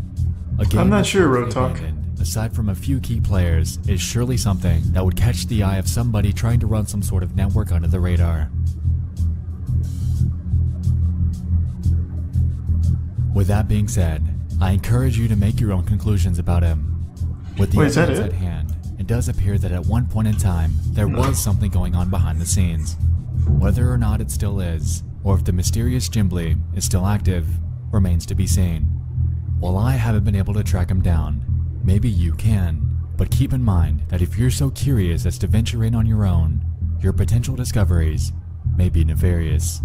I'm not sure, Rotalk. Aside from a few key players, is surely something that would catch the eye of somebody trying to run some sort of network under the radar. With that being said, I encourage you to make your own conclusions about him. With the evidence at hand, it does appear that at one point in time, there was something going on behind the scenes. Whether or not it still is, or if the mysterious Jimbly is still active, remains to be seen. While I haven't been able to track him down, maybe you can, but keep in mind that if you're so curious as to venture in on your own, your potential discoveries may be nefarious.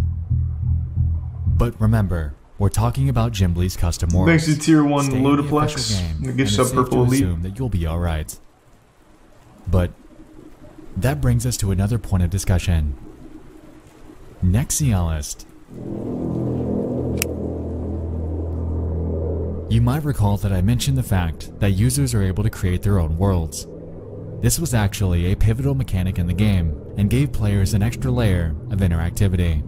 But remember, we're talking about Jimbly's custom worlds. Thanks to Tier 1 Ludoplex, the gift sub Purple Elite. Assume that you'll be alright. But that brings us to another point of discussion. Nexialist. You might recall that I mentioned the fact that users are able to create their own worlds. This was actually a pivotal mechanic in the game and gave players an extra layer of interactivity.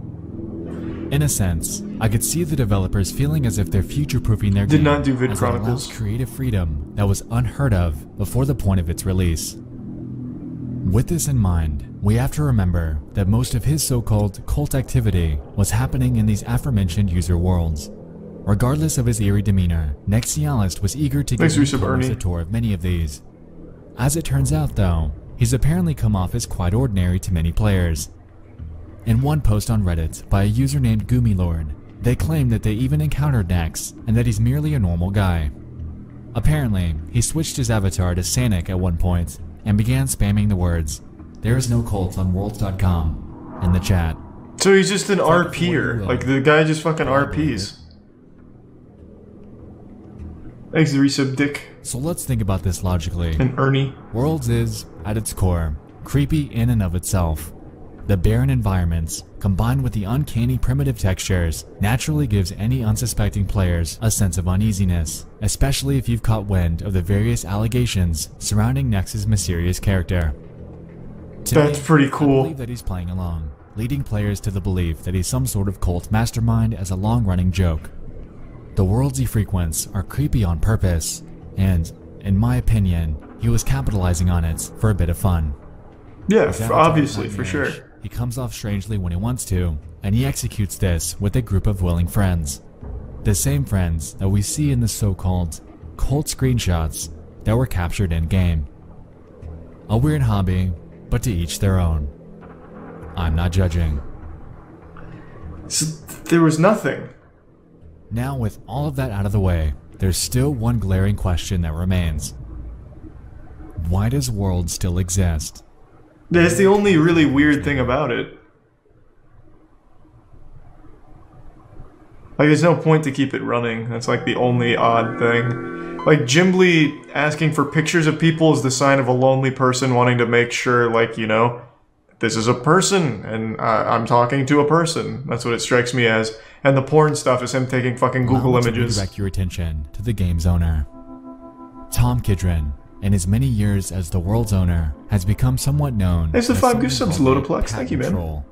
In a sense, I could see the developers feeling as if they're future-proofing their game. Did not do Vid as Chronicles. It allows creative freedom that was unheard of before the point of its release. With this in mind, we have to remember that most of his so-called cult activity was happening in these aforementioned user worlds. Regardless of his eerie demeanor, Nexialist was eager to give us a tour of many of these. As it turns out though, he's apparently come off as quite ordinary to many players. In one post on Reddit by a user named Goomilord, they claim that they even encountered Nex and that he's merely a normal guy. Apparently, he switched his avatar to Sanic at one point and began spamming the words, "There is no cult on worlds.com" in the chat. So he's just an RPer, like the guy just fucking RPs. Thanks to resub Dick. So let's think about this logically. And Ernie. Worlds is, at its core, creepy in and of itself. The barren environments, combined with the uncanny primitive textures, naturally gives any unsuspecting players a sense of uneasiness, especially if you've caught wind of the various allegations surrounding Nex's mysterious character. That's pretty cool. I believe that he's playing along, leading players to the belief that he's some sort of cult mastermind as a long-running joke. The worlds he frequents are creepy on purpose, and, in my opinion, he was capitalizing on it for a bit of fun. Yeah, obviously, for sure. He comes off strangely when he wants to, and he executes this with a group of willing friends. The same friends that we see in the so-called cult screenshots that were captured in-game. A weird hobby, but to each their own. I'm not judging. So there was nothing. Now, with all of that out of the way, there's still one glaring question that remains. Why does World still exist? That's the only really weird thing about it. Like, there's no point to keep it running. That's like the only odd thing. Like, Jimbly asking for pictures of people is the sign of a lonely person wanting to make sure, like, you know, this is a person, and I'm talking to a person. That's what it strikes me as. And the porn stuff is him taking fucking Google images. Direct your attention to the game's owner. Tom Kidron, in his many years as the world's owner, has become somewhat known as the 5 goose subs, Lotoplex. Thank you, man.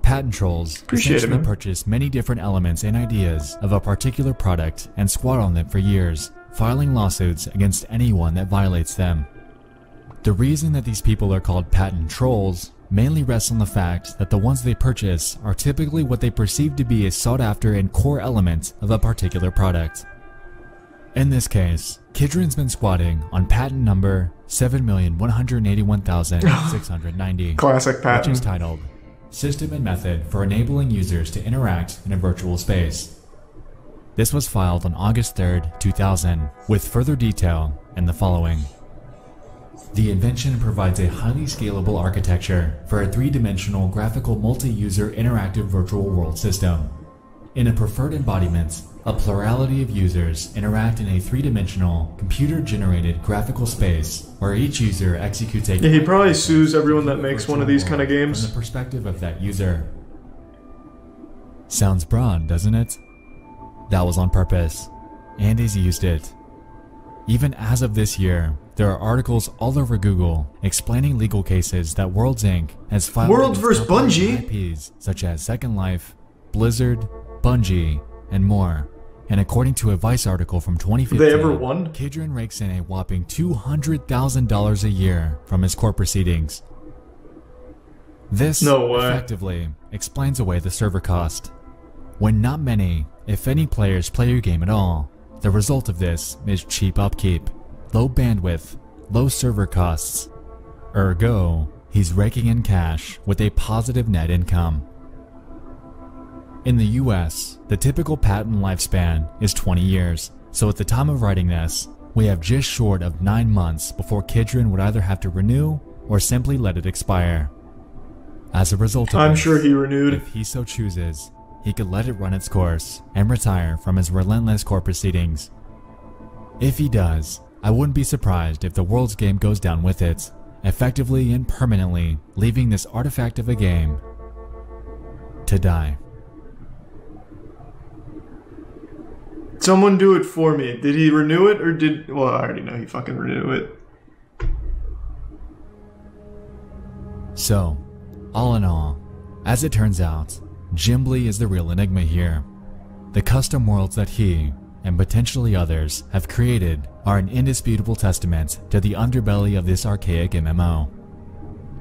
Patent trolls essentially purchase many different elements and ideas of a particular product and squat on them for years, filing lawsuits against anyone that violates them. The reason that these people are called patent trolls mainly rests on the fact that the ones they purchase are typically what they perceive to be a sought-after and core element of a particular product. In this case, Kidron's been squatting on patent number 7,181,690. Classic patent. Which is titled System and Method for Enabling Users to Interact in a Virtual Space, This was filed on August 3rd, 2000, with further detail in the following. The invention provides a highly scalable architecture for a three-dimensional graphical multi-user interactive virtual world system. In a preferred embodiment, a plurality of users interact in a three-dimensional, computer-generated graphical space where each user executes a... Yeah, he probably sues everyone that makes one of these kind of games. From the perspective of that user. Sounds broad, doesn't it? That was on purpose. Andy's used it. Even as of this year, there are articles all over Google explaining legal cases that Worlds Inc. has filed Worlds vs. Bungie? IPs such as Second Life, Blizzard, Bungie, and more. And according to a Vice article from 2015, they ever won? Kidron rakes in a whopping $200,000 a year from his court proceedings. This effectively explains away the server cost. When not many, if any players play your game at all, the result of this is cheap upkeep, low bandwidth, low server costs. Ergo, he's raking in cash with a positive net income. In the US, the typical patent lifespan is 20 years, so at the time of writing this, we have just short of 9 months before Kidron would either have to renew or simply let it expire. As a result of I'm this, sure he renewed. If he so chooses, he could let it run its course and retire from his relentless court proceedings. If he does, I wouldn't be surprised if the Worlds game goes down with it, effectively and permanently leaving this artifact of a game to die. Someone do it for me. Did he renew it or did... Well, I already know he fucking renewed it. So, all in all, as it turns out, Jimbly is the real enigma here. The custom worlds that he, and potentially others, have created are an indisputable testament to the underbelly of this archaic MMO.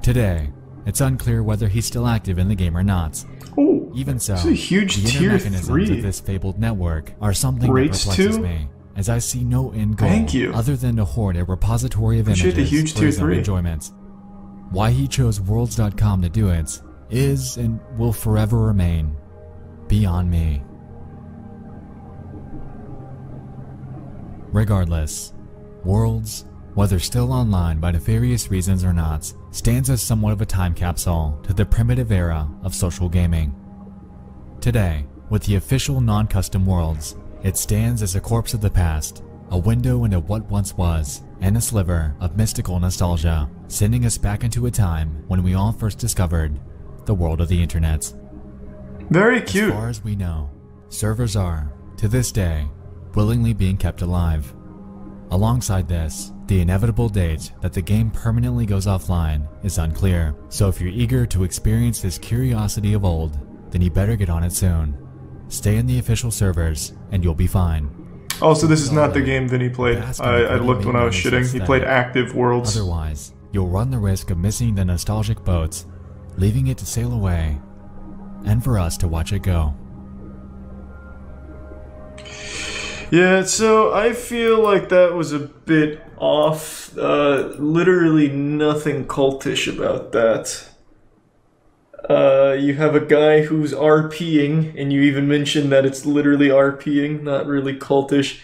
Today, it's unclear whether he's still active in the game or not. Ooh, even so, a huge the tier inner mechanisms 3 of this fabled network are something Rates that perplexes 2? me, as I see no end goal Thank you. other than to hoard a repository of Appreciate images the huge for tier his own 3. enjoyment. Why he chose Worlds.com to do it is and will forever remain beyond me. Regardless, Worlds, whether still online by nefarious reasons or not, stands as somewhat of a time capsule to the primitive era of social gaming. Today, with the official non-custom Worlds, it stands as a corpse of the past, a window into what once was, and a sliver of mystical nostalgia, sending us back into a time when we all first discovered the world of the internet. Very cute. As far as we know, servers are, to this day, willingly being kept alive. Alongside this, the inevitable date that the game permanently goes offline is unclear, so if you're eager to experience this curiosity of old, then you better get on it soon. Stay in the official servers, and you'll be fine. Also, this is not the game Vinny played. I looked when I was shitting. He played Active Worlds. Otherwise, you'll run the risk of missing the nostalgic boat, leaving it to sail away, and for us to watch it go. Yeah, so I feel like that was a bit off. Literally nothing cultish about that. You have a guy who's RPing, and you even mentioned that it's literally RPing, not really cultish.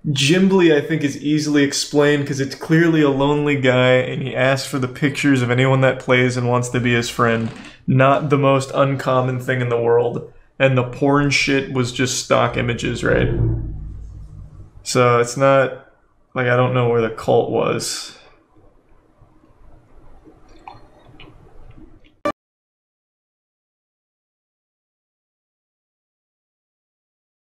Jimbly, I think, is easily explained because it's clearly a lonely guy, and he asks for the pictures of anyone that plays and wants to be his friend. Not the most uncommon thing in the world. And the porn shit was just stock images, right? So it's not, like, I don't know where the cult was.